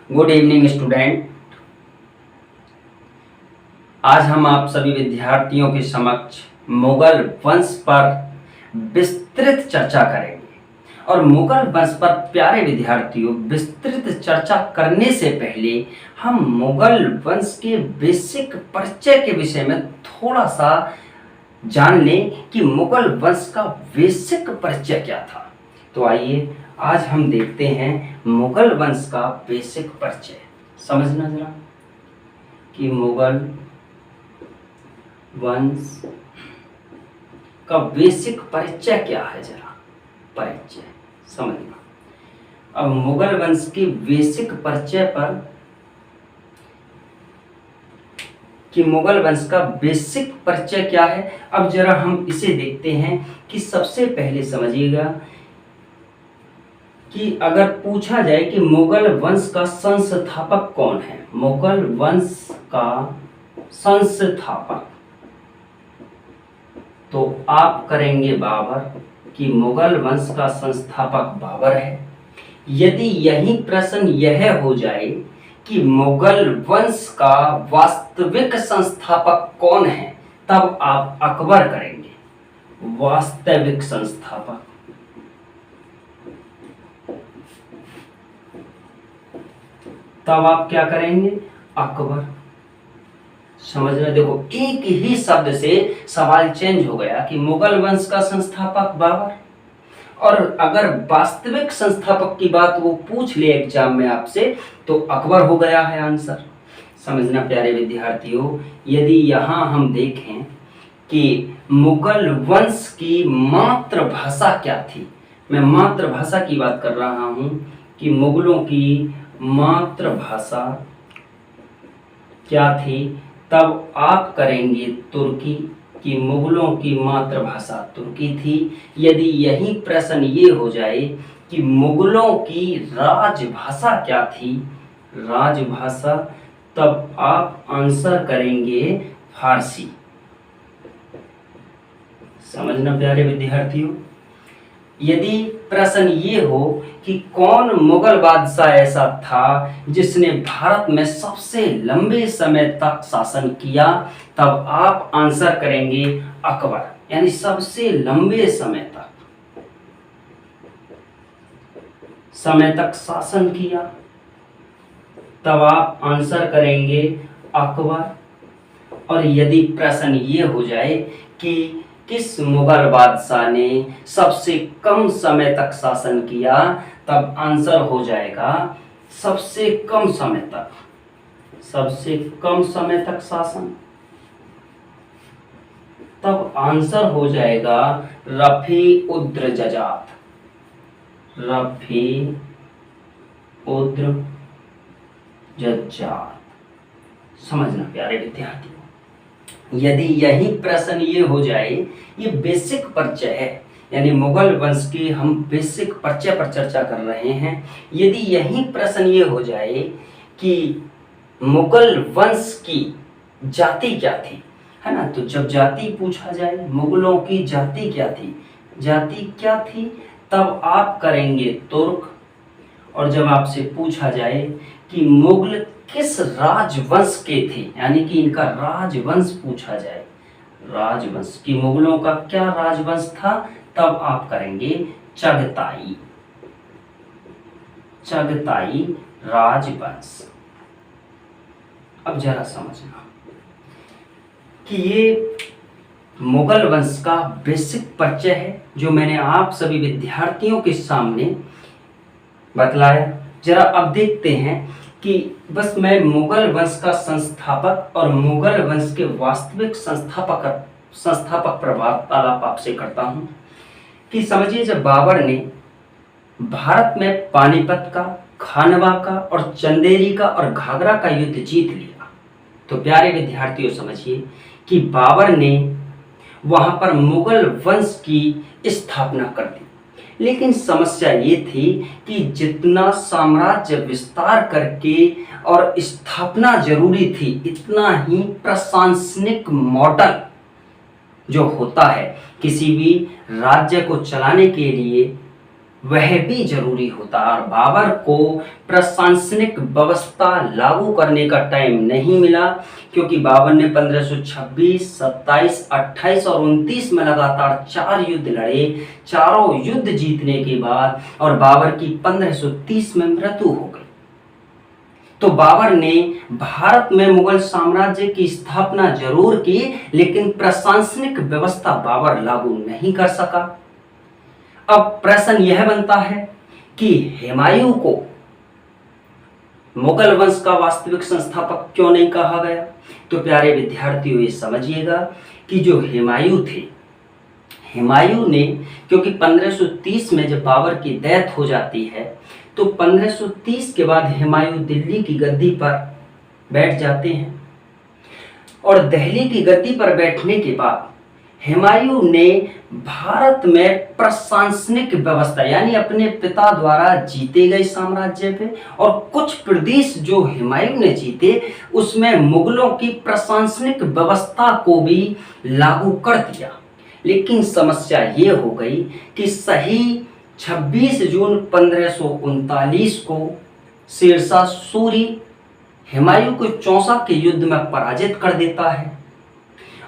Good evening student. आज हम आप सभी विद्यार्थियों के समक्ष मुगल वंश पर विस्तृत चर्चा करेंगे। और मुगल वंश पर प्यारे विद्यार्थियों, विस्तृत चर्चा करने से पहले हम मुगल वंश के बेसिक परिचय के विषय में थोड़ा सा जान लें कि मुगल वंश का बेसिक परिचय क्या था। तो आइए आज हम देखते हैं मुगल वंश का बेसिक परिचय। समझना जरा कि मुगल वंश का बेसिक परिचय क्या है। जरा परिचय समझना। अब मुगल वंश के बेसिक परिचय पर कि मुगल वंश का बेसिक परिचय क्या है, अब जरा हम इसे देखते हैं कि सबसे पहले समझिएगा कि अगर पूछा जाए कि मुगल वंश का संस्थापक कौन है, मुगल वंश का संस्थापक, तो आप करेंगे बाबर कि मुगल वंश का संस्थापक बाबर है। यदि यही प्रश्न यह हो जाए कि मुगल वंश का वास्तविक संस्थापक कौन है, तब आप अकबर करेंगे वास्तविक संस्थापक। तब आप क्या करेंगे, अकबर। समझना, देखो एक ही शब्द से सवाल चेंज हो गया कि मुगल वंश का संस्थापक बाबर, और अगर वास्तविक संस्थापक की बात वो पूछ ले एग्जाम में आपसे तो अकबर हो गया है आंसर। समझना प्यारे विद्यार्थियों, यदि यहाँ हम देखें कि मुगल वंश की मातृभाषा क्या थी, मैं मातृभाषा की बात कर रहा हूँ कि मुगलों की मातृभाषा क्या थी, तब आप करेंगे तुर्की कि मुगलों की मातृभाषा तुर्की थी। यदि यही प्रश्न ये हो जाए कि मुगलों की राजभाषा क्या थी, राजभाषा, तब आप आंसर करेंगे फारसी। समझना प्यारे विद्यार्थियों, यदि प्रश्न ये हो कि कौन मुगल बादशाह ऐसा था जिसने भारत में सबसे लंबे समय तक शासन किया, तब आप आंसर करेंगे अकबर, यानी सबसे लंबे समय तक शासन किया, तब आप आंसर करेंगे अकबर। और यदि प्रश्न ये हो जाए कि किस मुगल बादशाह ने सबसे कम समय तक शासन किया, तब आंसर हो जाएगा सबसे कम समय तक शासन, तब आंसर हो जाएगा रफी-उद-दरजात। समझना प्यारे विद्यार्थियों, यदि यही प्रश्न ये हो जाए, ये बेसिक परिचय है, यानी मुगल वंश की हम बेसिक परिचय पर चर्चा कर रहे हैं। यदि यही प्रश्न ये हो जाए कि मुगल वंश की जाति क्या थी, है ना, तो जब जाति पूछा जाए मुगलों की जाति क्या थी, तब आप करेंगे तुर्क। और जब आपसे पूछा जाए कि मुगल किस राजवंश के थे, यानी कि इनका राजवंश पूछा जाए, राजवंश कि मुगलों का क्या राजवंश था, तब आप करेंगे चगताई राजवंश। अब जरा समझना कि ये मुगल वंश का बेसिक परिचय है जो मैंने आप सभी विद्यार्थियों के सामने बतलाया। जरा अब देखते हैं कि बस मैं मुगल वंश का संस्थापक और मुगल वंश के वास्तविक संस्थापक पर वार्तालाप आपसे करता हूं कि समझिए, जब बाबर ने भारत में पानीपत का, खानवा का और चंदेरी का और घाघरा का युद्ध जीत लिया, तो प्यारे विद्यार्थियों समझिए कि बाबर ने वहां पर मुगल वंश की स्थापना कर दी। लेकिन समस्या ये थी कि जितना साम्राज्य विस्तार करके और स्थापना जरूरी थी, इतना ही प्रशासनिक मॉडल जो होता है किसी भी राज्य को चलाने के लिए वह भी जरूरी होता। और बाबर को प्रशासनिक व्यवस्था लागू करने का टाइम नहीं मिला, क्योंकि बाबर ने 1526, 27, 28 और 29 में लगातार 4 युद्ध लड़े। चारों युद्ध जीतने के बाद और बाबर की 1530 में मृत्यु हो गई। तो बाबर ने भारत में मुगल साम्राज्य की स्थापना जरूर की, लेकिन प्रशासनिक व्यवस्था बाबर लागू नहीं कर सका। अब प्रश्न यह बनता है कि हुमायूं को मुगल वंश का वास्तविक संस्थापक क्यों नहीं कहा गया। तो प्यारे विद्यार्थियों, ये समझिएगा कि जो हुमायूं थे, हुमायूं ने, क्योंकि 1530 में जब बाबर की डेथ हो जाती है तो 1530 के बाद हुमायूं दिल्ली की गद्दी पर बैठ जाते हैं। और दिल्ली की गद्दी पर बैठने के बाद हुमायूं ने भारत में प्रशासनिक व्यवस्था, यानी अपने पिता द्वारा जीते गए साम्राज्य पे और कुछ प्रदेश जो हुमायूं ने जीते उसमें मुगलों की प्रशासनिक व्यवस्था को भी लागू कर दिया। लेकिन समस्या ये हो गई कि सही 26 जून 1539 को शेरशाह सूरी हुमायूं को चौसा के युद्ध में पराजित कर देता है।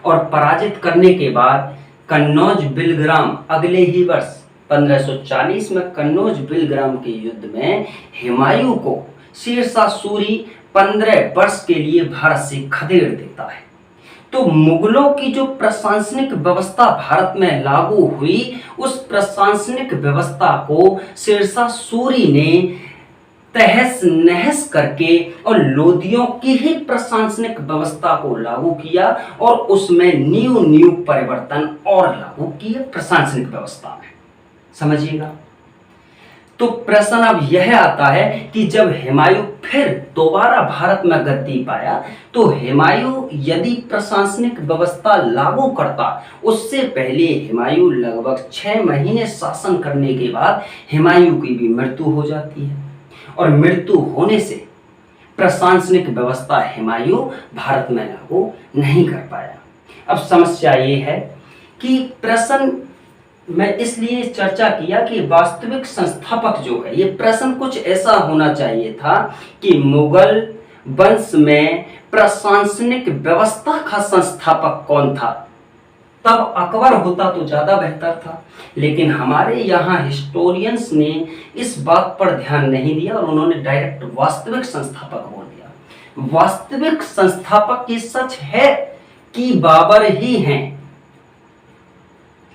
और पराजित करने के बाद कन्नौज बिलग्राम, अगले ही वर्ष 1540 में कन्नौज बिलग्राम के युद्ध में हुमायूं को शेरशाह सूरी 15 वर्ष के लिए भारत से खदेड़ देता है। तो मुगलों की जो प्रशासनिक व्यवस्था भारत में लागू हुई, उस प्रशासनिक व्यवस्था को शेरशाह सूरी ने तहस नहस करके और लोदियों की ही प्रशासनिक व्यवस्था को लागू किया और उसमें न्यू परिवर्तन और लागू किए प्रशासनिक व्यवस्था में। समझिएगा। तो प्रश्न अब यह आता है कि जब हुमायूं फिर दोबारा भारत में गद्दी पाया तो हुमायूं यदि प्रशासनिक व्यवस्था लागू करता, उससे पहले हुमायूं लगभग 6 महीने शासन करने के बाद हुमायूं की भी मृत्यु हो जाती है। और मृत्यु होने से प्रशासनिक व्यवस्था हुमायूं भारत में लागू नहीं कर पाया। अब समस्या ये है कि प्रश्न मैं इसलिए चर्चा किया कि वास्तविक संस्थापक जो है, ये प्रश्न कुछ ऐसा होना चाहिए था कि मुगल वंश में प्रशासनिक व्यवस्था का संस्थापक कौन था। तब अकबर होता तो ज्यादा बेहतर था, लेकिन हमारे यहाँ हिस्टोरियंस ने इस बात पर ध्यान नहीं दिया और उन्होंने डायरेक्ट वास्तविक संस्थापक बोल दिया। वास्तविक संस्थापक ये सच है कि बाबर ही हैं,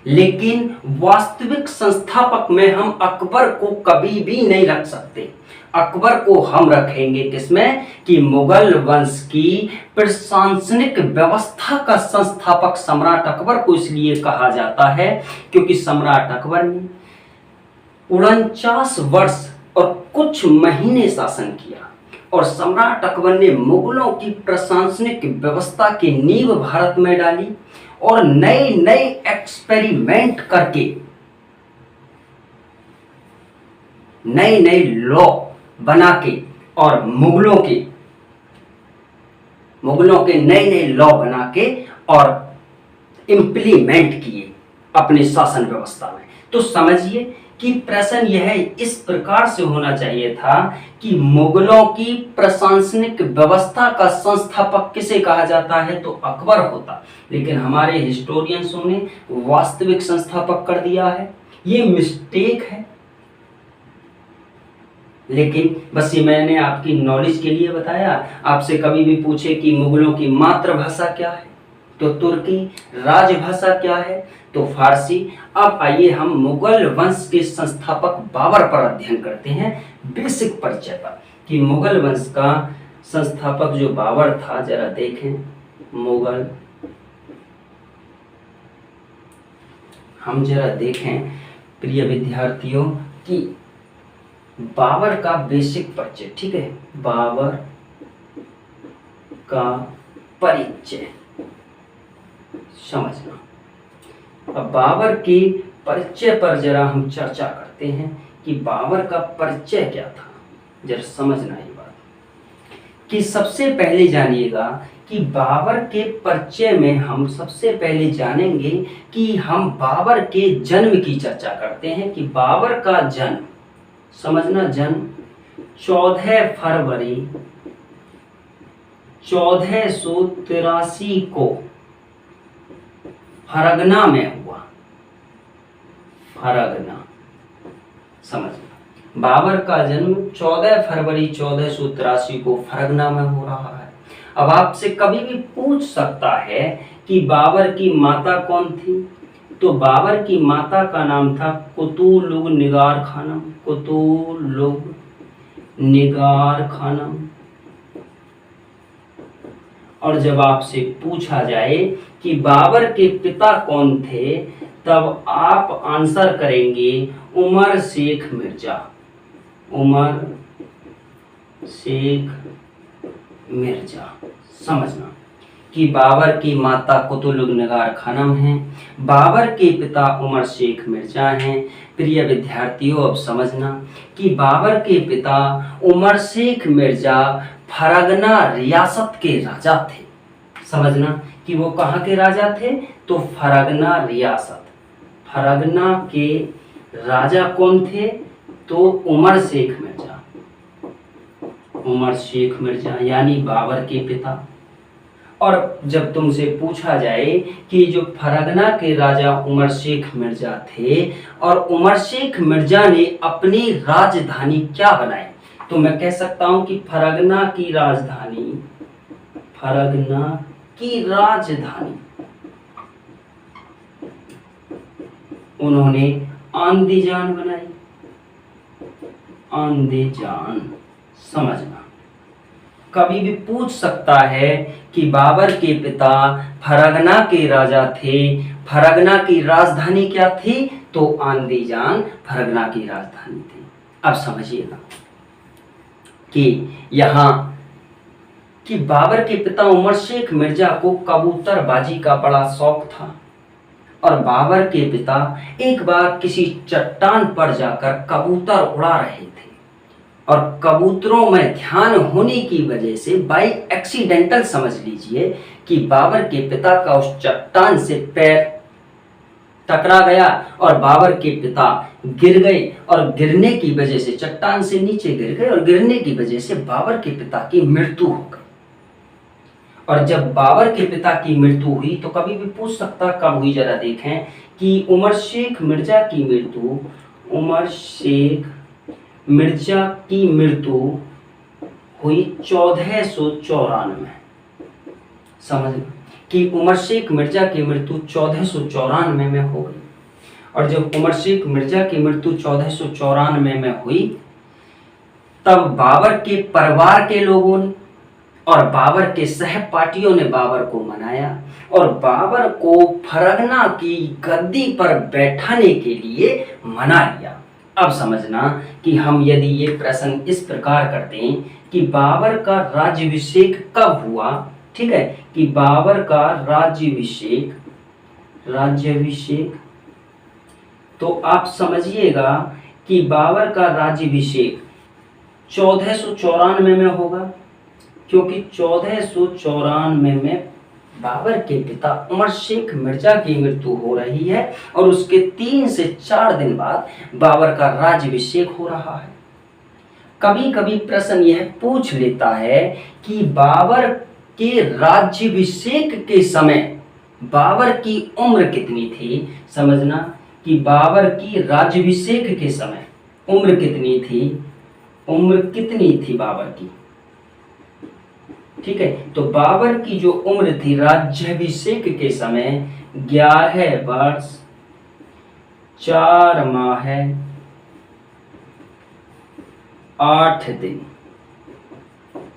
लेकिन वास्तविक संस्थापक में हम अकबर को कभी भी नहीं रख सकते। अकबर को हम रखेंगे किसमें कि मुगल वंश की प्रशासनिक व्यवस्था का संस्थापक सम्राट अकबर को इसलिए कहा जाता है क्योंकि सम्राट अकबर ने 49 वर्ष और कुछ महीने शासन किया और सम्राट अकबर ने मुगलों की प्रशासनिक व्यवस्था की नींव भारत में डाली और नए नए एक्सपेरिमेंट करके नए नए लॉ बना के और मुगलों के नए नए लॉ बना के और इम्प्लीमेंट किए अपने शासन व्यवस्था में। तो समझिए कि प्रश्न यह इस प्रकार से होना चाहिए था कि मुगलों की प्रशासनिक व्यवस्था का संस्थापक किसे कहा जाता है तो अकबर होता, लेकिन हमारे हिस्टोरियंसों ने वास्तविक संस्थापक कर दिया है। ये मिस्टेक है, लेकिन बस ये मैंने आपकी नॉलेज के लिए बताया। आपसे कभी भी पूछे कि मुगलों की मातृभाषा क्या है तो तुर्की, राजभाषा क्या है तो फारसी। अब आइए हम मुगल वंश के संस्थापक बाबर पर अध्ययन करते हैं, बेसिक परिचय पर, कि मुगल वंश का संस्थापक जो बाबर था। जरा देखें मुगल, हम जरा देखें प्रिय विद्यार्थियों कि बाबर का बेसिक परिचय, ठीक है, बाबर का परिचय समझना। अब बाबर के परिचय पर जरा हम चर्चा करते हैं कि बाबर का परिचय क्या था। जरा समझना ये बात कि सबसे पहले जानिएगा कि बाबर के परिचय में हम सबसे पहले जानेंगे कि हम बाबर के जन्म की चर्चा करते हैं कि बाबर का जन्म, समझना, जन्म 14 फरवरी 1483 को फरगना में हुआ। फरगना, समझना, बाबर का जन्म 14 फरवरी 1483 को फरगना में हो रहा है। अब आपसे कभी भी पूछ सकता है कि बाबर की माता कौन थी, तो बाबर की माता का नाम था कुतुलुग निगार खानम। कुतुलुग निगार खानम। और जब आपसे पूछा जाए कि बाबर के पिता कौन थे, तब आप आंसर करेंगे उमर शेख मिर्जा। उमर शेख मिर्जा। समझना कि बाबर की माता कुतुलुग निगार खानम हैं, बाबर के पिता उमर शेख मिर्जा हैं। प्रिय विद्यार्थियों, अब समझना कि बाबर के पिता उमर शेख मिर्जा फरगना रियासत के राजा थे। समझना कि वो कहाँ के राजा थे, तो फरगना रियासत। फरगना के राजा कौन थे, तो उमर शेख मिर्जा। उमर शेख मिर्जा यानी बाबर के पिता। और जब तुमसे पूछा जाए कि जो फरगना के राजा उमर शेख मिर्जा थे और उमर शेख मिर्जा ने अपनी राजधानी क्या बनाई, तो मैं कह सकता हूं कि फरगना की राजधानी, फरगना की राजधानी उन्होंने आंदीजान बनाई। आंदीजान, समझना। कभी भी पूछ सकता है कि बाबर के पिता फरगना के राजा थे, फरगना की राजधानी क्या थी, तो आंदीजान फरगना की राजधानी थी। अब समझिएगा कि यहाँ कि बाबर के पिता उमर शेख मिर्जा को कबूतरबाजी का बड़ा शौक था और बाबर के पिता एक बार किसी चट्टान पर जाकर कबूतर उड़ा रहे थे और कबूतरों में ध्यान होने की वजह से बाई एक्सीडेंटल समझ लीजिए कि बाबर के पिता का उस चट्टान से पैर टकरा गया और बाबर के पिता गिर गए और गिरने की वजह से चट्टान से नीचे गिर गए और गिरने की वजह से बाबर के पिता की मृत्यु हो गई। और जब बाबर के पिता की मृत्यु हुई तो कभी भी पूछ सकता कब हुई, जरा देखें कि उमर शेख मिर्जा की मृत्यु, उमर शेख मिर्जा की मृत्यु हुई 1494। समझ कि उमर शेख मिर्जा की मृत्यु 1494 में हो गई। और जब उमर शेख मिर्जा की मृत्यु 1494 में हुई, तब बाबर के परिवार के लोगों ने और बाबर के सहपाठियों ने बाबर को मनाया और बाबर को फरगना की गद्दी पर बैठाने के लिए मना लिया। अब समझना कि हम यदि ये प्रश्न इस प्रकार करते हैं कि बाबर का राज्याभिषेक कब हुआ, ठीक है, कि बाबर का राज्याभिषेक, तो आप समझिएगा कि बाबर का राज्याभिषेक 1494 में होगा, क्योंकि 1494 में बाबर के पिता उमर शेख मिर्जा की मृत्यु हो रही है और उसके 3 से 4 दिन बाद बाबर का राज्याभिषेक हो रहा है। कभी कभी प्रश्न यह पूछ लेता है कि बाबर के राज्याभिषेक के समय बाबर की उम्र कितनी थी। समझना कि बाबर की राज्याभिषेक के समय उम्र कितनी थी, उम्र कितनी थी बाबर की, ठीक है। तो बाबर की जो उम्र थी राज्याभिषेक के समय 11 वर्ष 4 माह 8 दिन।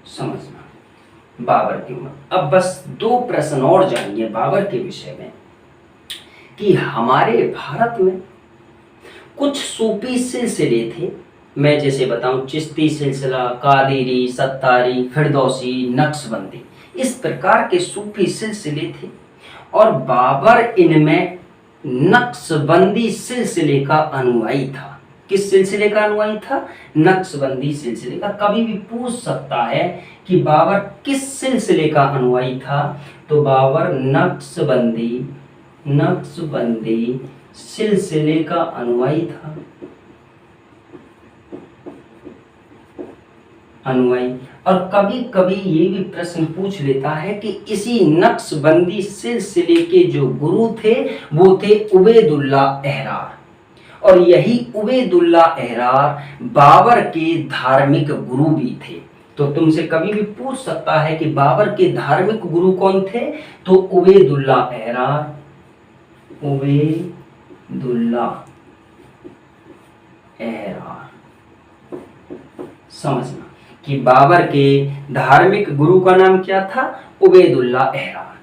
समझना बाबर की उम्र। अब बस 2 प्रश्न और जानिए बाबर के विषय में कि हमारे भारत में कुछ सूफी सिलसिले थे, मैं जैसे बताऊं चिश्ती सिलसिला, कादिरी, सत्तारी, फिरदौसी, नक्शबंदी, इस प्रकार के सूफी सिलसिले थे और बाबर इनमें नक्शबंदी सिलसिले का अनुयायी था। किस सिलसिले का अनुयायी था? नक्शबंदी सिलसिले का। कभी भी पूछ सकता है कि बाबर किस सिलसिले का अनुयायी था, तो बाबर नक्शबंदी सिलसिले का अनुयायी था। अनुयायी। और कभी कभी ये भी प्रश्न पूछ लेता है कि इसी नक्शबंदी सिलसिले के जो गुरु थे वो थे उबैदुल्ला अहरार, और यही उबैदुल्ला अहरार बाबर के धार्मिक गुरु भी थे। तो तुमसे कभी भी पूछ सकता है कि बाबर के धार्मिक गुरु कौन थे, तो उबैदुल्ला अहरार, उबैदुल्ला अहरार। समझना कि बाबर के धार्मिक गुरु का नाम क्या था? उबैदुल्ला अहरार।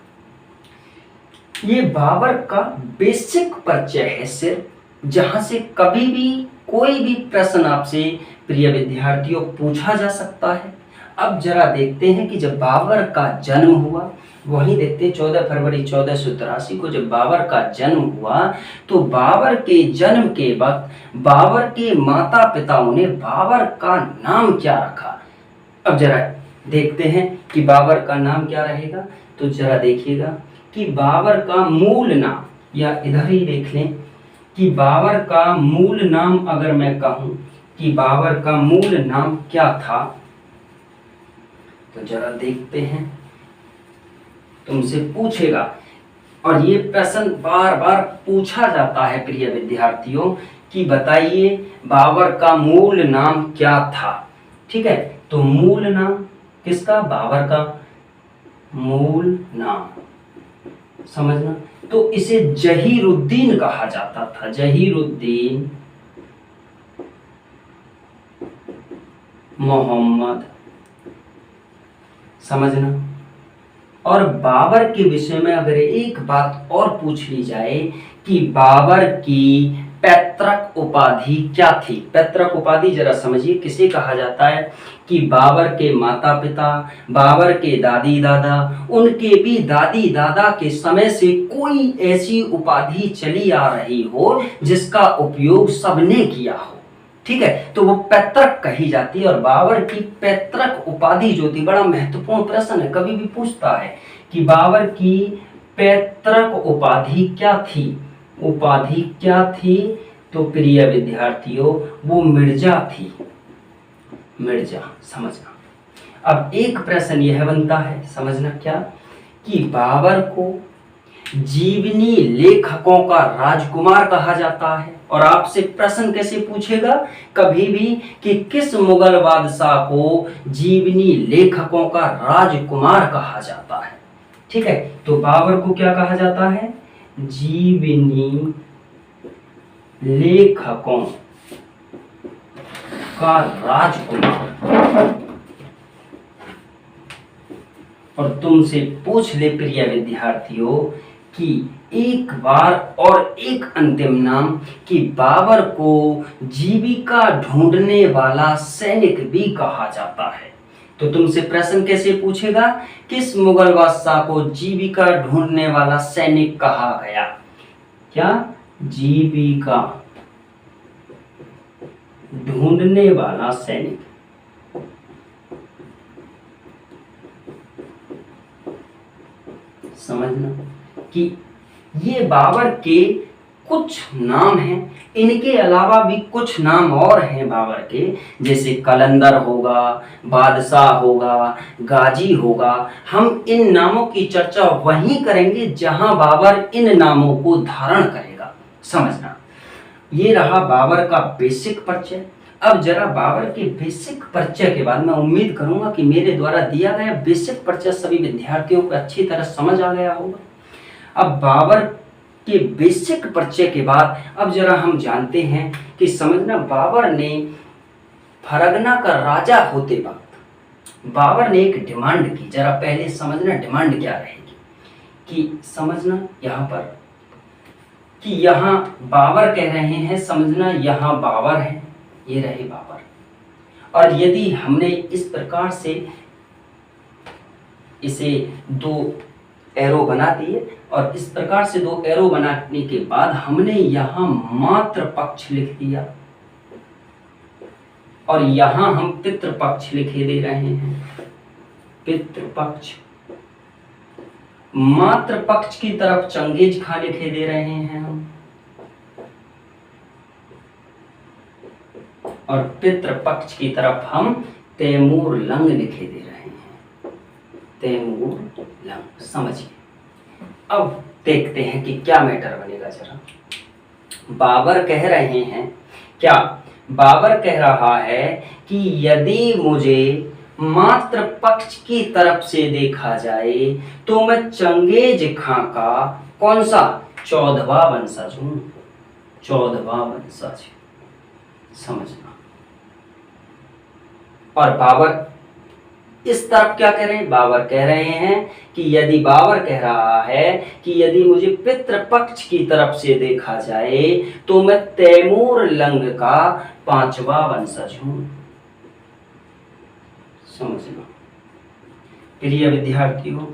ये बाबर का बेसिक परिचय है सिर्फ, जहां से कभी भी कोई भी प्रश्न आपसे प्रिय विद्यार्थियों पूछा जा सकता है। अब जरा देखते हैं कि जब बाबर का जन्म हुआ, वहीं देखते हैं 14 फरवरी 1483 को जब बाबर का जन्म हुआ, तो बाबर के जन्म के वक्त बाबर के माता पिताओं ने बाबर का नाम क्या रखा। अब जरा देखते हैं कि बाबर का नाम क्या रहेगा। तो जरा देखिएगा कि बाबर का मूल नाम, या इधर ही देख लें कि बाबर का मूल नाम अगर मैं कहूं कि बाबर का मूल नाम क्या था, तो जरा देखते हैं। तुमसे पूछेगा, और ये प्रश्न बार बार पूछा जाता है प्रिय विद्यार्थियों कि बताइए बाबर का मूल नाम क्या था। ठीक है, तो मूल नाम किसका? बाबर का मूल नाम। समझना, तो इसे जहीरुद्दीन कहा जाता था, जहीरुद्दीन मोहम्मद। समझना, और बाबर के विषय में अगर एक बात और पूछ ली जाए कि बाबर की पैतृक उपाधि क्या थी। पैतृक उपाधि जरा समझिए किसे कहा जाता है कि बाबर के माता पिता, बाबर के दादी दादा, उनके भी दादी दादा के समय से कोई ऐसी उपाधि चली आ रही हो जिसका उपयोग सबने किया हो। ठीक है, तो वो पैतृक कही जाती है। और बाबर की पैतृक उपाधि जो थी, बड़ा महत्वपूर्ण प्रश्न है, कभी भी पूछता है कि बाबर की पैतृक उपाधि क्या थी। उपाधि क्या थी? तो प्रिय विद्यार्थियों वो मिर्जा थी, मिर्जा। समझना, अब एक प्रश्न यह बनता है, समझना क्या, कि बाबर को जीवनी लेखकों का राजकुमार कहा जाता है। और आपसे प्रश्न कैसे पूछेगा कभी भी कि किस मुगल बादशाह को जीवनी लेखकों का राजकुमार कहा जाता है। ठीक है, तो बाबर को क्या कहा जाता है? जीवनी लेखकों का राजकुमार। और तुमसे पूछ ले प्रिय विद्यार्थियों कि एक बार और एक अंतिम नाम कि बाबर को जीविका ढूंढने वाला सैनिक भी कहा जाता है। तो तुमसे प्रश्न कैसे पूछेगा? किस मुगल बादशाह को जीविका ढूंढने वाला सैनिक कहा गया? क्या? जीविका ढूंढने वाला सैनिक। समझना कि ये बाबर के कुछ नाम हैं, इनके अलावा भी कुछ नाम और हैं बाबर के, जैसे कलंदर होगा, बादशाह होगा, गाजी होगा। हम इन नामों की चर्चा वहीं करेंगे जहां बाबर इन नामों को धारण करेगा। समझना, ये रहा बाबर का बेसिक परिचय। अब जरा बाबर के बेसिक परिचय के बाद मैं उम्मीद करूंगा कि मेरे द्वारा दिया गया बेसिक परिचय सभी विद्यार्थियों को अच्छी तरह समझ आ गया होगा। अब बाबर के बेसिक परिचय के बाद अब जरा हम जानते हैं कि समझना, बाबर ने फरगना का राजा होते वक्त बाबर ने एक डिमांड की। जरा पहले समझना डिमांड क्या रहेगी कि समझना यहाँ पर कि यहाँ बाबर कह रहे हैं, समझना यहाँ बाबर है, ये रहे बाबर। और यदि हमने इस प्रकार से इसे दो एरो बना दिए और इस प्रकार से दो एरो बनाने के बाद हमने यहाँ मात्र पक्ष लिख दिया, और यहां हम पितृपक्ष लिखे दे रहे हैं, पितृपक्ष। मातृपक्ष की तरफ चंगेज खां लिखे दे रहे हैं हम, और पितृपक्ष की तरफ हम तैमूर लंग लिखे दे रहे हैं, तैमूर लंग। समझिए, अब देखते हैं कि क्या मैटर बनेगा जरा। बाबर कह रहे हैं, क्या बाबर कह रहा है कि यदि मुझे मातृपक्ष की तरफ से देखा जाए तो मैं चंगेज खां का कौन सा 14वां वंशज हूं, 14वां वंशज। समझना। और बाबर इस तरफ क्या कह रहे हैं, बाबर कह रहे हैं कि यदि बाबर कह रहा है कि यदि मुझे पितृपक्ष की तरफ से देखा जाए तो मैं तैमूर लंग का 5वां वंशज हूं। समझना। प्रिय विद्यार्थियों,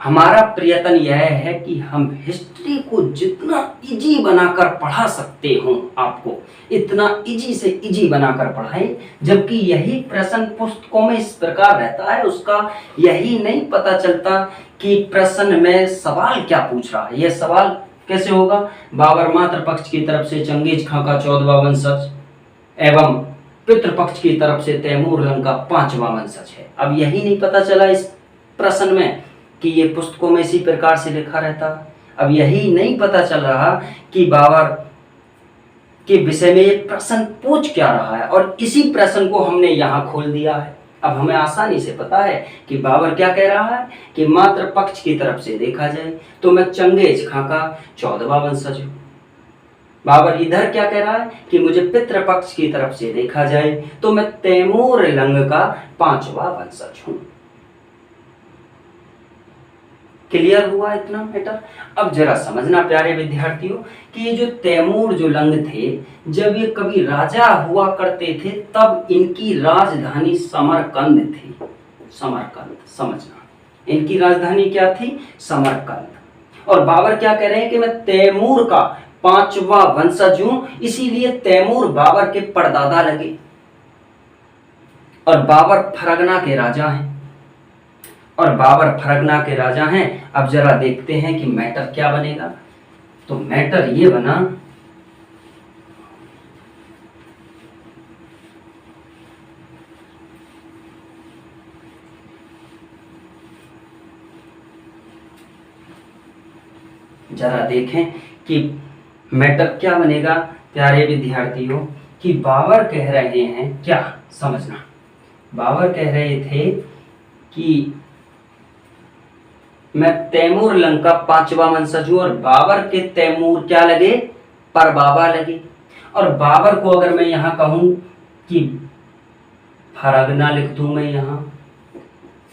हमारा प्रयत्न यह है कि हम हिस्ट्री को जितना इजी बनाकर पढ़ा सकते हो आपको इतना इजी से इजी बनाकर पढ़ाएं, जबकि यही प्रश्न पुस्तकों में इस प्रकार रहता है, उसका यही नहीं पता चलता कि प्रश्न में सवाल क्या पूछ रहा है। यह सवाल कैसे होगा, बाबर मातृपक्ष की तरफ से चंगेज खां का 14वां वंशज एवं पितृपक्ष की तरफ से तैमूर लंग का 5वां वंशज है। अब यही नहीं पता चला इस प्रश्न में कि ये पुस्तकों में इसी प्रकार से लिखा रहता। अब यही नहीं पता चल रहा कि बाबर के विषय में ये प्रश्न पूछ क्या रहा है, और इसी प्रश्न को हमने यहाँ खोल दिया है। अब हमें आसानी से पता है कि बाबर क्या कह रहा है कि मातृपक्ष की तरफ से देखा जाए तो मैं चंगेज खां का 14वां वंशज हूँ। बाबर इधर क्या कह रहा है कि मुझे पितृपक्ष की तरफ से देखा जाए तो मैं तैमूर लंग का 5वां वंशज हूँ। क्लियर हुआ इतना मैटर। अब जरा समझना प्यारे विद्यार्थियों कि ये जो तैमूर जो लंग थे, जब ये कभी राजा हुआ करते थे तब इनकी राजधानी समरकंद थी। समरकंद, समझना, इनकी राजधानी क्या थी, समरकंद। और बाबर क्या कह रहे हैं कि मैं तैमूर का 5वां वंशज हूं, इसीलिए तैमूर बाबर के परदादा लगे। और बाबर फरगना के राजा हैं, और बाबर फरगना के राजा हैं। अब जरा देखते हैं कि मैटर क्या बनेगा। तो मैटर ये बना जरा देखें कि मैटर क्या बनेगा प्यारे विद्यार्थियों, कि बाबर कह रहे हैं क्या, समझना। बाबर कह रहे थे कि मैं तैमूर लंग का 5वां वंशज हूं, और बाबर के तैमूर क्या लगे, परबाबा लगे। और बाबर को अगर मैं यहां कहूं कि फरगना लिख दूं मैं यहां,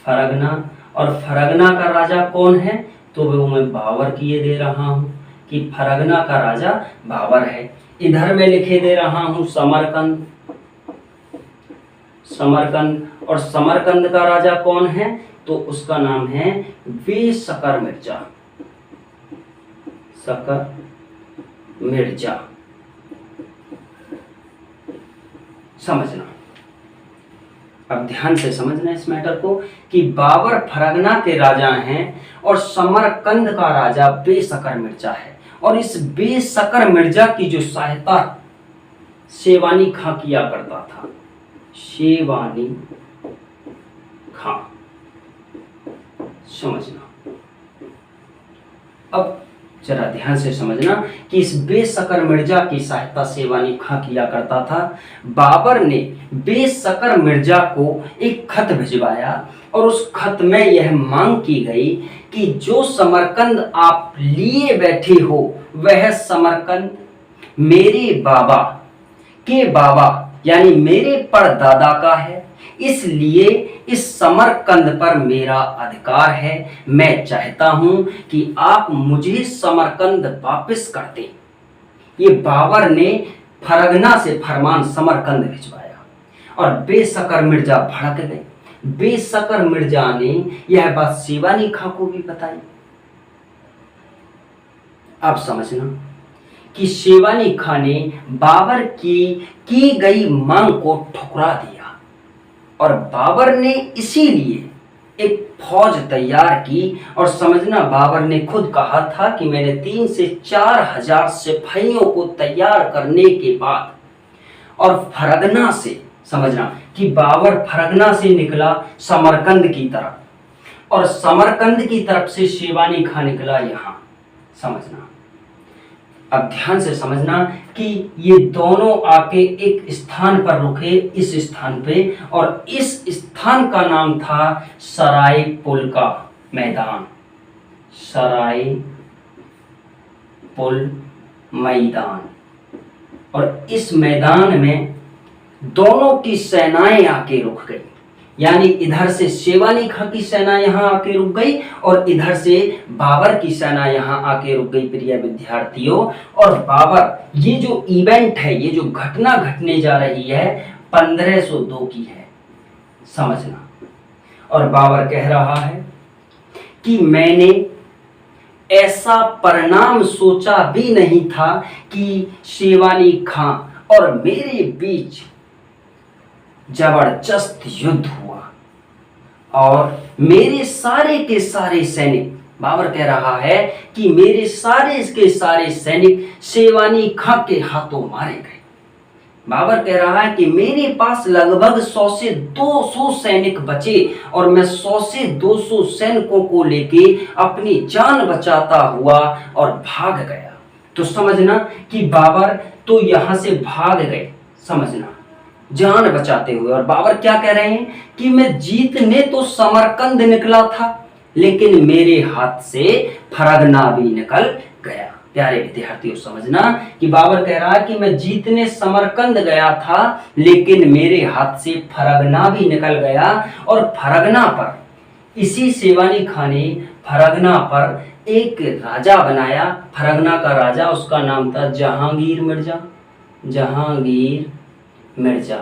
फरगना, और फरगना का राजा कौन है, तो वो मैं बाबर किए दे रहा हूं कि फरगना का राजा बाबर है। इधर मैं लिखे दे रहा हूं समरकंद, समरकंद, और समरकंद का राजा कौन है, तो उसका नाम है बेशकर मिर्जा, शकर मिर्जा। समझना। अब ध्यान से समझना इस मैटर को कि बाबर फरगना के राजा हैं और समरकंद का राजा बेशकर मिर्जा है। और इस बेशकर मिर्जा की जो सहायता शेवानी खां किया करता था, शेवानी खां। समझना। अब जरा ध्यान से समझना कि इस बेशकर मिर्जा की सहायता शेवानी खां किया करता था। बाबर ने बेशकर मिर्जा को एक खत भिजवाया और उस खत में यह मांग की गई कि जो समरकंद आप लिए बैठे हो वह समरकंद मेरे बाबा के बाबा यानी मेरे परदादा का है, इसलिए इस समरकंद पर मेरा अधिकार है। मैं चाहता हूं कि आप मुझे समरकंद वापस कर दें। ये बाबर ने फरगना से फरमान समरकंद भिजवाया और बेशकर मिर्जा भड़क गए। बेशकर मिर्जा ने यह बात शेवानी खां को भी बताई। अब समझना कि शेवाली खां ने बाबर की गई मांग को ठुकरा दिया और बाबर ने इसीलिए एक फौज तैयार की। और समझना, बाबर ने खुद कहा था कि मैंने 3 से 4 हजार सिपाहियों को तैयार करने के बाद और फरगना से, समझना कि बाबर फरगना से निकला समरकंद की तरफ और समरकंद की तरफ से शेवाली खां निकला यहाँ। समझना, अब ध्यान से समझना कि ये दोनों आके एक स्थान पर रुके, इस स्थान पे, और इस स्थान का नाम था सराय पुल का मैदान। सराय पुल मैदान। और इस मैदान में दोनों की सेनाएं आके रुक गई, यानी इधर से शेवाली खां की सेना यहाँ आके रुक गई और इधर से बाबर की सेना यहाँ आके रुक गई। प्रिय विद्यार्थियों, और बाबर, ये जो इवेंट है, ये जो घटना घटने जा रही है 1502 की है। समझना, और बाबर कह रहा है कि मैंने ऐसा परिणाम सोचा भी नहीं था कि शेवाली खां और मेरे बीच जबरदस्त युद्ध हुआ और मेरे सारे के सारे सैनिक, बाबर कह रहा है कि मेरे सारे के सारे सैनिक शेवाली खां के हाथों मारे गए। बाबर कह रहा है कि मेरे पास लगभग 100 से 200 सैनिक बचे और मैं 100 से 200 सैनिकों को लेके अपनी जान बचाता हुआ और भाग गया। तो समझना कि बाबर तो यहाँ से भाग गए, समझना, जान बचाते हुए। और बाबर क्या कह रहे हैं कि मैं जीतने तो समरकंद निकला था, लेकिन मेरे हाथ से फरगना भी निकल गया। प्यारे विद्यार्थियों, समझना कि बाबर कह रहा है कि मैं जीतने समरकंद गया था, लेकिन मेरे हाथ से फरगना भी निकल गया। और फरगना पर, इसी शेवाली खां ने फरगना पर एक राजा बनाया। फरगना का राजा, उसका नाम था जहांगीर मिर्जा। जहांगीर मिर्जा,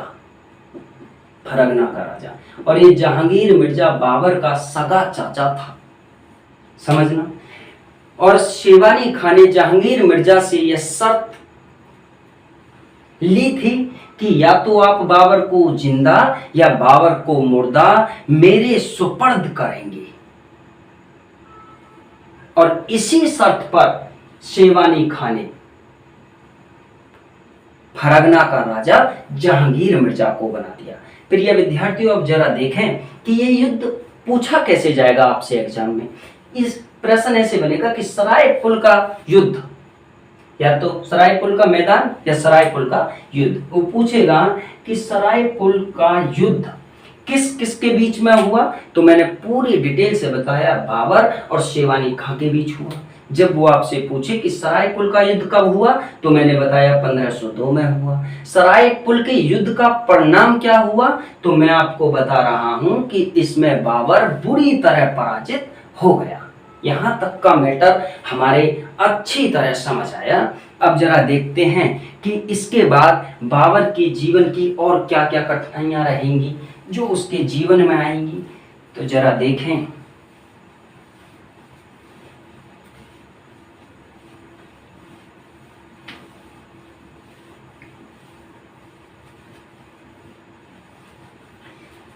फरगना का राजा। और ये जहांगीर मिर्जा बाबर का सगा चाचा था। समझना, और शेवाली खां ने जहांगीर मिर्जा से यह शर्त ली थी कि या तो आप बाबर को जिंदा या बाबर को मुर्दा मेरे सुपर्द करेंगे। और इसी शर्त पर शेवाली खां ने फरगना का राजा जहांगीर मिर्जा को बना दिया। प्रिय विद्यार्थियों, अब जरा देखें कि ये युद्ध पूछा कैसे जाएगा आपसे एग्जाम में। इस प्रश्न ऐसे बनेगा कि सराय पुल का युद्ध, या तो सराय पुल का मैदान या सराय पुल का युद्ध। वो पूछेगा कि सराय पुल का युद्ध किस किस के बीच में हुआ, तो मैंने पूरी डिटेल से बताया, बाबर और शेवाली खां के बीच हुआ। जब वो आपसे पूछे कि सराय पुल का युद्ध कब हुआ, तो मैंने बताया 1502 में हुआ। सराय पुल के युद्ध का परिणाम क्या हुआ, तो मैं आपको बता रहा हूं कि इसमें बाबर बुरी तरह पराजित हो गया। यहाँ तक का मैटर हमारे अच्छी तरह समझ आया। अब जरा देखते हैं कि इसके बाद बाबर के जीवन की और क्या क्या कठिनाइयां रहेंगी जो उसके जीवन में आएंगी। तो जरा देखें,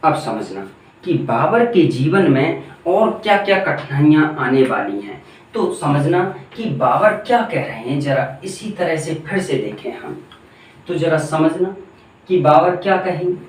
अब समझना कि बाबर के जीवन में और क्या क्या कठिनाइयां आने वाली हैं। तो समझना कि बाबर क्या कह रहे हैं, जरा इसी तरह से फिर से देखें हम। तो जरा समझना कि बाबर क्या कहेंगे।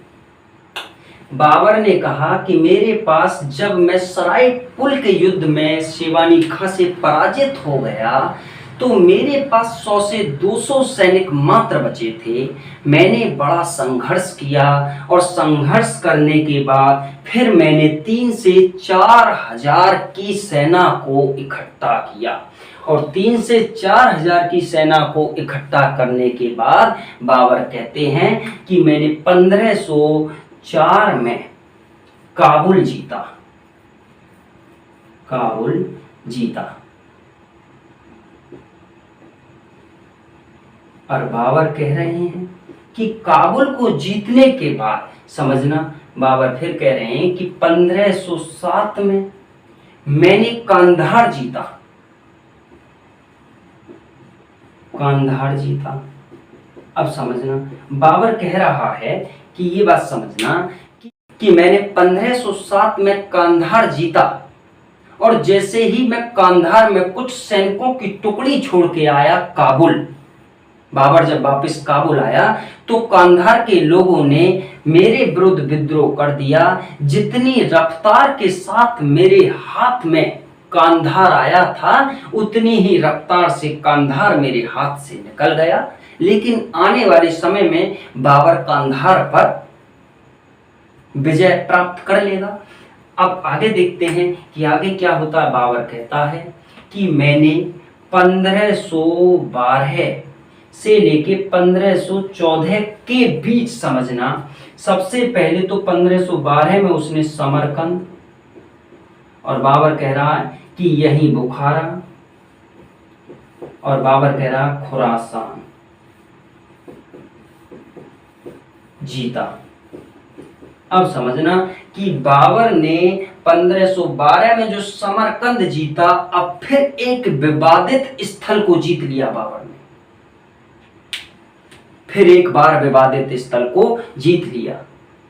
बाबर ने कहा कि मेरे पास, जब मैं सराय पुल के युद्ध में शेवाली खां से पराजित हो गया, तो मेरे पास 100 से 200 सैनिक मात्र बचे थे। मैंने बड़ा संघर्ष किया और संघर्ष करने के बाद फिर मैंने 3 से 4 हजार की सेना को इकट्ठा किया। और 3 से 4 हजार की सेना को इकट्ठा करने के बाद बाबर कहते हैं कि मैंने 1504 में काबुल जीता। काबुल जीता। और बाबर कह रहे हैं कि काबुल को जीतने के बाद, समझना, बाबर फिर कह रहे हैं कि 1507 में मैंने कांधार जीता। कांधार जीता। अब समझना, बाबर कह रहा है कि ये बात समझना कि मैंने 1507 में कांधार जीता, और जैसे ही मैं कांधार में कुछ सैनिकों की टुकड़ी छोड़ के आया काबुल, बाबर जब वापस काबुल आया तो कांधार के लोगों ने मेरे विरुद्ध विद्रोह कर दिया। जितनी रफ्तार के साथ मेरे हाथ में कांधार आया था, उतनी ही रफ्तार से कांधार मेरे हाथ से निकल गया। लेकिन आने वाले समय में बाबर कांधार पर विजय प्राप्त कर लेगा। अब आगे देखते हैं कि आगे क्या होता है। बाबर कहता है कि मैंने 1512 से लेके 1514 के बीच, समझना, सबसे पहले तो 1512 में उसने समरकंद, और बाबर कह रहा है कि यही बुखारा, और बाबर कह रहा है खुरासान जीता। अब समझना कि बाबर ने 1512 में जो समरकंद जीता, अब फिर एक विवादित स्थल को जीत लिया बाबर ने, फिर एक बार विवादित स्थल को जीत लिया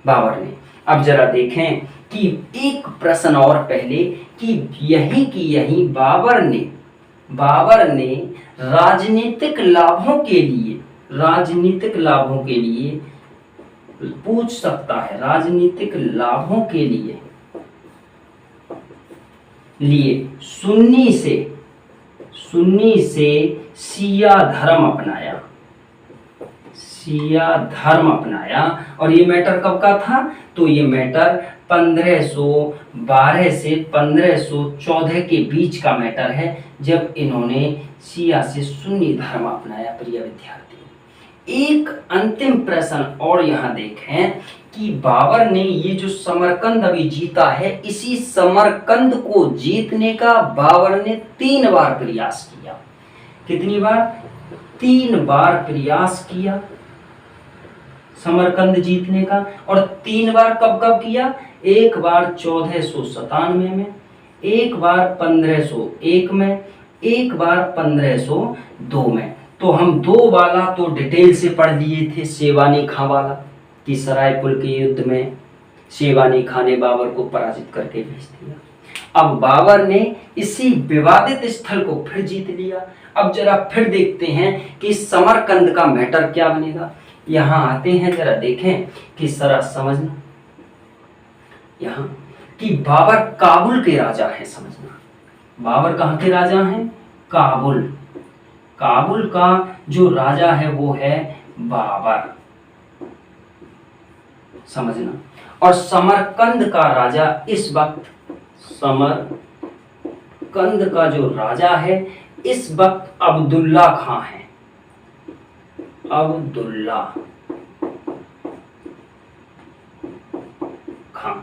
बाबर ने। अब जरा देखें कि एक प्रश्न और पहले कि यही बाबर ने राजनीतिक लाभों के लिए पूछ सकता है, राजनीतिक लाभों के लिए सुन्नी से शिया धर्म अपनाया। और ये मैटर कब का था? तो ये मैटर 1512 से 1514 के बीच का मैटर है, जब इन्होंने शिया से सुन्नी धर्म अपनाया। प्रिय विद्यार्थी, एक अंतिम प्रश्न और यहाँ देखें कि बाबर ने ये जो समरकंद अभी जीता है, इसी समरकंद को जीतने का बाबर ने 3 बार प्रयास किया। कितनी बार? 3 बार प्रयास किया समरकंद जीतने का। और 3 बार कब कब किया? एक बार 1497 में, एक बार 1501 में, एक बार 1502 में। तो हम 2 वाला तो डिटेल से पढ़ लिए थे, शेवानी खां वाला, कि सरायपुर के युद्ध में शेवानी खां ने बाबर को पराजित करके भेज दिया। अब बाबर ने इसी विवादित स्थल को फिर जीत लिया। अब जरा फिर देखते हैं कि समरकंद का मैटर क्या बनेगा। यहाँ आते हैं, जरा देखें कि जरा समझना यहाँ कि बाबर काबुल के राजा हैं। समझना, बाबर कहाँ के राजा हैं? काबुल। काबुल का जो राजा है वो है बाबर, समझना। और समरकंद का राजा इस वक्त, समरकंद का जो राजा है इस वक्त अब्दुल्ला खां है। अब्दुल्ला खां।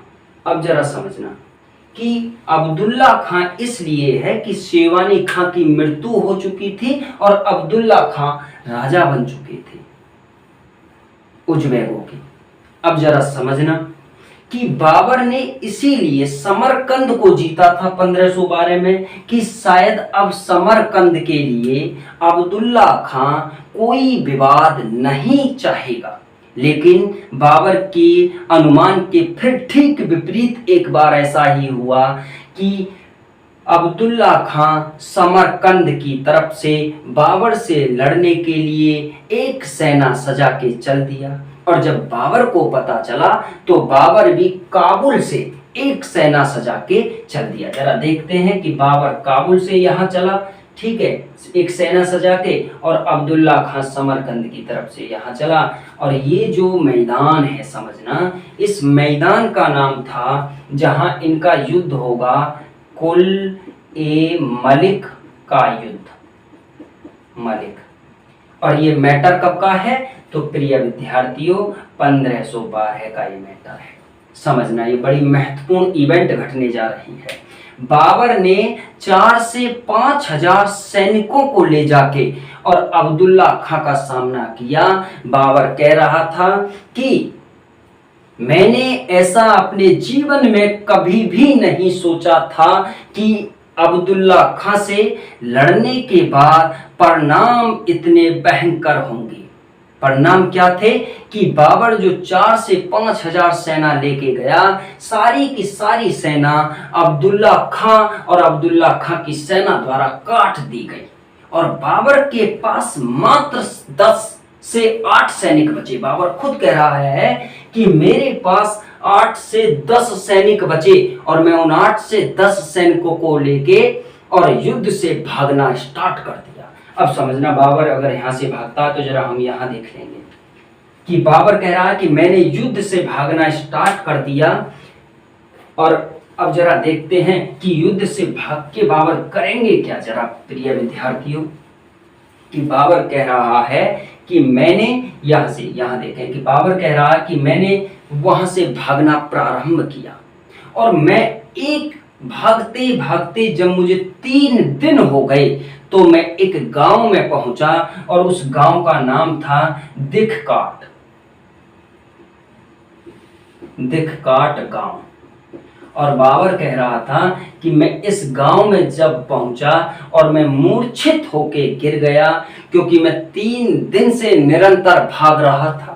अब जरा समझना कि अब्दुल्ला खां इसलिए है कि शेवानी खां की मृत्यु हो चुकी थी और अब्दुल्ला खां राजा बन चुके थे उज़्बेकों के। अब जरा समझना कि बाबर ने इसीलिए समरकंद को जीता था 1512 में कि शायद अब समरकंद के लिए अब्दुल्ला खां कोई विवाद नहीं चाहेगा। लेकिन बाबर के अनुमान के फिर ठीक विपरीत एक बार ऐसा ही हुआ कि अब्दुल्ला खां समरकंद की तरफ से बाबर से लड़ने के लिए एक सेना सजा के चल दिया। और जब बाबर को पता चला तो बाबर भी काबुल से एक सेना सजा के चल दिया। जरा देखते हैं कि बाबर काबुल से यहाँ चला, ठीक है, एक सेना सजा के, और अब्दुल्ला खां समरकंद की तरफ से यहाँ चला। और ये जो मैदान है, समझना, इस मैदान का नाम था जहाँ इनका युद्ध होगा, कुल ए मलिक का युद्ध, मलिक। और ये मैटर कब का है? तो प्रिय विद्यार्थियों 1512 का ये मैटर है। समझना, ये बड़ी महत्वपूर्ण इवेंट घटने जा रही है। बाबर ने 4 से 5 हजार सैनिकों को ले जाके और अब्दुल्ला खां का सामना किया। बाबर कह रहा था कि मैंने ऐसा अपने जीवन में कभी भी नहीं सोचा था कि अब्दुल्ला खां से लड़ने के बाद परिणाम इतने भयंकर होंगे। परिणाम क्या थे कि बाबर जो 4 से 5 हजार सेना लेके गया, सारी की सारी सेना अब्दुल्ला खां और अब्दुल्ला खां की सेना द्वारा काट दी गई और बाबर के पास मात्र 10 से 8 सैनिक बचे। बाबर खुद कह रहा है कि मेरे पास 8 से 10 सैनिक बचे और मैं उन 8 से 10 सैनिकों को लेके और युद्ध से भागना स्टार्ट कर दिया। अब समझना, बाबर अगर यहां से भागता तो जरा हम यहां देख लेंगे कि बाबर कह रहा है कि मैंने युद्ध से भागना स्टार्ट कर दिया। और अब जरा देखते हैं कि युद्ध से भाग के बाबर करेंगे क्या। जरा प्रिय विद्यार्थियों, कि बाबर कह रहा है कि मैंने यहां देखें कि बाबर कह रहा है कि मैंने वहां से भागना प्रारंभ किया और मैं एक भागते भागते जब मुझे 3 दिन हो गए तो मैं एक गांव में पहुंचा और उस गांव का नाम था दिखकाट गांव। और बाबर कह रहा था कि मैं इस गांव में जब पहुंचा और मैं मूर्छित होके गिर गया, क्योंकि मैं 3 दिन से निरंतर भाग रहा था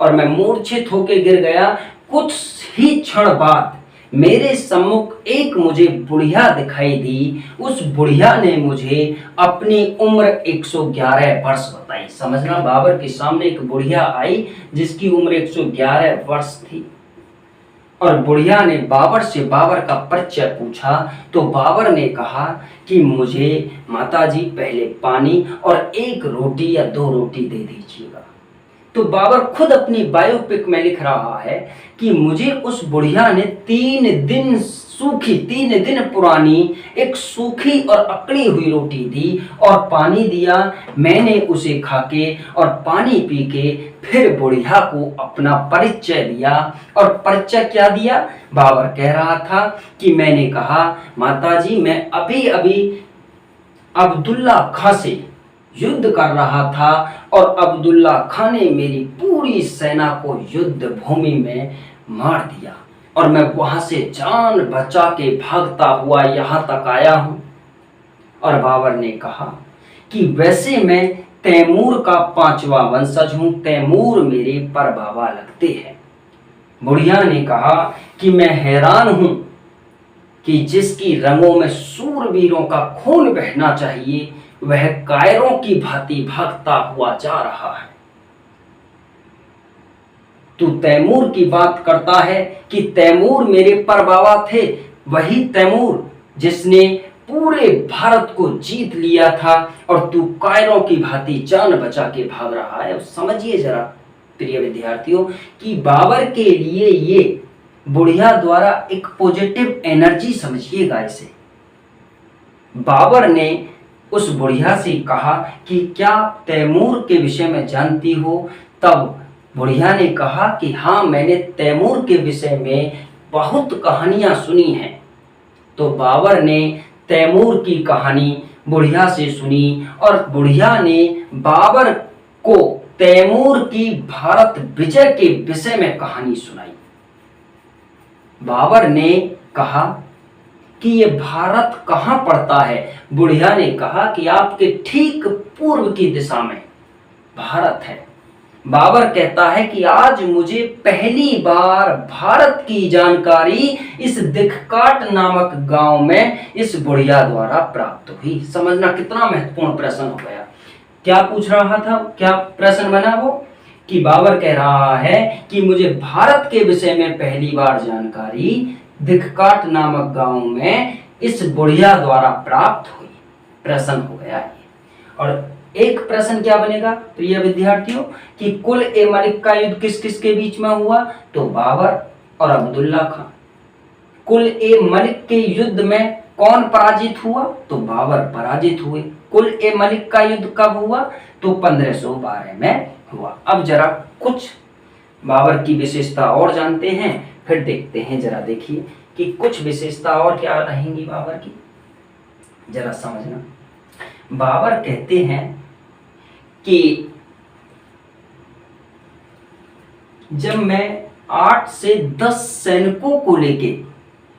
और मैं मूर्छित होके गिर गया। कुछ ही क्षण बाद मेरे सम्मुख एक मुझे बुढ़िया दिखाई दी। उस बुढ़िया ने मुझे अपनी उम्र 111 वर्ष बताई। समझना, बाबर के सामने एक बुढ़िया आई जिसकी उम्र 111 वर्ष थी और बुढ़िया ने बाबर से बाबर का परिचय पूछा तो बाबर ने कहा कि मुझे माताजी पहले पानी और 1 रोटी या 2 रोटी दे दीजिएगा। तो बाबर खुद अपनी बायोपिक में लिख रहा है कि मुझे उस बुढ़िया ने 3 दिन पुरानी एक सूखी और अकड़ी हुई रोटी दी और पानी दिया। मैंने उसे खाके और पानी पी के फिर बुढ़िया को अपना परिचय दिया। और परिचय क्या दिया? बाबर कह रहा था कि मैंने कहा, माताजी मैं अभी अभी अब्दुल्ला खां से युद्ध कर रहा था और अब्दुल्ला खां ने मेरी पूरी सेना को युद्ध भूमि में मार दिया और मैं वहां से जान बचा के भागता हुआ यहां तक आया हूं। और बाबर ने कहा कि वैसे मैं तैमूर का 5वां वंशज हूं, तैमूर मेरे परबाबा लगते हैं। बुढ़िया ने कहा कि मैं हैरान हूं कि जिसकी रंगों में सूरवीरों का खून बहना चाहिए वह कायरों की भांति भागता हुआ जा रहा है। तू तैमूर की बात करता है कि तैमूर मेरे परबाबा थे, वही तैमूर जिसने पूरे भारत को जीत लिया था और तू कायरों की भांति जान बचा के भाग रहा है। समझिए जरा प्रिय विद्यार्थियों कि बाबर के लिए ये बुढ़िया द्वारा एक पॉजिटिव एनर्जी समझिएगा इसे। बाबर ने उस बुढ़िया से कहा कि क्या तैमूर के विषय में जानती हो? तब बुढ़िया ने कहा कि हाँ, मैंने तैमूर के विषय में बहुत कहानियां सुनी हैं। तो बाबर ने तैमूर की कहानी बुढ़िया से सुनी और बुढ़िया ने बाबर को तैमूर की भारत विजय के विषय में कहानी सुनाई। बाबर ने कहा कि ये भारत कहाँ पड़ता है? बुढ़िया ने कहा कि आपके ठीक पूर्व की दिशा में भारत है। बाबर कहता है कि आज मुझे पहली बार भारत की जानकारी इस दिखकाट नामक गांव में इस बुढ़िया द्वारा प्राप्त हुई। समझना कितना महत्वपूर्ण प्रश्न हो गया। क्या पूछ रहा था, क्या प्रश्न बना वो? कि बाबर कह रहा है कि मुझे भारत के विषय में पहली बार जानकारी दिखकाट नामक गांव में इस बुढ़िया द्वारा प्राप्त हुई। प्रश्न हो गया ये। और एक प्रश्न क्या बनेगा प्रिय विद्यार्थियों कि कुल ए मलिक का युद्ध किस किस के बीच में हुआ? तो बाबर और अब्दुल्ला खां। कुल ए मलिक के युद्ध में कौन पराजित हुआ? तो बाबर पराजित हुए। कुल ए मलिक का युद्ध कब हुआ? तो 1512 में हुआ। अब जरा कुछ बाबर की विशेषता और जानते हैं, फिर देखते हैं। जरा देखिए कि कुछ विशेषता और क्या रहेंगी बाबर की, जरा समझना। बाबर कहते हैं कि जब मैं 8 से 10 सैनिकों को लेके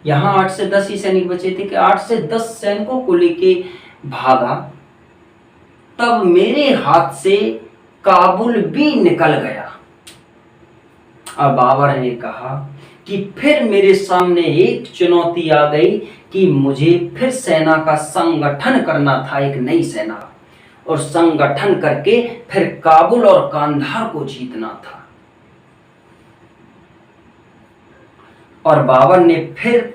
यहाँ 8 से 10 ही सैनिक बचे थे कि 8 से 10 सैनिकों को लेके भागा, तब मेरे हाथ से काबुल भी निकल गया। और बाबर ने कहा कि फिर मेरे सामने एक चुनौती आ गई कि मुझे फिर सेना का संगठन करना था, एक नई सेना, और संगठन करके फिर काबुल और कांधार को जीतना था। और बाबर ने फिर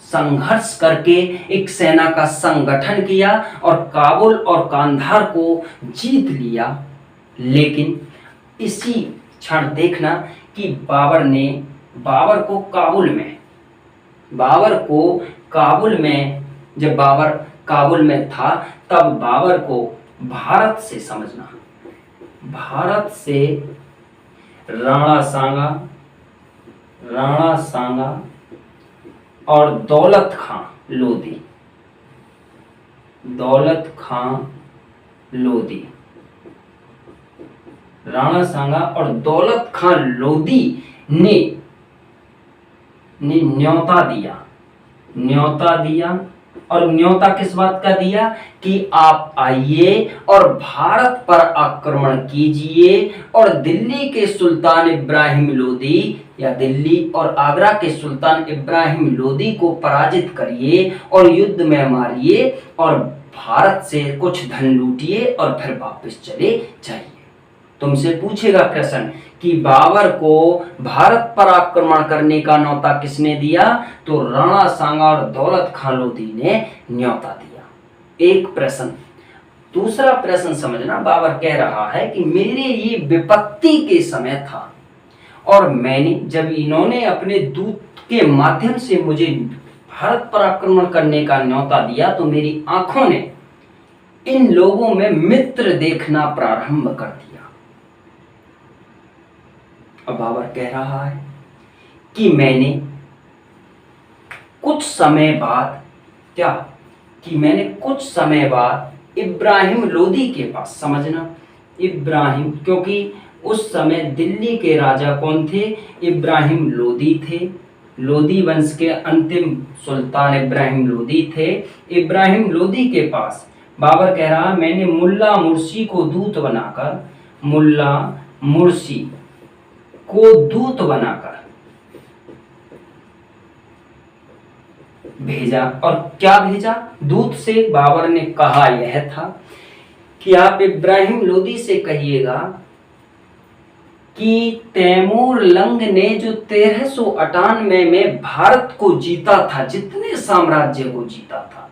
संघर्ष करके एक सेना का संगठन किया और काबुल और कांधार को जीत लिया। लेकिन इसी क्षण देखना कि बाबर को काबुल में जब बाबर काबुल में था, तब बाबर को भारत से समझना, भारत से राणा सांगा और दौलत खां लोधी, राणा सांगा और दौलत खां लोधी ने न्योता दिया। और न्योता किस बात का दिया कि आप आइए और भारत पर आक्रमण कीजिए और दिल्ली के सुल्तान इब्राहिम लोदी या दिल्ली और आगरा के सुल्तान इब्राहिम लोदी को पराजित करिए और युद्ध में मारिए और भारत से कुछ धन लूटिए और फिर वापस चले जाइए। तुमसे पूछेगा प्रश्न कि बाबर को भारत पर आक्रमण करने का न्योता किसने दिया, तो राणा सांगा और दौलत खां लोधी ने न्योता दिया। एक प्रश्न। दूसरा प्रश्न समझना, बाबर कह रहा है कि मेरे ये विपत्ति के समय था और मैंने जब इन्होंने अपने दूत के माध्यम से मुझे भारत पर आक्रमण करने का न्योता दिया तो मेरी आंखों ने इन लोगों में मित्र देखना प्रारंभ कर दिया। अब बाबर कह रहा है कि मैंने कुछ समय बाद इब्राहिम लोदी के पास, समझना इब्राहिम, क्योंकि उस समय दिल्ली के राजा कौन थे, इब्राहिम लोदी थे। लोदी वंश के अंतिम सुल्तान इब्राहिम लोदी थे। इब्राहिम लोदी के पास बाबर कह रहा, मैंने मुल्ला मुर्शी को दूत बनाकर भेजा। और क्या भेजा दूत से? बाबर ने कहा यह था कि आप इब्राहिम लोदी से कहिएगा कि तैमूर लंग ने जो 1398 में भारत को जीता था, जितने साम्राज्य को जीता था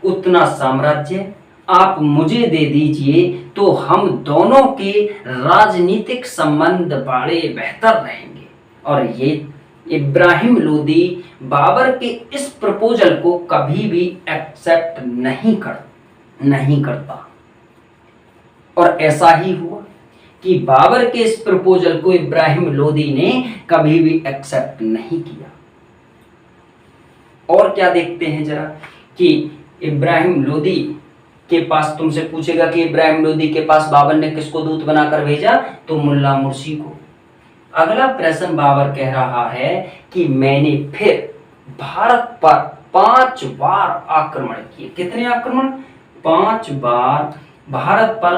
उतना साम्राज्य आप मुझे दे दीजिए तो हम दोनों के राजनीतिक संबंध बड़े बेहतर रहेंगे। और ये इब्राहिम लोदी बाबर के इस प्रपोजल को कभी भी एक्सेप्ट नहीं करता। और ऐसा ही हुआ कि बाबर के इस प्रपोजल को इब्राहिम लोदी ने कभी भी एक्सेप्ट नहीं किया। और क्या देखते हैं जरा कि इब्राहिम लोदी के पास, तुमसे पूछेगा कि इब्राहिम लोदी के पास बाबर ने किसको दूत बनाकर भेजा, तो मुल्ला मुर्शी को। अगला प्रश्न बाबर कह रहा है कि मैंने फिर भारत पर 5 बार आक्रमण किए। कितने आक्रमण? 5 बार भारत पर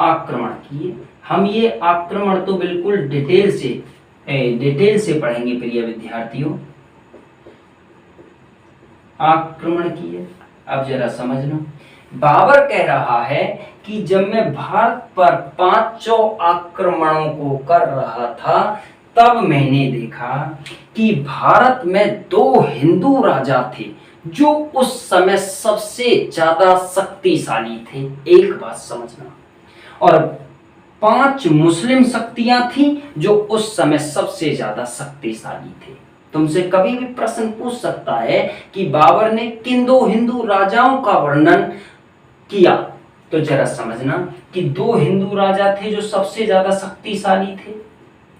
आक्रमण किए। हम ये आक्रमण तो बिल्कुल डिटेल से पढ़ेंगे प्रिय विद्यार्थियों। आक्रमण किए। अब जरा समझना, बाबर कह रहा है कि जब मैं भारत पर 5 आक्रमणों को कर रहा था तब मैंने देखा कि भारत में 2 हिंदू राजा थे जो उस समय सबसे ज्यादा शक्तिशाली थे। एक बात समझना। और 5 मुस्लिम शक्तियां थी जो उस समय सबसे ज्यादा शक्तिशाली थे। तुमसे कभी भी प्रश्न पूछ सकता है कि बाबर ने किन 2 हिंदू राजाओं का वर्णन किया, तो जरा समझना कि 2 हिंदू राजा थे जो सबसे ज्यादा शक्तिशाली थे।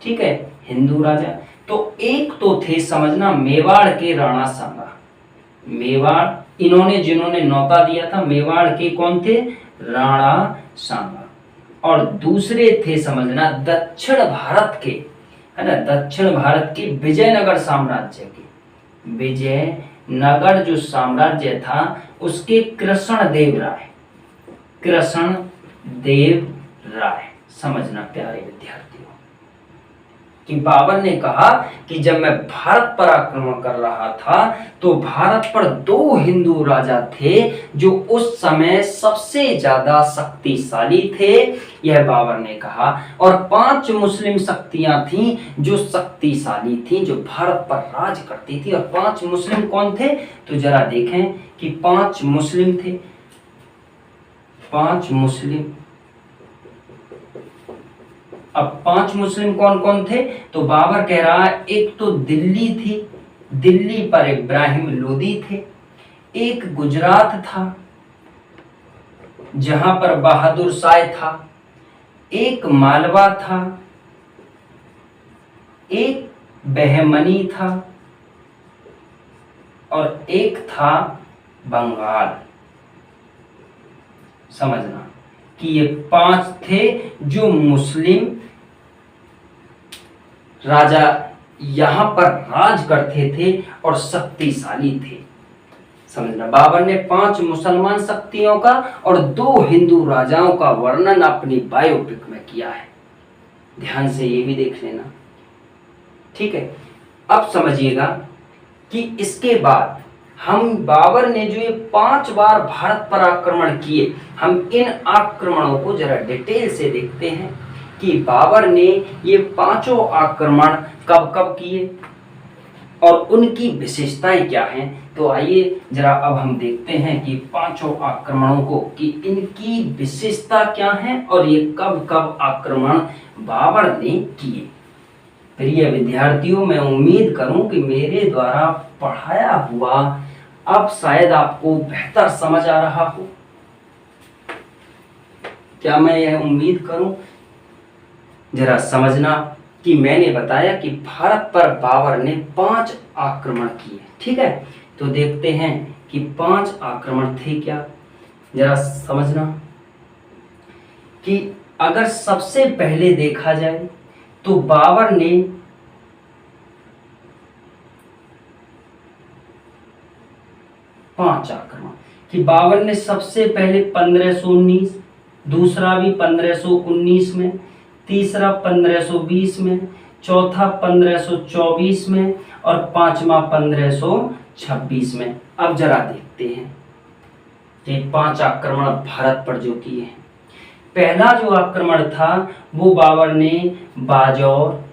ठीक है, हिंदू राजा तो एक तो थे, समझना, मेवाड़ के राणा सांगा। मेवाड़, जिन्होंने न्योता दिया था, मेवाड़ के कौन थे? राणा सांगा। और दूसरे थे, समझना, दक्षिण भारत के है ना, दक्षिण भारत के विजयनगर साम्राज्य के, विजयनगर जो साम्राज्य था उसके कृष्णदेव राय, समझना प्यारे विद्यार्थियों, कि बाबर ने कहा कि जब मैं भारत पर आक्रमण कर रहा था तो भारत पर 2 हिंदू राजा थे जो उस समय सबसे ज्यादा शक्तिशाली थे, यह बाबर ने कहा, और 5 मुस्लिम शक्तियां थीं जो शक्तिशाली थीं, जो भारत पर राज करती थी। और 5 मुस्लिम कौन थे, तो जरा देखें कि 5 मुस्लिम थे। 5 मुस्लिम, अब 5 मुस्लिम कौन कौन थे, तो बाबर कह रहा है एक तो दिल्ली थी, दिल्ली पर इब्राहिम लोदी थे, एक गुजरात था जहां पर बहादुर शाह था, एक मालवा था, एक बहमनी था, और एक था बंगाल। समझना कि ये 5 थे जो मुस्लिम राजा यहां पर राज करते थे और शक्तिशाली थे। समझना, बाबर ने 5 मुसलमान शक्तियों का और 2 हिंदू राजाओं का वर्णन अपनी बायोपिक में किया है। ध्यान से ये भी देख लेना, ठीक है। अब समझिएगा कि इसके बाद हम बाबर ने जो ये 5 बार भारत पर आक्रमण किए, हम इन आक्रमणों को जरा डिटेल से देखते हैं कि बाबर ने ये 5 आक्रमण कब कब किए और उनकी विशेषताएं क्या हैं। तो आइए जरा अब हम देखते हैं कि 5 आक्रमणों को, कि इनकी विशेषता क्या है और ये कब कब आक्रमण बाबर ने किए। प्रिय विद्यार्थियों, मैं उम्मीद करूं कि मेरे द्वारा पढ़ाया हुआ अब शायद आपको बेहतर समझ आ रहा हो। क्या मैं यह उम्मीद करूं? जरा समझना कि मैंने बताया कि भारत पर बाबर ने 5 आक्रमण किए, ठीक है। तो देखते हैं कि 5 आक्रमण थे क्या। जरा समझना कि अगर सबसे पहले देखा जाए तो बाबर ने 5 आक्रमण, कि बाबर ने सबसे पहले 1519, दूसरा भी 1519 में, तीसरा 1520 में, चौथा 1524 में और 5वां 1526 में। अब जरा देखते हैं कि 5 आक्रमण भारत पर जो किए हैं। पहला जो आक्रमण था वो बाबर ने बाजौर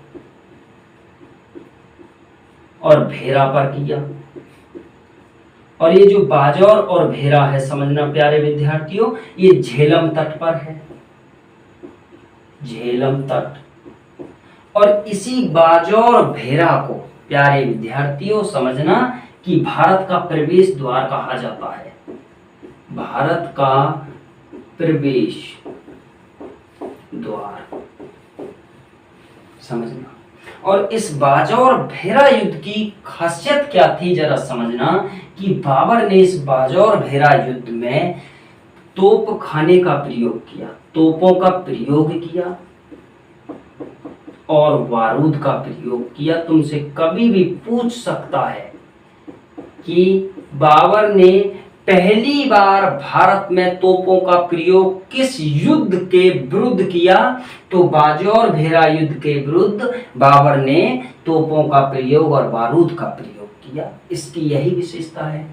और भेरा पर किया। और ये जो बाजौर और भेरा है, समझना प्यारे विद्यार्थियों, ये झेलम तट पर है, झेलम तट। और इसी बाजौर भेरा को प्यारे विद्यार्थियों समझना कि भारत का प्रवेश द्वार कहा जाता है, भारत का प्रवेश द्वार, समझना। और इस बाजौर भेरा युद्ध की खासियत क्या थी, जरा समझना कि बाबर ने इस बाजौर भेरा युद्ध में तोप खाने का प्रयोग किया, तोपों का प्रयोग किया और बारूद का प्रयोग किया। तुमसे कभी भी पूछ सकता है कि बाबर ने पहली बार भारत में तोपों का प्रयोग किस युद्ध के विरुद्ध किया, तो बाजौर भेरा युद्ध के विरुद्ध बाबर ने तोपों का प्रयोग और बारूद का प्रयोग किया। इसकी यही विशेषता है।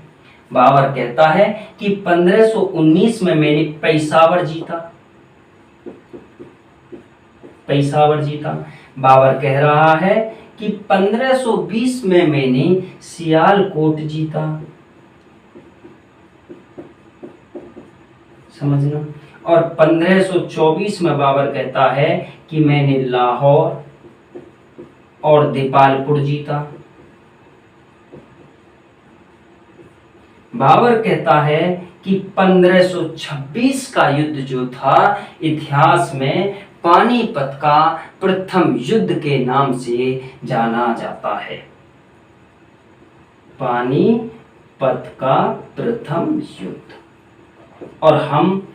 बाबर कहता है कि 1519 में मैंने पेशावर जीता, पेशावर जीता। बाबर कह रहा है कि 1520 में मैंने सियालकोट जीता, समझना। और 1524 में बाबर कहता है कि मैंने लाहौर और दीपालपुर जीता। बाबर कहता है कि 1526 का युद्ध जो था इतिहास में पानीपत का प्रथम युद्ध के नाम से जाना जाता है, पानीपत का प्रथम युद्ध। और हम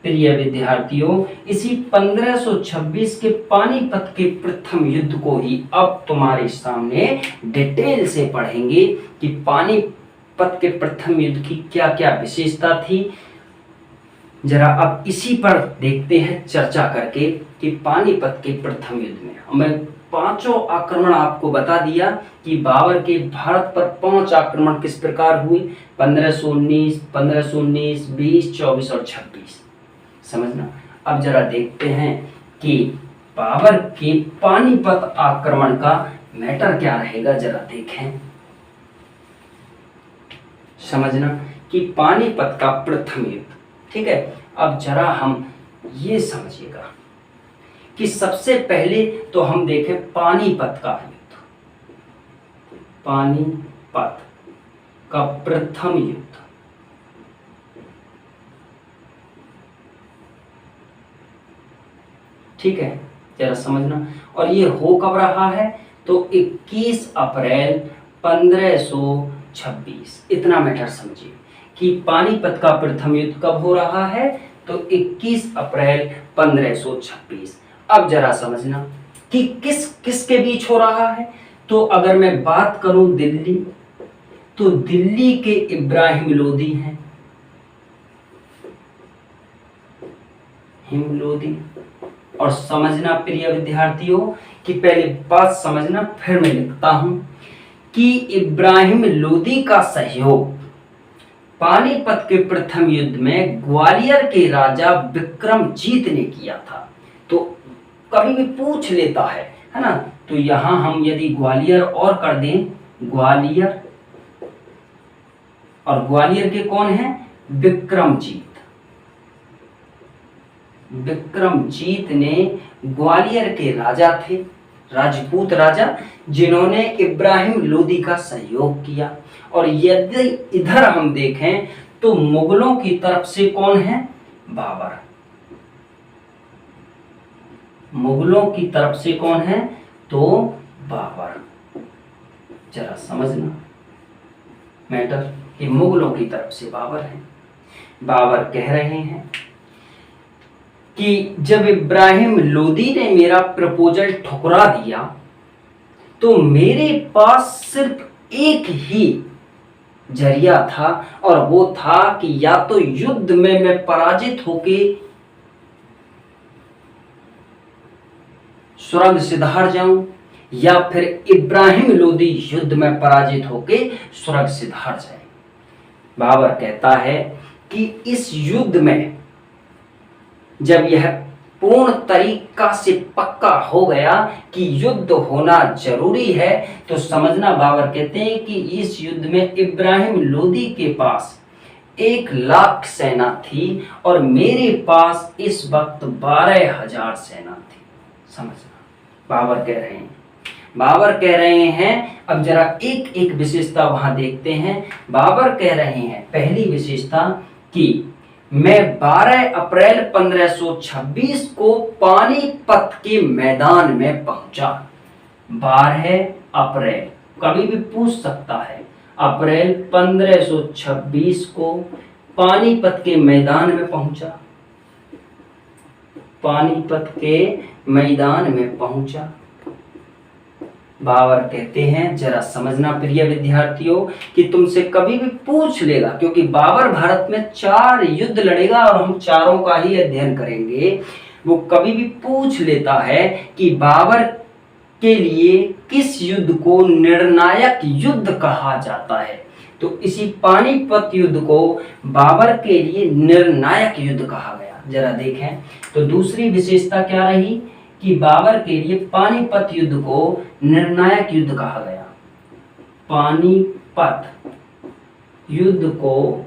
प्रिय विद्यार्थियों, इसी 1526 के पानीपत के प्रथम युद्ध को ही अब तुम्हारे सामने डिटेल से पढ़ेंगे कि पानीपत के प्रथम युद्ध की क्या क्या विशेषता थी। जरा अब इसी पर देखते हैं चर्चा करके कि पानीपत के प्रथम युद्ध में हमें पांचों आक्रमण आपको बता दिया कि बाबर के भारत पर 5 आक्रमण किस प्रकार हुए, 1519, 20, 24 और 26। समझना। अब जरा देखते हैं कि बाबर के पानीपत आक्रमण का मैटर क्या रहेगा, जरा देखें। समझना कि पानीपत का प्रथम युद्ध, ठीक है। अब जरा हम ये समझिएगा कि सबसे पहले तो हम देखें पानीपत का युद्ध, पानीपत का प्रथम युद्ध। ठीक है, जरा समझना। और ये हो कब रहा है, तो 21 अप्रैल 1526। इतना मैटर समझिए कि पानीपत का प्रथम युद्ध कब हो रहा है, तो 21 अप्रैल 1526। अब जरा समझना कि किसके बीच हो रहा है। तो अगर मैं बात करूं दिल्ली, तो दिल्ली के इब्राहिम लोदी हैं, हिमलोदी। और समझना प्रिय विद्यार्थियों कि पहले बात समझना, फिर मैं लिखता हूं कि इब्राहिम लोदी का सहयोग पानीपत के प्रथम युद्ध में ग्वालियर के राजा विक्रमजीत ने किया था। तो कभी भी पूछ लेता है ना, तो यहां हम यदि ग्वालियर और कर दें, ग्वालियर, और ग्वालियर के कौन हैं, विक्रमजीत। विक्रमजीत ने ग्वालियर के राजा थे, राजपूत राजा, जिन्होंने इब्राहिम लोदी का सहयोग किया। और यदि इधर हम देखें तो मुगलों की तरफ से कौन है, बाबर। मुगलों की तरफ से कौन है, तो बाबर। जरा समझना मैटर कि मुगलों की तरफ से बाबर है। बाबर कह रहे हैं कि जब इब्राहिम लोदी ने मेरा प्रपोजल ठुकरा दिया तो मेरे पास सिर्फ एक ही जरिया था, और वो था कि या तो युद्ध में मैं पराजित होके स्वर्ग सिधार जाऊं, या फिर इब्राहिम लोदी युद्ध में पराजित होके स्वर्ग सिधार जाए। बाबर कहता है कि इस युद्ध में जब यह पूर्ण तरीका से पक्का हो गया कि युद्ध होना जरूरी है, तो समझना, बाबर कहते हैं कि इस युद्ध में इब्राहिम लोदी के पास 1 लाख सेना थी और मेरे पास इस वक्त 12,000 सेना थी। समझना, बाबर कह रहे हैं। अब जरा एक एक विशेषता वहां देखते हैं। बाबर कह रहे हैं, पहली विशेषता कि मैं 12 अप्रैल 1526 को पानीपत के मैदान में पहुंचा। 12 अप्रैल, कभी भी पूछ सकता है, अप्रैल 1526 को पानीपत के मैदान में पहुंचा। पानीपत के मैदान में पहुंचा। बाबर कहते हैं, जरा समझना प्रिय विद्यार्थियों कि तुमसे कभी भी पूछ लेगा, क्योंकि बाबर भारत में 4 युद्ध लड़ेगा और हम चारों का ही अध्ययन करेंगे। वो कभी भी पूछ लेता है कि बाबर के लिए किस युद्ध को निर्णायक युद्ध कहा जाता है, तो इसी पानीपत युद्ध को बाबर के लिए निर्णायक युद्ध कहा गया। जरा देखें तो दूसरी विशेषता क्या रही कि बाबर के लिए पानीपत युद्ध को निर्णायक युद्ध कहा गया। पानीपत युद्ध को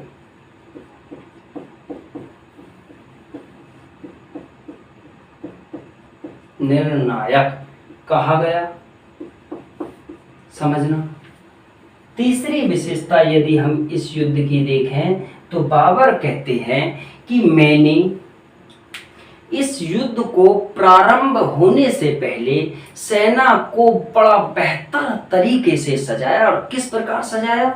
निर्णायक कहा गया। समझना। तीसरी विशेषता यदि हम इस युद्ध की देखें तो बाबर कहते हैं कि मैंने इस युद्ध को प्रारंभ होने से पहले सेना को बड़ा बेहतर तरीके से सजाया। और किस प्रकार सजाया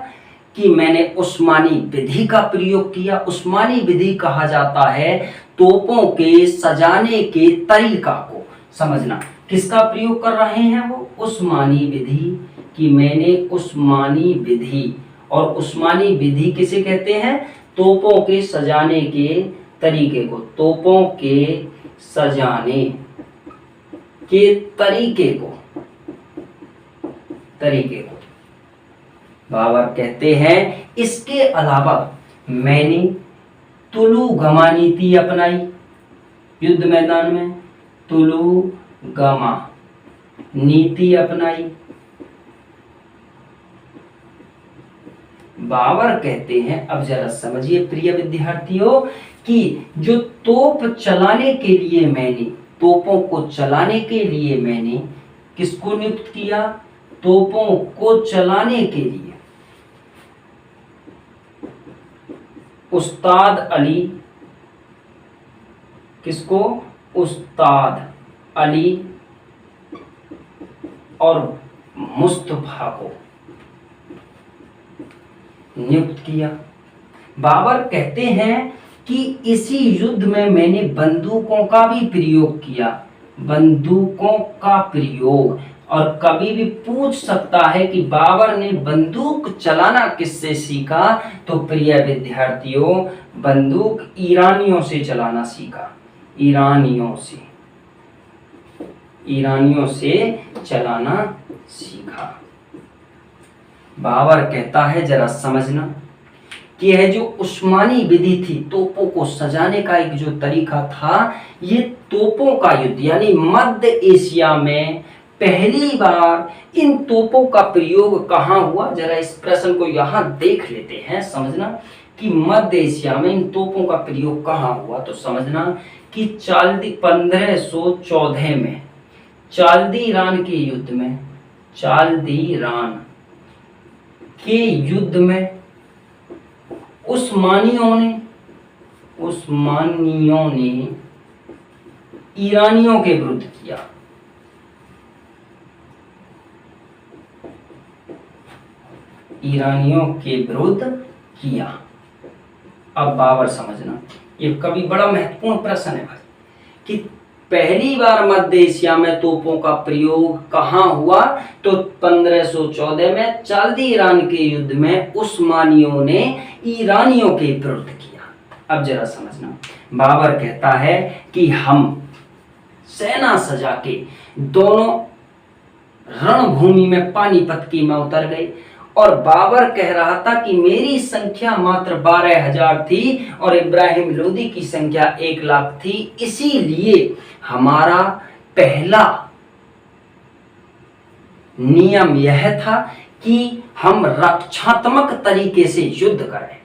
कि मैंने उस्मानी विधि का प्रयोग किया। उस्मानी विधि कहा जाता है तोपों के सजाने के तरीका को समझना। किसका प्रयोग कर रहे हैं वो? उस्मानी विधि कि मैंने उस्मानी विधि, और उस्मानी विधि किसे कहते हैं? तोपों के सजाने के तरीके को, तोपों के सजाने के तरीके को बाबर कहते हैं। इसके अलावा मैंने तुलु गमा नीति अपनाई, युद्ध मैदान में तुलु गमा नीति अपनाई। बाबर कहते हैं, अब जरा समझिए प्रिय विद्यार्थियों, कि जो तोप चलाने के लिए मैंने, तोपों को चलाने के लिए मैंने किसको नियुक्त किया? तोपों को चलाने के लिए उस्ताद अली, किसको? उस्ताद अली और मुस्तफा को नियुक्त किया। बाबर कहते हैं कि इसी युद्ध में मैंने बंदूकों का भी प्रयोग किया, बंदूकों का प्रयोग। और कभी भी पूछ सकता है कि बाबर ने बंदूक चलाना किससे सीखा? तो प्रिय विद्यार्थियों, बंदूक ईरानियों से चलाना सीखा, ईरानियों से चलाना सीखा। बाबर कहता है, जरा समझना कि यह जो उस्मानी विधि थी, तोपों को सजाने का एक जो तरीका था, ये तोपों का युद्ध यानी मध्य एशिया में पहली बार इन तोपों का प्रयोग कहाँ हुआ? जरा इस प्रश्न को यहाँ देख लेते हैं, समझना कि मध्य एशिया में इन तोपों का प्रयोग कहाँ हुआ। तो समझना कि 1514 में चाल्दीरान के युद्ध में, चाल्दीरान के युद्ध में उस्मानियों ने ईरानियों के विरुद्ध किया। ईरानियों के विरुद्ध किया। अब बाबर समझना, ये कभी बड़ा महत्वपूर्ण प्रश्न है भाई, कि पहली बार मध्य एशिया में तोपों का प्रयोग कहाँ हुआ? तो 1514 में चाल्दीरान के युद्ध में उस्मानियों ने ईरानियों के विरुद्ध किया। अब जरा समझना, बाबर कहता है कि हम सेना सजा के दोनों रणभूमि में पानीपत की में उतर गए, और बाबर कह रहा था कि मेरी संख्या मात्र 12,000 थी और इब्राहिम लोदी की संख्या 1,00,000 थी, इसीलिए हमारा पहला नियम यह था कि हम रक्षात्मक तरीके से युद्ध करें।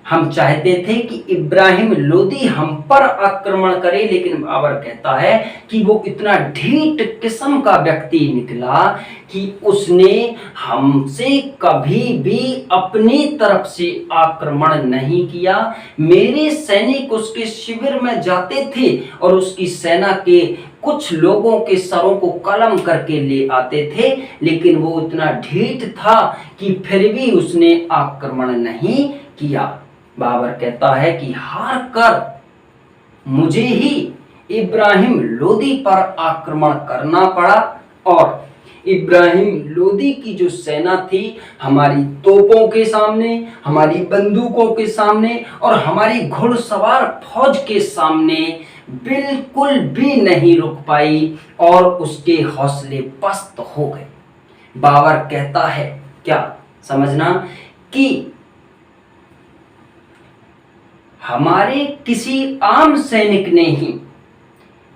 हम चाहते थे कि इब्राहिम लोदी हम पर आक्रमण करे, लेकिन बाबर कहता है कि वो इतना ढीठ किस्म का व्यक्ति निकला कि उसने हमसे कभी भी अपनी तरफ से आक्रमण नहीं किया। मेरे सैनिक उसके शिविर में जाते थे और उसकी सेना के कुछ लोगों के सरों को कलम करके ले आते थे, लेकिन वो इतना ढीठ था कि फिर भी उसने आक्रमण नहीं किया। बाबर कहता है कि हार कर मुझे ही इब्राहिम लोदी पर आक्रमण करना पड़ा, और इब्राहिम लोदी की जो सेना थी हमारी तोपों के सामने, हमारी बंदूकों के सामने और हमारी घुड़सवार फौज के सामने बिल्कुल भी नहीं रुक पाई और उसके हौसले पस्त हो गए। बाबर कहता है, क्या समझना, कि हमारे किसी आम सैनिक ने ही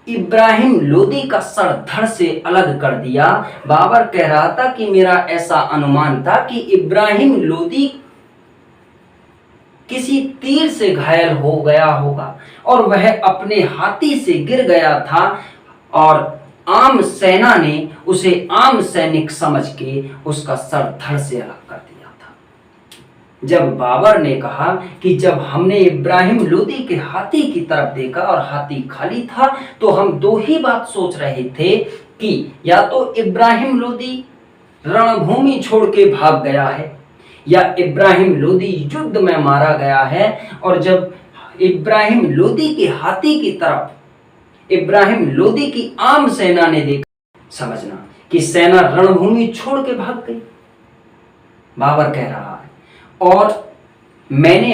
इब्राहिम लोदी का सर धड़ से अलग कर दिया। बाबर कह रहा था कि मेरा ऐसा अनुमान था कि इब्राहिम लोदी किसी तीर से घायल हो गया होगा और वह अपने हाथी से गिर गया था, और आम सेना ने उसे आम सैनिक समझ के उसका सर धड़ से अलग कर दिया। जब बाबर ने कहा कि जब हमने इब्राहिम लोदी के हाथी की तरफ देखा और हाथी खाली था, तो हम दो ही बात सोच रहे थे कि या तो इब्राहिम लोदी रणभूमि छोड़ के भाग गया है, या इब्राहिम लोदी युद्ध में मारा गया है। और जब इब्राहिम लोदी के हाथी की तरफ इब्राहिम लोदी की आम सेना ने देखा, समझना कि सेना रणभूमि छोड़ के भाग गई। बाबर कह रहा है, और मैंने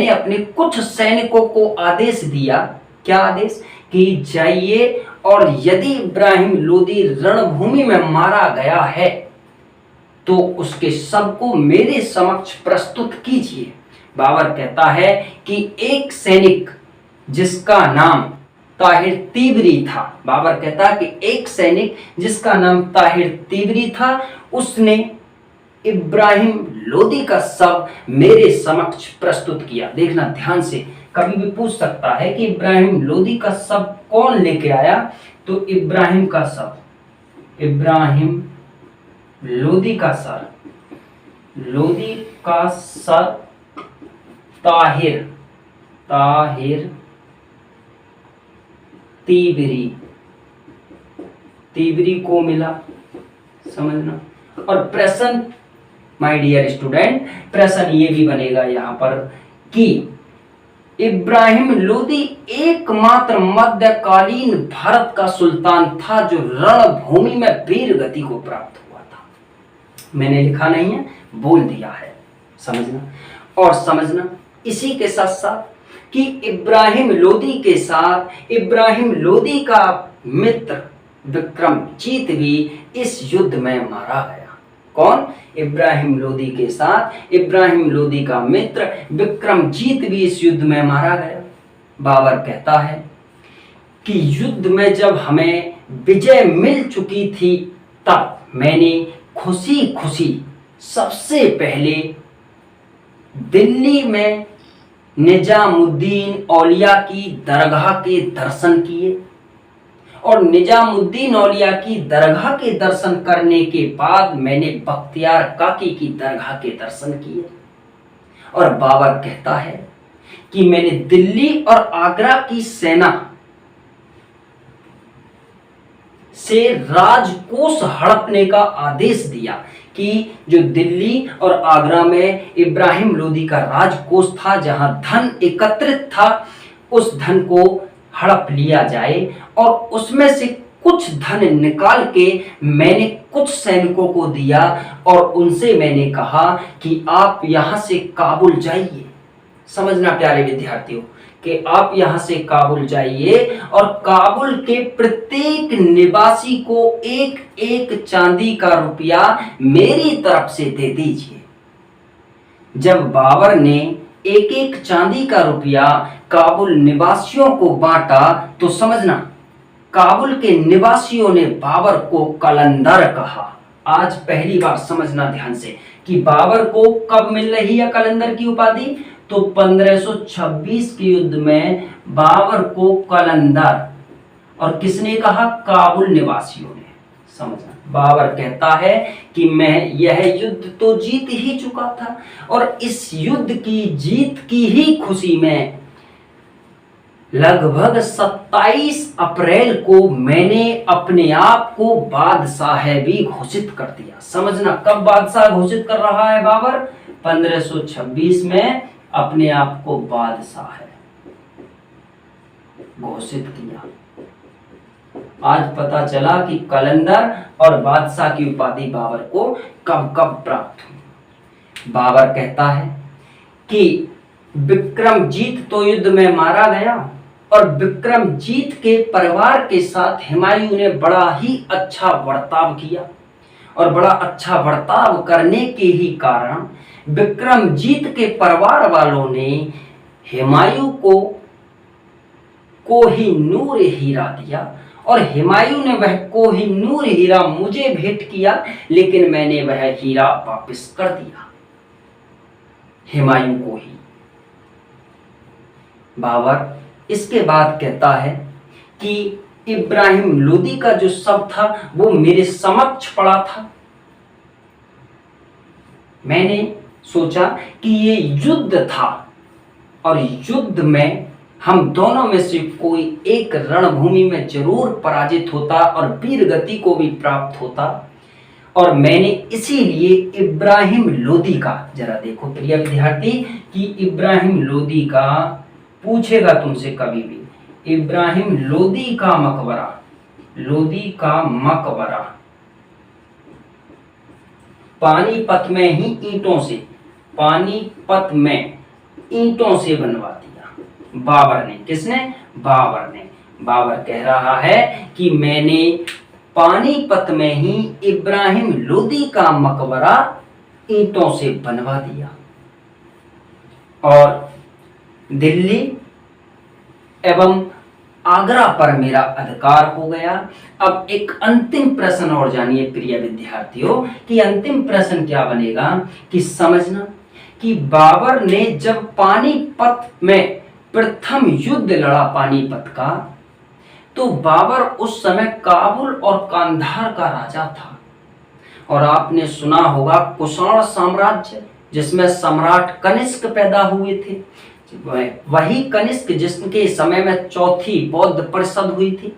अपने कुछ सैनिकों को आदेश दिया। क्या आदेश? कि जाइए और यदि इब्राहिम लोदी रणभूमि में मारा गया है तो उसके शव को मेरे समक्ष प्रस्तुत कीजिए। बाबर कहता है कि एक सैनिक जिसका नाम ताहिर तीबरी था, बाबर कहता है कि एक सैनिक जिसका नाम ताहिर तीबरी था, उसने इब्राहिम लोदी का शव मेरे समक्ष प्रस्तुत किया। देखना ध्यान से, कभी भी पूछ सकता है कि इब्राहिम लोदी का शव कौन लेके आया, तो इब्राहिम लोदी का सर ताहिर तीबरी को मिला, समझना। और प्रश्न, माय डियर स्टूडेंट, प्रश्न ये भी बनेगा यहाँ पर कि इब्राहिम लोदी एकमात्र मध्यकालीन भारत का सुल्तान था जो रणभूमि में वीर गति को प्राप्त हुआ था। मैंने लिखा नहीं है, बोल दिया है, समझना। और समझना इसी के साथ साथ कि इब्राहिम लोदी का मित्र विक्रमजीत भी इस युद्ध में मारा गया। कौन? इब्राहिम लोदी के साथ इब्राहिम लोदी का मित्र विक्रमजीत भी इस युद्ध में मारा गया। बाबर कहता है कि युद्ध में जब हमें विजय मिल चुकी थी, तब मैंने खुशी खुशी सबसे पहले दिल्ली में निजामुद्दीन औलिया की दरगाह के दर्शन किए। और निजामुद्दीन औलिया की दरगाह के दर्शन करने के बाद मैंने बख्तियार काकी की दरगाह के दर्शन किए। और बाबर कहता है कि मैंने दिल्ली और आगरा की सेना से राजकोष हड़पने का आदेश दिया कि जो दिल्ली और आगरा में इब्राहिम लोदी का राजकोष था, जहां धन एकत्रित था, उस धन को हड़प लिया जाए। और उसमें से कुछ धन निकाल के मैंने कुछ सैनिकों को दिया और उनसे मैंने कहा कि आप यहां से काबुल जाइए। समझना प्यारे विद्यार्थियों कि आप यहां से काबुल जाइए और काबुल के प्रत्येक निवासी को एक एक चांदी का रुपया मेरी तरफ से दे दीजिए। जब बाबर ने एक एक चांदी का रुपया काबुल निवासियों को बांटा, तो समझना काबुल के निवासियों ने बाबर को कलंदर कहा। आज पहली बार समझना ध्यान से कि बाबर को कब मिल रही है कलंदर की उपाधि, तो 1526 के युद्ध में बाबर को कलंदर, और किसने कहा? काबुल निवासियों ने। समझना, बाबर कहता है कि मैं यह युद्ध तो जीत ही चुका था और इस युद्ध की जीत की ही खुशी में लगभग 27 अप्रैल को मैंने अपने आप को बादशाह भी घोषित कर दिया। समझना, कब बादशाह घोषित कर रहा है बाबर? 1526 में अपने आप को बादशाह घोषित किया। आज पता चला कि कलंदर और बादशाह की उपाधि बाबर को कब कब प्राप्त हुई। बाबर कहता है कि विक्रमजीत तो युद्ध में मारा गया और विक्रमजीत के परिवार के साथ हुमायूं ने बड़ा ही अच्छा बर्ताव किया। और बड़ा अच्छा बर्ताव करने के ही कारण विक्रमजीत के परिवार वालों ने हुमायूं को कोहिनूर हीरा दिया और हुमायूं ने वह कोहिनूर हीरा मुझे भेंट किया, लेकिन मैंने वह हीरा वापस कर दिया हुमायूं को ही। बाबर इसके बाद कहता है कि इब्राहिम लोदी का जो शव था वो मेरे समक्ष पड़ा था। मैंने सोचा कि ये युद्ध था और युद्ध में हम दोनों में से कोई एक रणभूमि में जरूर पराजित होता और वीर गति को भी प्राप्त होता। और मैंने इसीलिए इब्राहिम लोदी का, जरा देखो प्रिय विद्यार्थी, कि इब्राहिम लोदी का पूछेगा तुमसे कभी भी, इब्राहिम लोदी का मकबरा, लोदी का मकबरा पानीपत में ही ईंटों से, पानीपत में ईंटों से बनवा दिया बाबर ने। किसने? बाबर ने। बाबर कह रहा है कि मैंने पानीपत में ही इब्राहिम लोदी का मकबरा ईंटों से बनवा दिया। और दिल्ली एवं आगरा पर मेरा अधिकार हो गया। अब एक अंतिम प्रश्न और जानिए प्रिय विद्यार्थियों, कि अंतिम प्रश्न क्या बनेगा, कि समझना कि बाबर ने जब पानीपत में प्रथम युद्ध लड़ा पानीपत का, तो बाबर उस समय काबुल और कांधार का राजा था। और आपने सुना होगा कुषाण साम्राज्य, जिसमें सम्राट कनिष्क पैदा हुए थे, वही कनिष्क जिसके समय में चौथी बौद्ध परिषद हुई थी।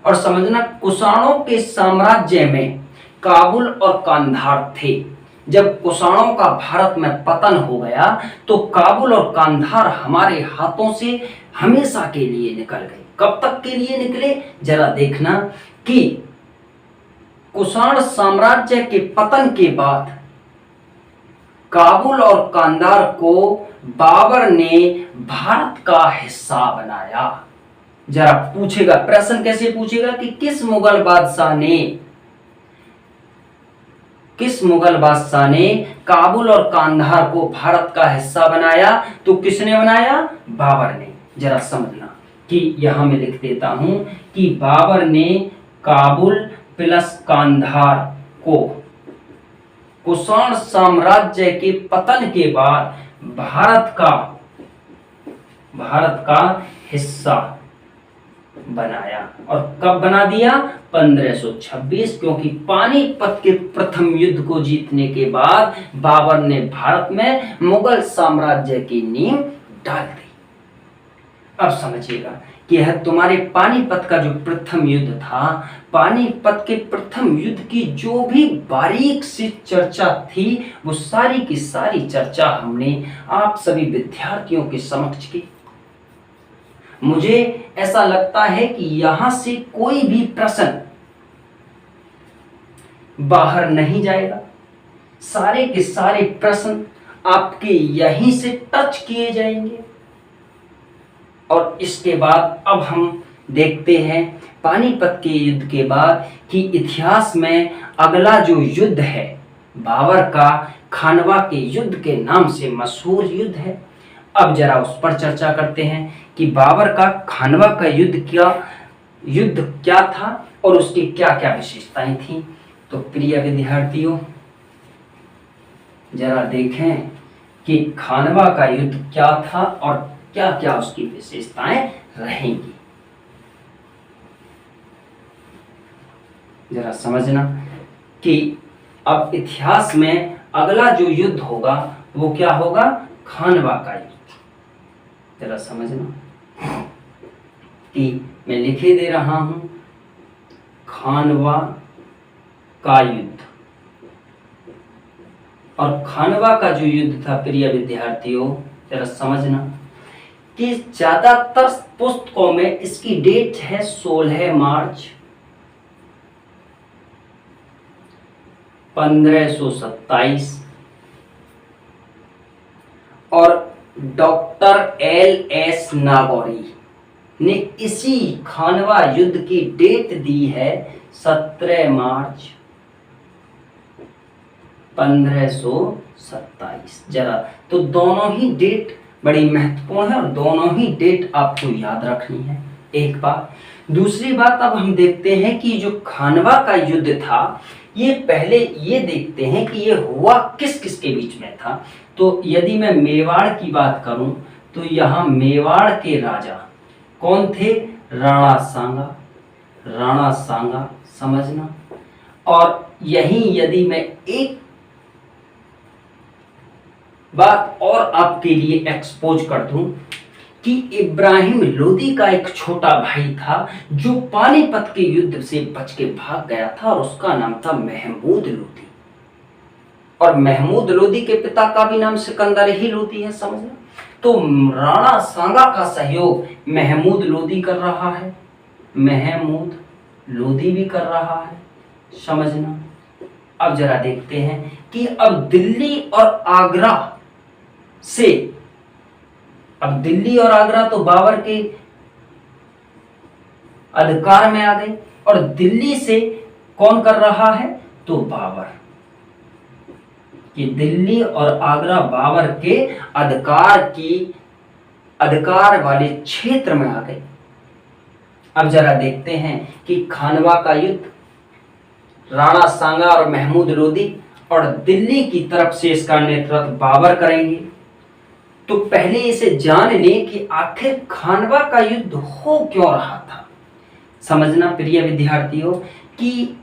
और समझना, कुषाणों के साम्राज्य में काबुल और कांधार थे। जब कुषाणों का भारत में पतन हो गया तो काबुल और कांधार हमारे हाथों से हमेशा के लिए निकल गए। कब तक के लिए निकले, जरा देखना कि कुषाण साम्राज्य के पतन के बाद काबुल और कांधार को बाबर ने भारत का हिस्सा बनाया। जरा पूछेगा, प्रश्न कैसे पूछेगा कि किस मुगल बादशाह ने काबुल और कांधार को भारत का हिस्सा बनाया? तो किसने बनाया? बाबर ने। जरा समझना कि यहां मैं लिख देता हूं कि बाबर ने काबुल प्लस कांधार को कुषाण साम्राज्य के पतन के बाद भारत का हिस्सा बनाया। और कब बना दिया? 1526, क्योंकि पानीपत के प्रथम युद्ध को जीतने के बाद बाबर ने भारत में मुगल साम्राज्य की नींव डाल दी। अब समझिएगा कि यह तुम्हारे पानीपत का जो प्रथम युद्ध था, पानीपत के प्रथम युद्ध की जो भी बारीक सी चर्चा थी, वो सारी की सारी चर्चा हमने आप सभी विद्यार्थियों के समक्ष की। मुझे ऐसा लगता है कि यहां से कोई भी प्रश्न बाहर नहीं जाएगा। सारे के सारे प्रश्न आपके यहीं से टच किए जाएंगे। और इसके बाद अब हम देखते हैं पानीपत के युद्ध के बाद कि इतिहास में अगला जो युद्ध है बाबर का, खानवा के युद्ध के नाम से मशहूर युद्ध है। अब जरा उस पर चर्चा करते हैं कि बाबर का खानवा का युद्ध क्या था और उसकी क्या क्या विशेषताएं थी। तो प्रिय विद्यार्थियों, जरा देखें कि खानवा का युद्ध क्या था और क्या क्या उसकी विशेषताएं रहेंगी। जरा समझना कि अब इतिहास में अगला जो युद्ध होगा वो क्या होगा? खानवा का युद्ध। जरा समझना कि मैं लिखे दे रहा हूं खानवा का युद्ध। और खानवा का जो युद्ध था प्रिय विद्यार्थियों, जरा समझना कि ज्यादातर पुस्तकों में इसकी डेट है 16 मार्च 1527 और डॉक्टर LS नागौरी ने इसी खानवा युद्ध की डेट दी है 17 मार्च 1527। जरा तो दोनों ही डेट बड़ी महत्वपूर्ण है और दोनों ही डेट आपको याद रखनी है। एक बात। दूसरी बात, अब हम देखते हैं कि जो खानवा का युद्ध था, ये पहले ये देखते हैं कि ये हुआ किस किस के बीच में था। तो यदि मैं मेवाड़ की बात करूं तो यहाँ मेवाड़ के राजा कौन थे? राणा सांगा, समझना। और यही यदि मैं एक बात और आपके लिए एक्सपोज कर दूं कि इब्राहिम लोदी का एक छोटा भाई था जो पानीपत के युद्ध से बच के भाग गया था और उसका नाम था महमूद लोदी। और महमूद लोदी के पिता का भी नाम सिकंदर ही लोदी है, समझना। तो राणा सांगा का सहयोग महमूद लोदी कर रहा है, महमूद लोदी भी कर रहा है, समझना। अब जरा देखते हैं कि अब दिल्ली और आगरा से, अब दिल्ली और आगरा तो बाबर के अधिकार में आ गई, और दिल्ली से कौन कर रहा है, तो बाबर। कि दिल्ली और आगरा बाबर के अधिकार वाले क्षेत्र में आ गए। अब जरा देखते हैं कि खानवा का युद्ध राणा सांगा और महमूद लोदी और दिल्ली की तरफ से इसका नेतृत्व बाबर करेंगे। तो पहले इसे जान लें कि आखिर खानवा का युद्ध हो क्यों रहा था। समझना प्रिय विद्यार्थियों कि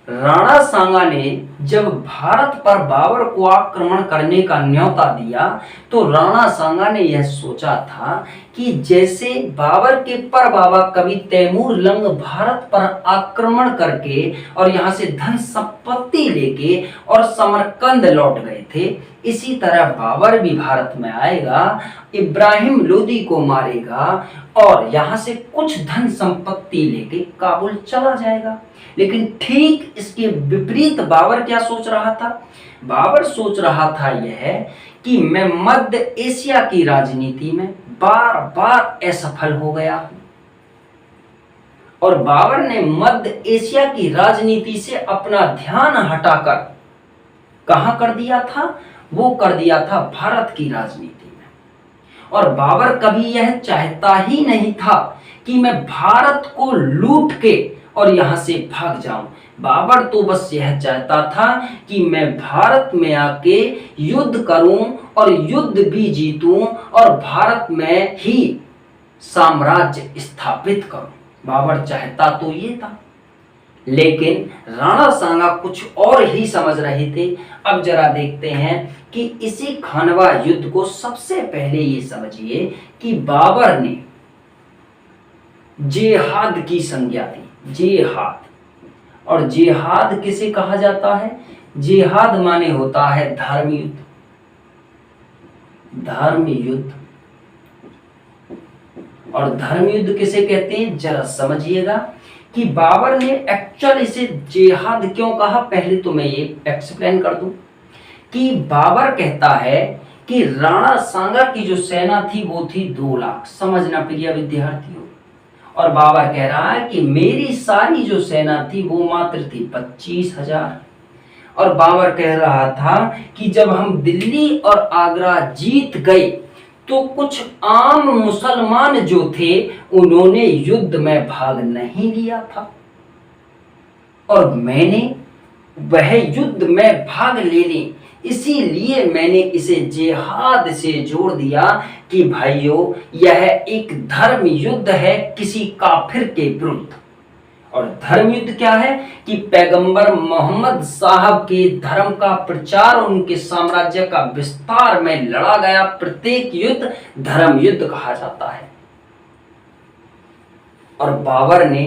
राणा सांगा ने जब भारत पर बाबर को आक्रमण करने का न्योता दिया तो राणा सांगा ने यह सोचा था कि जैसे बाबर के परबाबा कवि तैमूर लंग भारत पर आक्रमण करके और यहाँ से धन संपत्ति लेके और समरकंद लौट गए थे, इसी तरह बाबर भी भारत में आएगा, इब्राहिम लोदी को मारेगा और यहाँ से कुछ धन संपत्ति लेके काबुल चला जाएगा। लेकिन ठीक इसके विपरीत बाबर क्या सोच रहा था। बाबर सोच रहा था यह कि मैं मध्य एशिया की राजनीति में बार बार असफल हो गया हूं, और बाबर ने मध्य एशिया की राजनीति से अपना ध्यान हटाकर कहां कर दिया था, वो कर दिया था भारत की राजनीति में। और बाबर कभी यह चाहता ही नहीं था कि मैं भारत को लूट के और यहां से भाग जाऊं। बाबर तो बस यह चाहता था कि मैं भारत में आके युद्ध करूं और युद्ध भी जीतूं और भारत में ही साम्राज्य स्थापित करूं। बाबर चाहता तो ये था, लेकिन राणा सांगा कुछ और ही समझ रहे थे। अब जरा देखते हैं कि इसी खानवा युद्ध को सबसे पहले ये समझिए कि बाबर ने जेहाद की संज्ञा दी। जेहाद, और जेहाद किसे कहा जाता है, जेहाद माने होता है धर्म युद्ध। धर्म युद्ध, और धर्म युद्ध किसे कहते हैं जरा समझिएगा कि बाबर ने एक्चुअल इसे जेहाद क्यों कहा, पहले तो मैं ये एक्सप्लेन कर दूं कि बाबर कहता है कि राणा सांगा की जो सेना थी वो थी 2 लाख। समझना प्रिय विद्यार्थियों, और बाबर कह रहा है कि मेरी सारी जो सेना थी वो मात्र थी 25,000। और बाबर कह रहा था कि जब हम दिल्ली और आगरा जीत गए तो कुछ आम मुसलमान जो थे उन्होंने युद्ध में भाग नहीं लिया था, और मैंने वह युद्ध में भाग ले ली, इसीलिए मैंने इसे जिहाद से जोड़ दिया कि भाइयों यह एक धर्म युद्ध है किसी काफिर के विरुद्ध। और धर्म युद्ध क्या है कि पैगंबर मोहम्मद साहब के धर्म का प्रचार और उनके साम्राज्य का विस्तार में लड़ा गया प्रत्येक युद्ध धर्म युद्ध कहा जाता है। और बाबर ने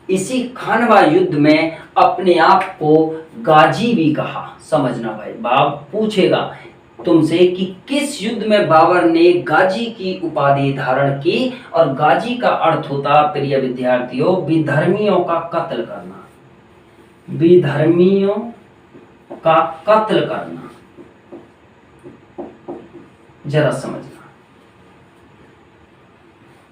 इसी खानवा युद्ध में अपने आप को गाजी भी कहा। समझना भाई, बाप पूछेगा तुमसे कि किस युद्ध में बाबर ने गाजी की उपाधि धारण की, और गाजी का अर्थ होता प्रिय विद्यार्थियों विधर्मियों का कत्ल करना। विधर्मियों का कत्ल करना, जरा समझना।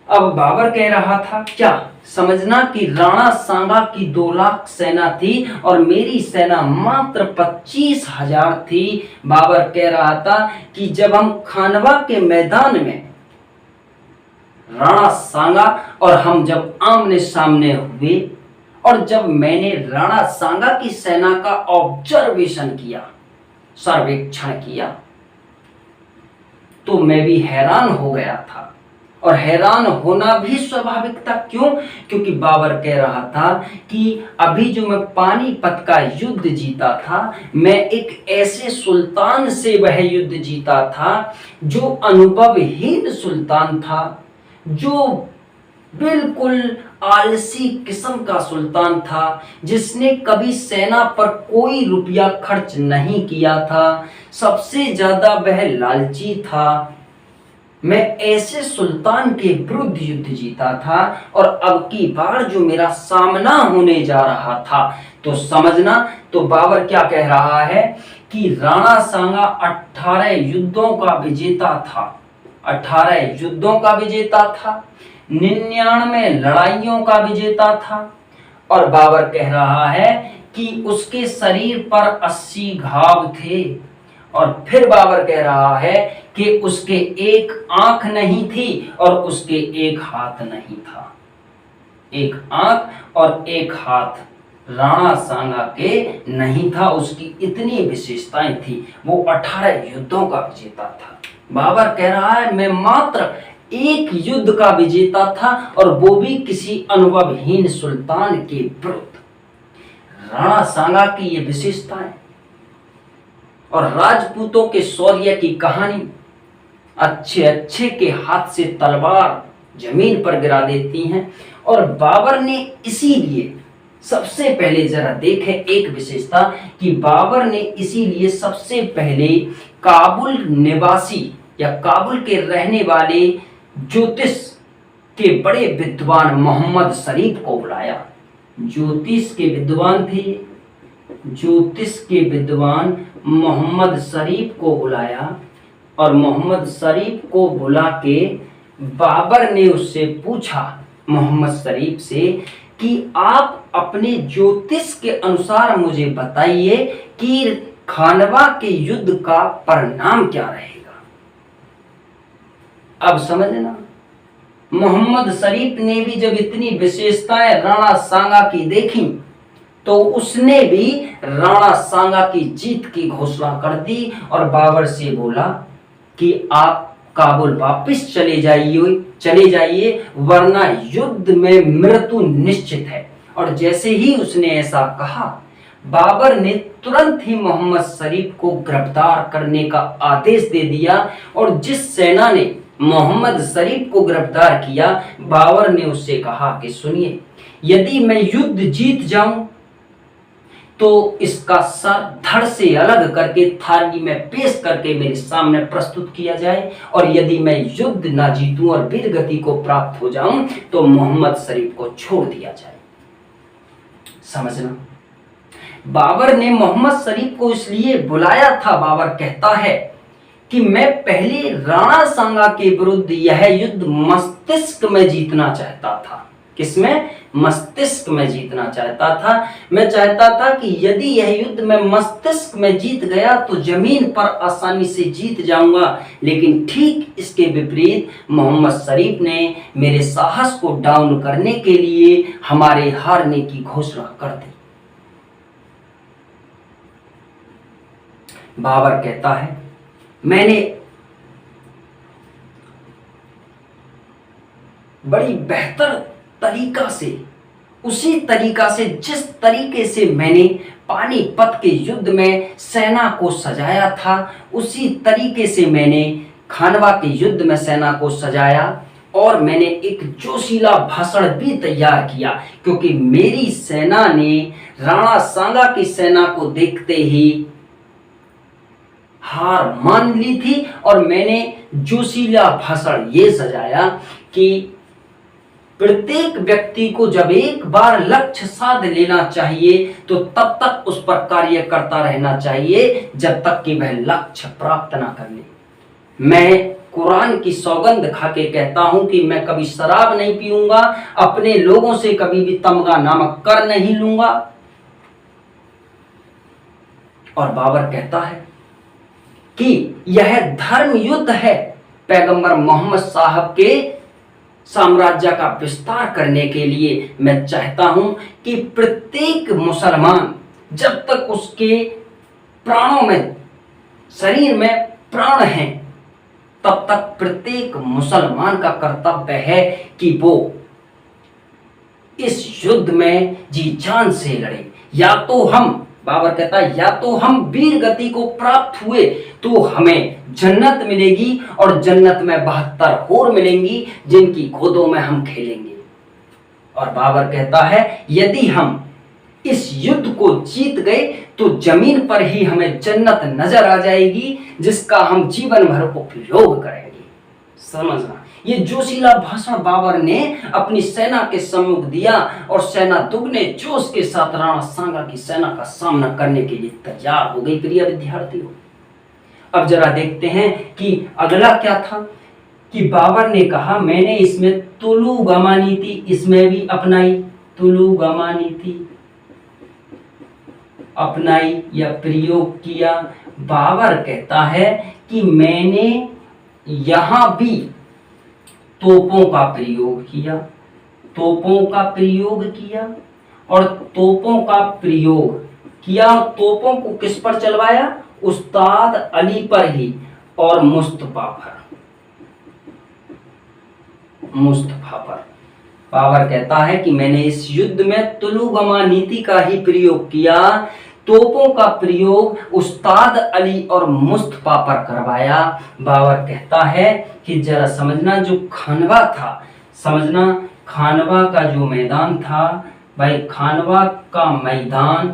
अब बाबर कह रहा था क्या, समझना कि राणा सांगा की 2 लाख सेना थी और मेरी सेना मात्र 25,000 थी। बाबर कह रहा था कि जब हम खानवा के मैदान में राणा सांगा और हम जब आमने सामने हुए और जब मैंने राणा सांगा की सेना का ऑब्जर्वेशन किया, सर्वेक्षण किया, तो मैं भी हैरान हो गया था। और हैरान होना भी स्वाभाविक था। क्यों? क्योंकि बाबर कह रहा था कि अभी जो मैं पानीपत का युद्ध जीता था, मैं एक ऐसे सुल्तान से वह युद्ध जीता था जो अनुभवहीन सुल्तान था, जो बिल्कुल आलसी किस्म का सुल्तान था, जिसने कभी सेना पर कोई रुपया खर्च नहीं किया था, सबसे ज्यादा वह लालची था। मैं ऐसे सुल्तान के विरुद्ध युद्ध जीता था और अब की बार जो मेरा सामना होने जा रहा था, तो समझना, तो बाबर क्या कह रहा है कि राणा सांगा 18 युद्धों का विजेता था, 18 युद्धों का विजेता था, 99 लड़ाइयों का विजेता था। और बाबर कह रहा है कि उसके शरीर पर 80 घाव थे। और फिर बाबर कह रहा है कि उसके एक आंख नहीं थी और उसके एक हाथ नहीं था। एक आंख और एक हाथ राणा सांगा के नहीं था, उसकी इतनी विशेषताएं थी। वो 18 युद्धों का विजेता था। बाबर कह रहा है मैं मात्र एक युद्ध का विजेता था और वो भी किसी अनुभवहीन सुल्तान के विरुद्ध। राणा सांगा की ये विशेषताएं और राजपूतों के शौर्य की कहानी अच्छे अच्छे के हाथ से तलवार जमीन पर गिरा देती हैं। और बाबर ने इसीलिए सबसे पहले जरा देखें एक विशेषता कि बाबर ने इसीलिए सबसे पहले काबुल निवासी या काबुल के रहने वाले ज्योतिष के बड़े विद्वान मोहम्मद शरीफ को बुलाया। ज्योतिष के विद्वान थे, ज्योतिष के विद्वान मोहम्मद शरीफ को बुलाया और मोहम्मद शरीफ को बुला के बाबर ने उससे पूछा, मोहम्मद शरीफ से, कि आप अपने ज्योतिष के अनुसार मुझे बताइए कि खानवा के युद्ध का परिणाम क्या रहेगा। अब समझना, मोहम्मद शरीफ ने भी जब इतनी विशेषताएं राणा सांगा की देखी तो उसने भी राणा सांगा की जीत की घोषणा कर दी और बाबर से बोला कि आप काबुल वापस चले जाइए वरना युद्ध में मृत्यु निश्चित है। और जैसे ही उसने ऐसा कहा, बाबर ने तुरंत ही मोहम्मद शरीफ को गिरफ्तार करने का आदेश दे दिया। और जिस सेना ने मोहम्मद शरीफ को गिरफ्तार किया, बाबर ने उससे कहा कि सुनिए, यदि मैं युद्ध जीत जाऊं तो इसका सर धड़ से अलग करके थाली में पेश करके मेरे सामने प्रस्तुत किया जाए, और यदि मैं युद्ध ना जीतूं और वीरगति को प्राप्त हो जाऊं तो मोहम्मद शरीफ को छोड़ दिया जाए। समझना, बाबर ने मोहम्मद शरीफ को इसलिए बुलाया था, बाबर कहता है कि मैं पहले राणा सांगा के विरुद्ध यह युद्ध मस्तिष्क में जीतना चाहता था। किसमें? मस्तिष्क में जीतना चाहता था। मैं चाहता था कि यदि यह युद्ध मैं मस्तिष्क में जीत गया तो जमीन पर आसानी से जीत जाऊंगा, लेकिन ठीक इसके विपरीत मोहम्मद शरीफ ने मेरे साहस को डाउन करने के लिए हमारे हारने की घोषणा कर दी। बाबर कहता है मैंने बड़ी बेहतर तरीका से, उसी तरीका से जिस तरीके से मैंने पानीपत के युद्ध में सेना को सजाया था, उसी तरीके से मैंने खानवा के युद्ध में सेना को सजाया। और मैंने एक जोशीला भाषण भी तैयार किया, क्योंकि मेरी सेना ने राणा सांगा की सेना को देखते ही हार मान ली थी। और मैंने जोशीला भाषण ये सजाया कि प्रत्येक व्यक्ति को जब एक बार लक्ष्य साध लेना चाहिए तो तब तक उस पर कार्य करता रहना चाहिए जब तक कि वह लक्ष्य प्राप्त ना कर ले। मैं कुरान की सौगंध खा के कहता हूं कि मैं कभी शराब नहीं पीऊंगा, अपने लोगों से कभी भी तमगा नामक कर नहीं लूंगा। और बाबर कहता है कि यह धर्म युद्ध है, पैगंबर मोहम्मद साहब के साम्राज्य का विस्तार करने के लिए मैं चाहता हूं कि प्रत्येक मुसलमान जब तक उसके प्राणों में, शरीर में प्राण हैं, तब तक प्रत्येक मुसलमान का कर्तव्य है कि वो इस युद्ध में जी जान से लड़े। या तो हम, बाबर कहता है, या तो हम वीर गति को प्राप्त हुए तो हमें जन्नत मिलेगी और जन्नत में 72 हूर मिलेंगी जिनकी गोदों में हम खेलेंगे। और बाबर कहता है यदि हम इस युद्ध को जीत गए तो जमीन पर ही हमें जन्नत नजर आ जाएगी जिसका हम जीवन भर उपयोग करेंगे। समझना, ये जोशीला भाषण बाबर ने अपनी सेना के सम्मुख दिया और सेना दुगने जोश के साथ राणा सांगा की सेना का सामना करने के लिए तैयार हो गई। प्रिय विद्यार्थियों, अब जरा देखते हैं कि अगला क्या था। कि बाबर ने कहा मैंने इसमें तुलुगमा नीति इसमें भी अपनाई, तुलुगमा नीति अपनाई या प्रयोग किया। बाबर कहता है कि मैंने यहां भी तोपों का प्रयोग किया, तोपों का प्रयोग किया और तोपों का प्रयोग किया। तोपों को किस पर चलवाया? उस्ताद अली पर ही और मुस्तफा पर, मुस्तफा पर। बाबर कहता है कि मैंने इस युद्ध में तुलुगमा नीति का ही प्रयोग किया, तोपों का प्रयोग उस्ताद अली और मुस्तफा पर करवाया। बाबर कहता है कि जरा समझना, जो खानवा था, समझना खानवा का जो मैदान था, भाई खानवा का मैदान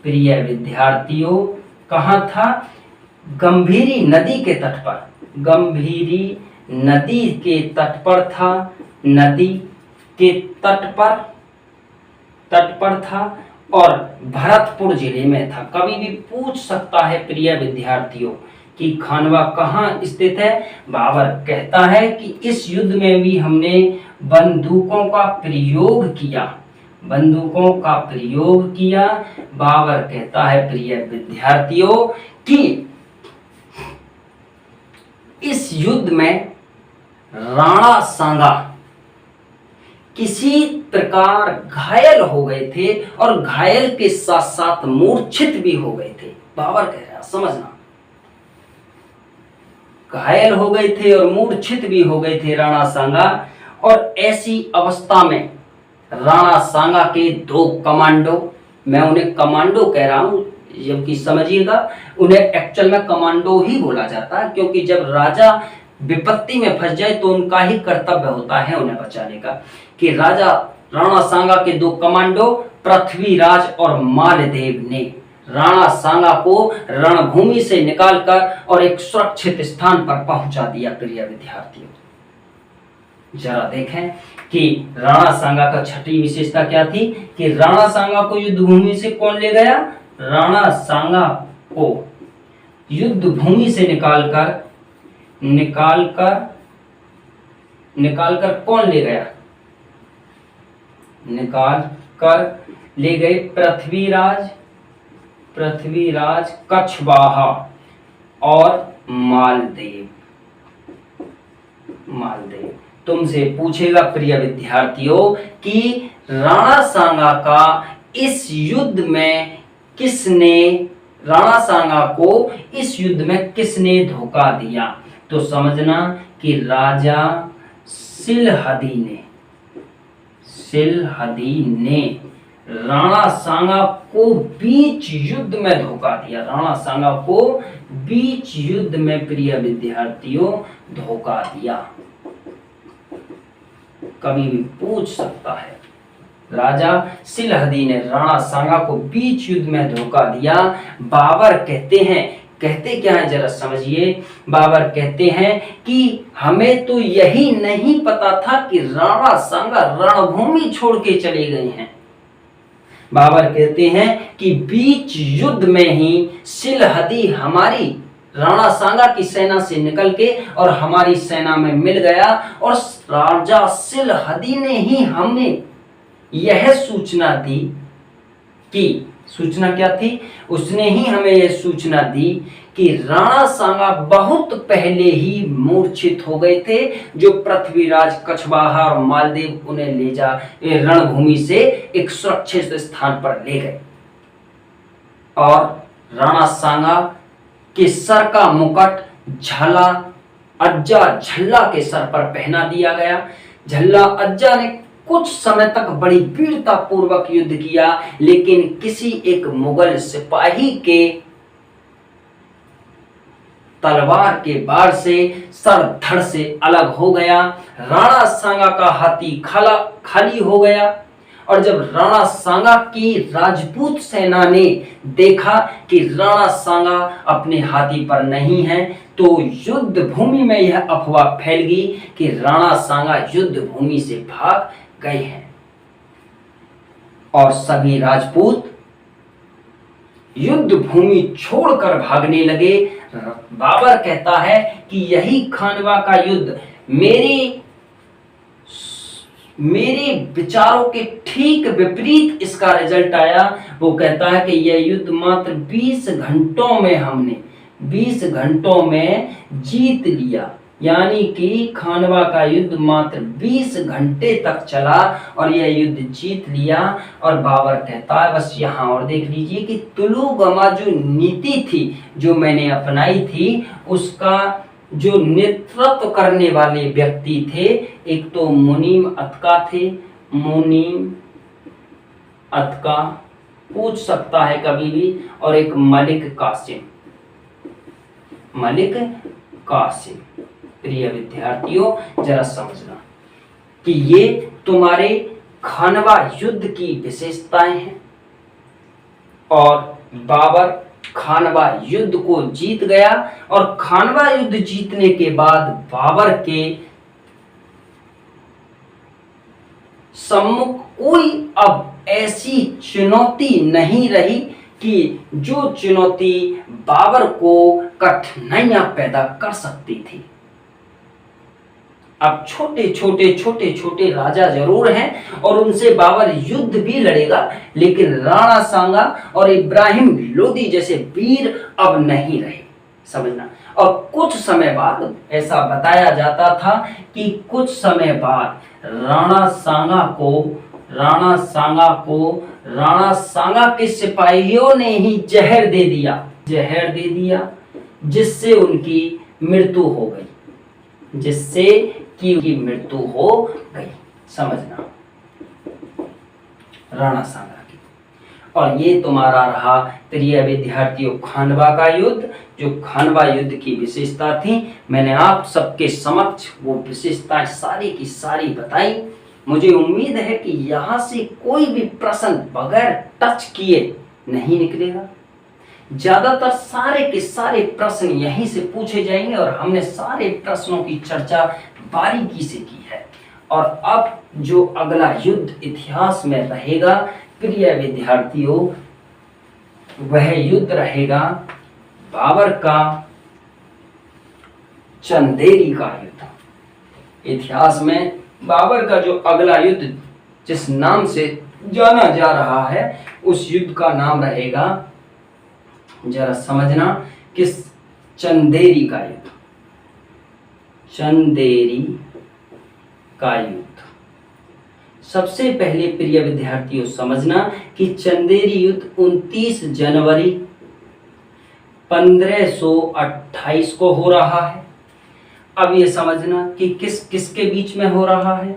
प्रिय विद्यार्थियों कहाँ था? गंभीरी नदी के तट पर, गंभीरी नदी के तट पर था, नदी के तट पर था और भरतपुर जिले में था। कभी भी पूछ सकता है प्रिय विद्यार्थियों कि खानवा कहाँ स्थित है। बाबर कहता है कि इस युद्ध में भी हमने बंदूकों का प्रयोग किया, बंदूकों का प्रयोग किया। बाबर कहता है प्रिय विद्यार्थियों कि इस युद्ध में राणा सांगा किसी प्रकार घायल हो गए थे और घायल के साथ साथ मूर्छित भी हो गए थे। बाबर कह रहा है, समझना, घायल हो गए थे और मूर्छित भी हो गए थे राणा सांगा। और ऐसी अवस्था में राणा सांगा के 2 कमांडो, मैं उन्हें कमांडो कह रहा हूं जबकि समझिएगा उन्हें एक्चुअल में कमांडो ही बोला जाता है, क्योंकि जब राजा विपत्ति में फंस जाए तो उनका ही कर्तव्य होता है उन्हें बचाने का। कि राजा राणा सांगा के 2 कमांडो पृथ्वीराज और मालदेव ने राणा सांगा को रणभूमि से निकालकर और एक सुरक्षित स्थान पर पहुंचा दिया। प्रिय विद्यार्थियों, जरा देखें कि राणा सांगा का छठी विशेषता क्या थी। कि राणा सांगा को युद्ध भूमि से कौन ले गया? राणा सांगा को युद्ध भूमि से निकालकर कौन ले गया? निकाल कर ले गए पृथ्वीराज, कछवाहा और मालदेव। तुमसे पूछेगा प्रिय विद्यार्थियों कि राणा सांगा का इस युद्ध में राणा सांगा को इस युद्ध में किसने धोखा दिया? तो समझना कि राजा सिलहदी ने राणा सांगा को बीच युद्ध में धोखा दिया। राणा सांगा को बीच युद्ध में प्रिय विद्यार्थियों धोखा दिया। कभी भी पूछ सकता है, राजा सिलहदी ने राणा सांगा को बीच युद्ध में धोखा दिया। बाबर कहते क्या है जरा समझिए। बाबर कहते हैं कि हमें तो यही नहीं पता था कि राणा सांगा रणभूमि छोड़ के चले गए हैं। बाबर कहते हैं कि बीच युद्ध में ही सिलहदी हमारी राणा सांगा की सेना से निकल के और हमारी सेना में मिल गया और राजा सिलहदी ने ही हमें यह सूचना दी कि सूचना क्या थी? उसने ही हमें यह सूचना दी कि राणा सांगा बहुत पहले ही मूर्छित हो गए थे, जो पृथ्वीराज, कछवाहा और मालदेव उन्हें ले जा रणभूमि से एक सुरक्षित स्थान पर ले गए और राणा सांगा के सर का मुकुट, झाला अज्जा झल्ला के सर पर पहना दिया गया। झल्ला अज्जा ने कुछ समय तक बड़ी वीरता पूर्वक युद्ध किया, लेकिन किसी एक मुगल सिपाही के तलवार के बार से सर धड़ से अलग हो गया। राणा सांगा का हाथी खाली हो गया, और जब राणा सांगा की राजपूत सेना ने देखा कि राणा सांगा अपने हाथी पर नहीं है, तो युद्ध भूमि में यह अफवाह फैल गई कि राणा सांगा युद्ध भूमि से भाग गए हैं, और सभी राजपूत युद्ध भूमि छोड़कर भागने लगे। बाबर कहता है कि यही खानवा का युद्ध मेरे विचारों के ठीक विपरीत इसका रिजल्ट आया। वो कहता है कि यह युद्ध मात्र 20 घंटों में हमने 20 घंटों में जीत लिया, यानी कि खानवा का युद्ध मात्र 20 घंटे तक चला और यह युद्ध जीत लिया। और बाबर कहता है, बस यहाँ और देख लीजिए कि तुलुगमा जो नीति थी जो मैंने अपनाई थी, उसका जो नेतृत्व करने वाले व्यक्ति थे, एक तो मुनीम अतका थे, मुनीम अतका पूछ सकता है कभी भी, और एक मलिक कासिम। प्रिय विद्यार्थियों, जरा समझना कि ये तुम्हारे खानवा युद्ध की विशेषताएं हैं। और बाबर खानवा युद्ध को जीत गया, और खानवा युद्ध जीतने के बाद बाबर के सम्मुख कोई अब ऐसी चुनौती नहीं रही कि जो चुनौती बाबर को कठिनाइयां पैदा कर सकती थी। अब छोटे छोटे राजा जरूर हैं और उनसे बाबर युद्ध भी लड़ेगा, लेकिन राणा सांगा और इब्राहिम लोदी जैसे वीर अब नहीं रहे, समझना। और कुछ समय बाद ऐसा बताया जाता था कि कुछ समय बाद राणा सांगा के सिपाहियों ने ही जहर दे दिया, जिससे उनकी मृत्यु हो गई, समझना, राणा सांगा की। और ये तुम्हारा रहा प्रिय विद्यार्थियों खानवा का युद्ध, जो खानवा युद्ध की विशेषता थी। मैंने आप सबके समक्ष वो विशेषताएं सारी की सारी बताई। मुझे उम्मीद है कि यहाँ से कोई भी प्रश्न बगैर टच किए नहीं निकलेगा। ज्यादातर सारे के सारे प्रश्न यहीं से पूछे जाएंगे, और हमने सारे प्रश्नों की चर्चा बारीकी से की है। और अब जो अगला युद्ध इतिहास में रहेगा प्रिय विद्यार्थियों, वह युद्ध रहेगा बाबर का चंदेरी का युद्ध। इतिहास में बाबर का जो अगला युद्ध जिस नाम से जाना जा रहा है, उस युद्ध का नाम रहेगा, जरा समझना, किस चंदेरी का युद्ध। चंदेरी का युद्ध। सबसे पहले प्रिय विद्यार्थियों समझना कि चंदेरी युद्ध 29 जनवरी 1528 को हो रहा है। अब ये समझना कि किसके बीच में हो रहा है।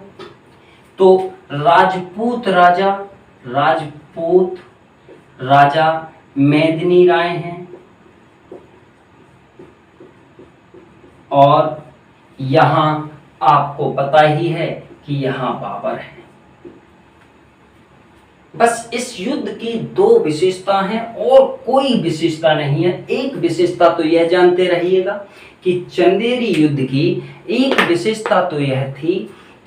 तो राजपूत राजा मेदिनी राय हैं, और यहाँ आपको पता ही है कि यहाँ बाबर है। बस इस युद्ध की दो विशेषता हैं और कोई विशेषता नहीं है। एक विशेषता तो यह जानते रहिएगा कि चंदेरी युद्ध की एक विशेषता तो यह थी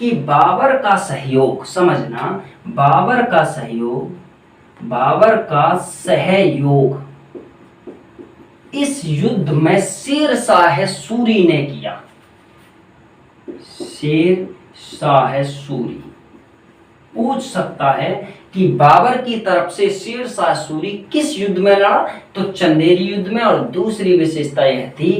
कि बाबर का सहयोग, समझना, बाबर का सहयोग इस युद्ध में शेर शाह सूरी ने किया। शेर शाह सूरी पूछ सकता है कि बाबर की तरफ से शेर शाह सूरी किस युद्ध में लड़ा, तो चंदेरी युद्ध में। और दूसरी विशेषता यह थी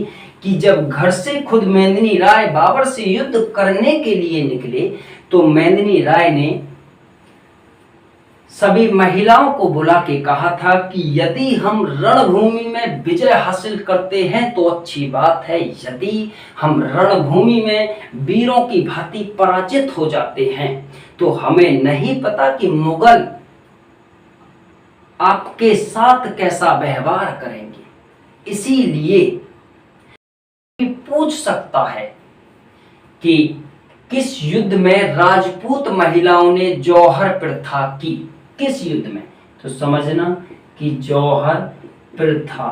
कि जब घर से खुद मेदिनी राय बाबर से युद्ध करने के लिए निकले, तो मेदिनी राय ने सभी महिलाओं को बुला के कहा था कि यदि हम रणभूमि में विजय हासिल करते हैं तो अच्छी बात है, यदि हम रणभूमि में वीरों की भांति पराजित हो जाते हैं तो हमें नहीं पता कि मुगल आपके साथ कैसा व्यवहार करेंगे। इसीलिए पूछ सकता है कि किस युद्ध में राजपूत महिलाओं ने जौहर प्रथा की, किस युद्ध में, तो समझना कि जौहर प्रथा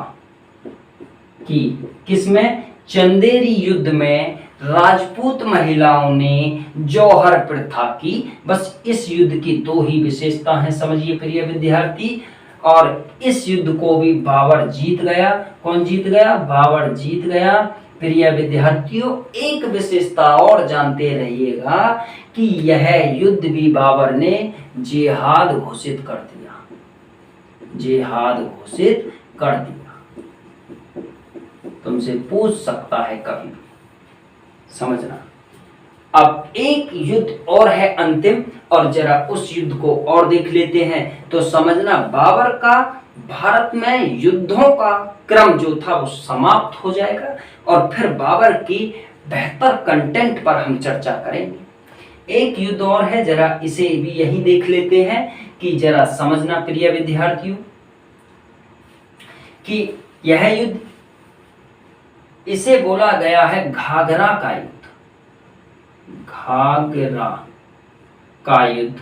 की किसमें, चंदेरी युद्ध में राजपूत महिलाओं ने जौहर प्रथा की। बस इस युद्ध की दो ही विशेषता हैं, समझिए प्रिय विद्यार्थी। और इस युद्ध को भी बाबर जीत गया। कौन जीत गया? बाबर जीत गया। प्रिय विद्यार्थियों, एक विशेषता और जानते रहिएगा कि यह युद्ध भी बाबर ने जिहाद घोषित कर दिया, जिहाद घोषित कर दिया। तुमसे पूछ सकता है कभी, समझना। अब एक युद्ध और है अंतिम, और जरा उस युद्ध को और देख लेते हैं तो समझना बाबर का भारत में युद्धों का क्रम जो था वो समाप्त हो जाएगा, और फिर बाबर की बेहतर कंटेंट पर हम चर्चा करेंगे। एक युद्ध और है, जरा इसे भी यही देख लेते हैं कि जरा समझना प्रिय विद्यार्थियों कि यह युद्ध, इसे बोला गया है घाघरा का युद्ध, घाघरा का युद्ध।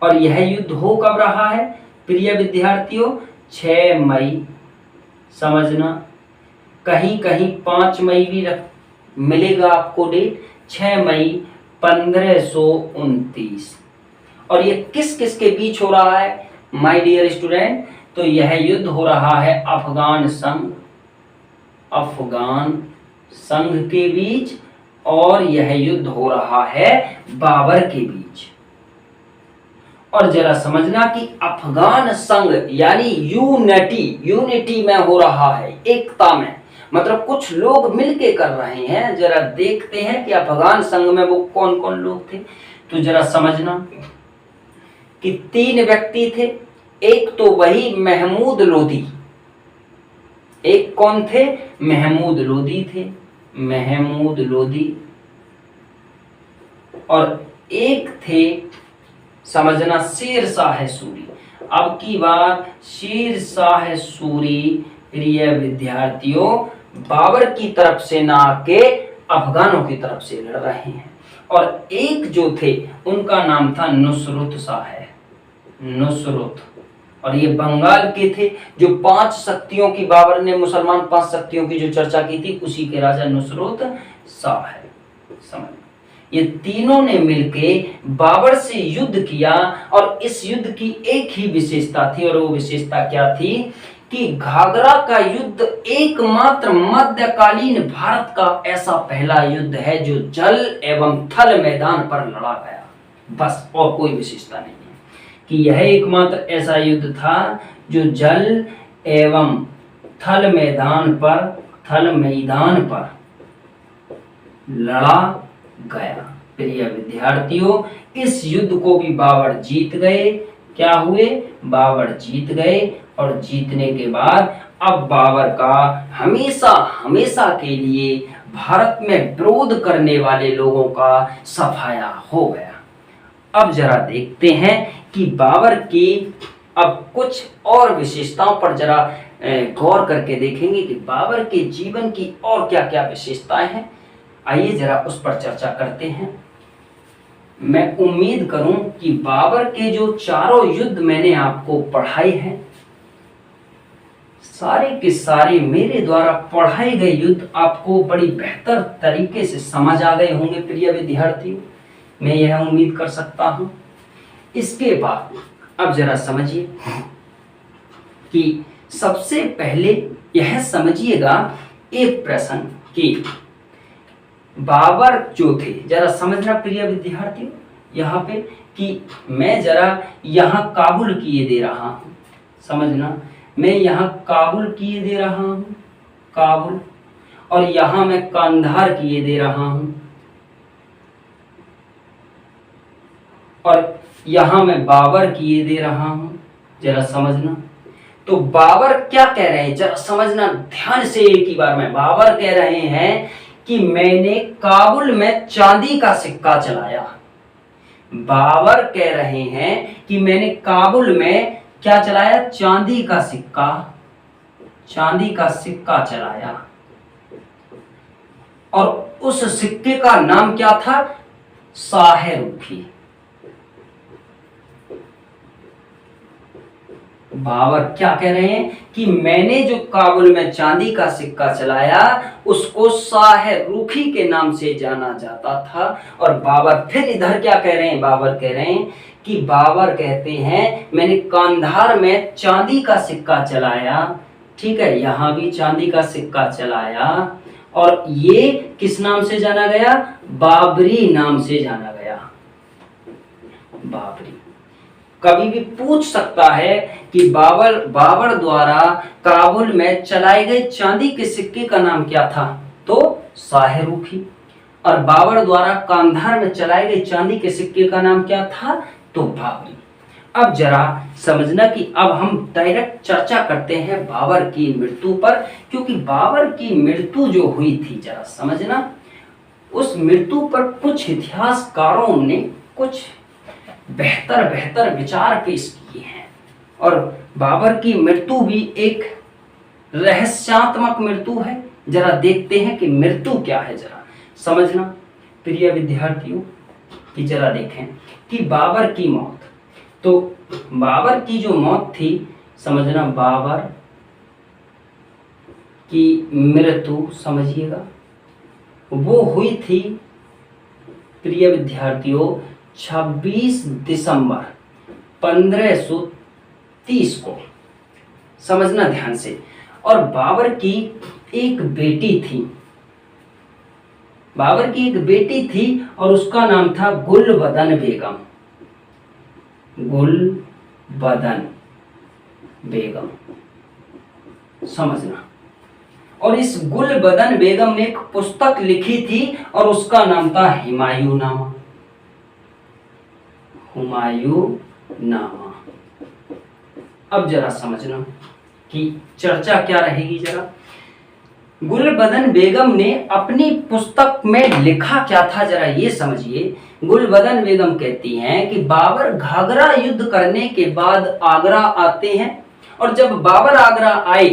और यह युद्ध हो कब रहा है प्रिय विद्यार्थियों? 6 मई, समझना। कहीं कहीं 5 मई भी मिलेगा आपको डेट, 6 मई 1529। और ये किस किस के बीच हो रहा है माय डियर स्टूडेंट? तो यह युद्ध हो रहा है अफगान संघ, अफगान संघ के बीच, और यह युद्ध हो रहा है बाबर के बीच। और जरा समझना कि अफगान संघ यानी यूनिटी में हो रहा है, एकता में, मतलब कुछ लोग मिलके कर रहे हैं। जरा देखते हैं कि अफगान संघ में वो कौन कौन लोग थे। तो जरा समझना कि 3 व्यक्ति थे। एक तो वही महमूद लोदी, एक कौन थे? महमूद लोदी थे, महमूद लोदी। और एक थे, समझना, शेर शाह सूरी। अब की बार शेर शाह सूरी प्रिय विद्यार्थियों बाबर की तरफ से ना आके अफगानों की तरफ से लड़ रहे हैं। और एक जो थे उनका नाम था नुसरत शाह, नुसरत। और ये बंगाल के थे, जो 5 शक्तियों की, बाबर ने मुसलमान 5 शक्तियों की जो चर्चा की थी, उसी के राजा नुसरत शाह है। समझ, ये तीनों ने मिलके बाबर से युद्ध किया। और इस युद्ध की एक ही विशेषता थी, और वो विशेषता क्या थी कि घाघरा का युद्ध एकमात्र मध्यकालीन भारत का ऐसा पहला युद्ध है जो जल एवं थल मैदान पर लड़ा गया। बस, और कोई विशेषता नहीं है कि यह एकमात्र ऐसा युद्ध था जो जल एवं थल मैदान पर लड़ा गया। प्रिय विद्यार्थियों, इस युद्ध को भी बाबर जीत गए। क्या हुए? बाबर जीत गए। और जीतने के बाद अब बाबर का हमेशा हमेशा के लिए भारत में विरोध करने वाले लोगों का सफाया हो गया। अब जरा देखते हैं कि बाबर की अब कुछ और विशेषताओं पर जरा गौर करके देखेंगे कि बाबर के जीवन की और क्या क्या विशेषताएं हैं। आइए जरा उस पर चर्चा करते हैं। मैं उम्मीद करूं कि बाबर के जो चारों युद्ध मैंने आपको पढ़ाए हैं, सारे के सारे मेरे द्वारा पढ़ाए गए युद्ध आपको बड़ी बेहतर तरीके से समझ आ गए होंगे प्रिय विद्यार्थियों, मैं यह उम्मीद कर सकता हूं। इसके बाद अब जरा समझिए कि सबसे पहले यह समझिएगा एक प्रश्न कि बाबर जो थे, जरा समझना प्रिय विद्यार्थियों यहाँ पे कि मैं जरा यहाँ काबुल किए दे रहा हूँ, समझना, मैं यहाँ काबुल किए दे रहा हूँ, काबुल, और यहाँ मैं कांधार किए दे रहा हूँ, और यहां मैं बाबर की ये दे रहा हूं, जरा समझना। तो बाबर क्या कह रहे हैं, जरा समझना ध्यान से एक ही बार में। बाबर कह रहे हैं कि मैंने काबुल में चांदी का सिक्का चलाया। बाबर कह रहे हैं कि मैंने काबुल में क्या चलाया, चांदी का सिक्का, चांदी का सिक्का चलाया। और उस सिक्के का नाम क्या था, शाह-ए-रूखी। बाबर क्या कह रहे हैं कि मैंने जो काबुल में चांदी का सिक्का चलाया उसको शाह-ए-रूखी के नाम से जाना जाता था। और बाबर फिर इधर क्या कह रहे हैं, बाबर कह रहे हैं कि बाबर कहते हैं मैंने कांधार में चांदी का सिक्का चलाया, ठीक है, यहां भी चांदी का सिक्का चलाया। और ये किस नाम से जाना गया, बाबरी नाम से जाना गया, बाबरी। कभी भी पूछ सकता है कि बाबर द्वारा काबुल में चलाए गए चांदी के सिक्के का नाम क्या था, तो शाह-ए-रूखी। और बाबर द्वारा कांधार में चलाए गए चांदी के सिक्के का नाम क्या था, तो बाबरी। अब जरा समझना कि अब हम डायरेक्ट चर्चा करते हैं बाबर की मृत्यु पर, क्योंकि बाबर की मृत्यु जो हुई थी, जरा समझना, उस मृत्यु पर कुछ इतिहासकारों ने कुछ बेहतर विचार पेश किए हैं। और बाबर की मृत्यु भी एक रहस्यात्मक मृत्यु है। जरा देखते हैं कि मृत्यु क्या है, जरा समझना प्रिय विद्यार्थियों, कि जरा देखें कि बाबर की मौत, तो बाबर की जो मौत थी, समझना, बाबर की मृत्यु समझिएगा, वो हुई थी प्रिय विद्यार्थियों 26 दिसंबर 1530 को, समझना ध्यान से। और बाबर की एक बेटी थी, बाबर की एक बेटी थी और उसका नाम था गुलबदन बेगम, गुलबदन बेगम, समझना। और इस गुलबदन बेगम ने एक पुस्तक लिखी थी और उसका नाम था हुमायूंनामा, हुमायूंनामा। अब जरा समझना कि चर्चा क्या रहेगी। जरा गुलबदन बेगम ने अपनी पुस्तक में लिखा क्या था, जरा ये समझिए। गुलबदन बेगम कहती हैं कि बाबर घाघरा युद्ध करने के बाद आगरा आते हैं, और जब बाबर आगरा आए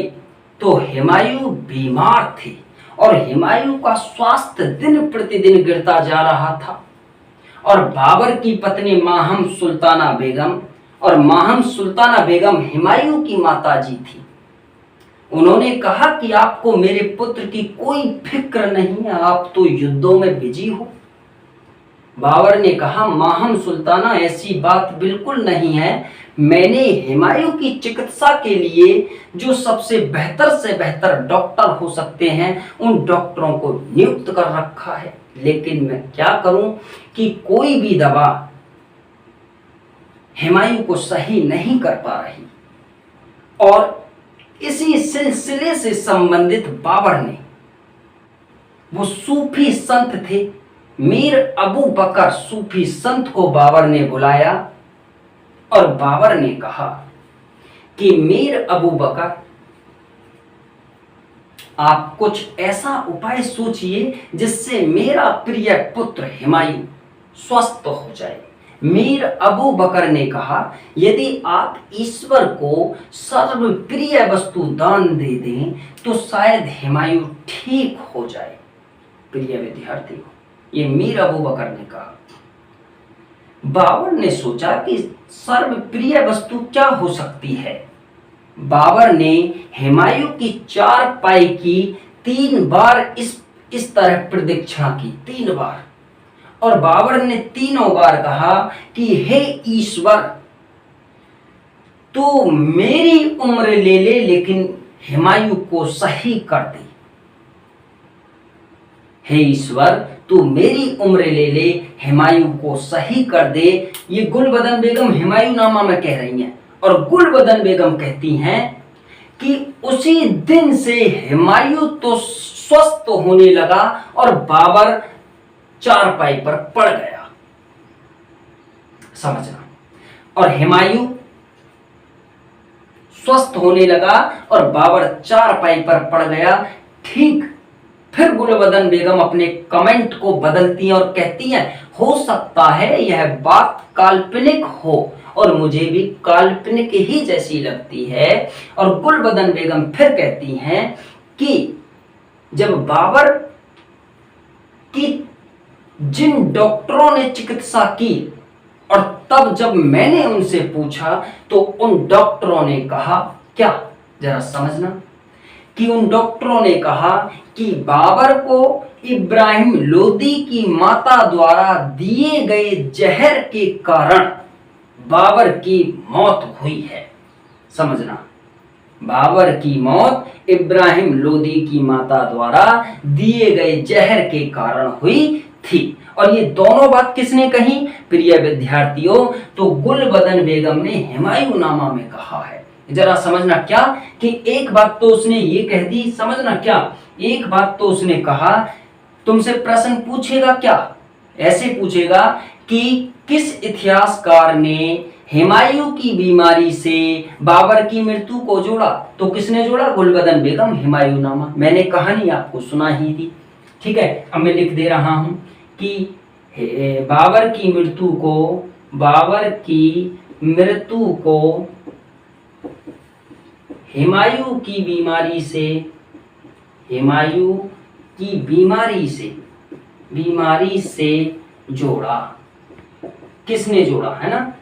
तो हुमायूं बीमार थे और हुमायूं का स्वास्थ्य दिन प्रतिदिन गिरता जा रहा था। और बाबर की पत्नी माहम सुल्ताना बेगम, और माहम सुल्ताना बेगम हुमायूं की माताजी थी, उन्होंने कहा कि आपको मेरे पुत्र की कोई फिक्र नहीं है, आप तो युद्धों में बिजी हो। बाबर ने कहा, माहम सुल्ताना, ऐसी बात बिल्कुल नहीं है, मैंने हुमायूं की चिकित्सा के लिए जो सबसे बेहतर से बेहतर डॉक्टर हो सकते हैं उन डॉक्टरों को नियुक्त कर रखा है, लेकिन मैं क्या करूं कि कोई भी दवा हुमायूं को सही नहीं कर पा रही। और इसी सिलसिले से संबंधित बाबर ने, वो सूफी संत थे, मीर अबू बकर सूफी संत को बाबर ने बुलाया और बाबर ने कहा कि मीर अबू बकर, आप कुछ ऐसा उपाय सोचिए जिससे मेरा प्रिय पुत्र हुमायूं स्वस्थ हो जाए। मीर अबू बकर ने कहा, यदि आप ईश्वर को सर्वप्रिय वस्तु दान दे दें तो शायद हुमायूं ठीक हो जाए। प्रिय विद्यार्थियों, ये मीर अबू बकर ने कहा। बाबर ने सोचा कि सर्वप्रिय वस्तु क्या हो सकती है। बाबर ने हुमायूं की चारपाई की 3 बार इस तरह प्रदक्षिणा की, 3 बार। और बाबर ने तीनों बार कहा कि हे ईश्वर, तू मेरी उम्र ले ले लेकिन हुमायूं को सही कर दे। हे ईश्वर, तू मेरी उम्र ले ले, हुमायूं को सही कर दे। ये गुलबदन बेगम हुमायूंनामा में कह रही हैं। और गुलबदन बेगम कहती हैं कि उसी दिन से हुमायूं तो स्वस्थ होने लगा और बाबर चारपाई पर पड़ गया। समझना, और हुमायूं स्वस्थ होने लगा और बाबर चारपाई पर पड़ गया। ठीक फिर गुलबदन बेगम अपने कमेंट को बदलती हैं और कहती हैं, हो सकता है यह बात काल्पनिक हो और मुझे भी काल्पनिक ही जैसी लगती है। और गुलबदन बेगम फिर कहती हैं कि जब बाबर की जिन डॉक्टरों ने चिकित्सा की और तब जब मैंने उनसे पूछा तो उन डॉक्टरों ने कहा, क्या जरा समझना, कि उन डॉक्टरों ने कहा कि बाबर को इब्राहिम लोदी की माता द्वारा दिए गए जहर के कारण बाबर की मौत हुई है। समझना, बाबर की मौत इब्राहिम लोदी की माता द्वारा दिए गए जहर के कारण हुई थी। और ये दोनों बात किसने कही प्रिय विद्यार्थियों? तो गुलबदन बेगम ने हुमायूंनामा में कहा है। जरा समझना क्या कि एक बात तो उसने ये कह दी, समझना क्या, एक बात तो उसने कहा, तुमसे प्रश्न पूछेगा क्या, ऐसे पूछेगा कि किस इतिहासकार ने हुमायूं की बीमारी से बाबर की मृत्यु को जोड़ा? तो किसने जोड़ा? गुलबदन बेगम, हुमायूंनामा। मैंने कहानी आपको सुना ही थी, ठीक है। अब मैं लिख दे रहा हूं कि बाबर की मृत्यु को हुमायूं की बीमारी से जोड़ा। किसने जोड़ा, है ना?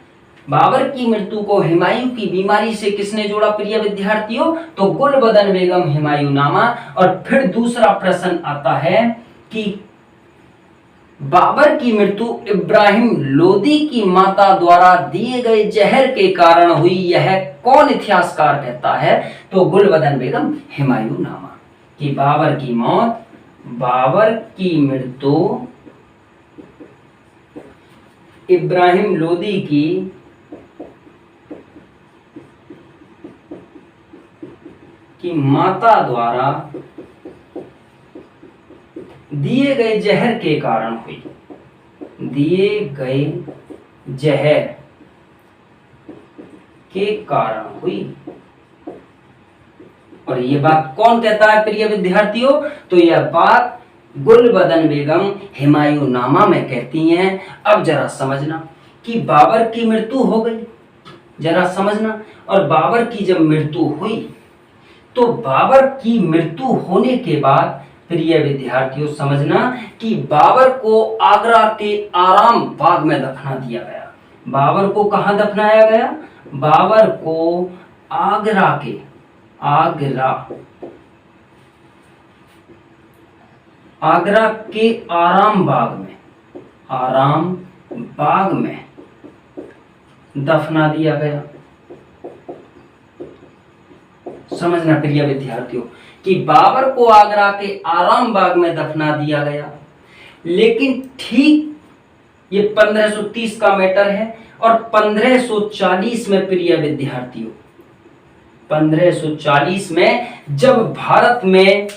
बाबर की मृत्यु को हुमायूं की बीमारी से किसने जोड़ा प्रिय विद्यार्थियों? तो गुलबदन बेगम, हुमायूंनामा। और फिर दूसरा प्रश्न आता है कि बाबर की मृत्यु इब्राहिम लोदी की माता द्वारा दिए गए जहर के कारण हुई, यह कौन इतिहासकार कहता है? तो गुलबदन बेगम, हुमायूंनामा। कि बाबर की मृत्यु इब्राहिम लोदी की माता द्वारा दिए गए जहर के कारण हुई। और ये बात कौन कहता है प्रिय विद्यार्थियों? तो यह बात गुलबदन बेगम हुमायूंनामा में कहती हैं। अब जरा समझना कि बाबर की मृत्यु हो गई, जरा समझना। और बाबर की जब मृत्यु हुई तो बाबर की मृत्यु होने के बाद प्रिय विद्यार्थियों समझना कि बाबर को आगरा के आराम बाग में दफना दिया गया। बाबर को कहां दफनाया गया? बाबर को आगरा के आराम बाग में दफना दिया गया। समझना प्रिय विद्यार्थियों कि बाबर को आगरा के आराम बाग में दफना दिया गया। लेकिन ठीक ये 1530 का मैटर है। और 1540 में प्रिय विद्यार्थियों, 1540 में जब भारत में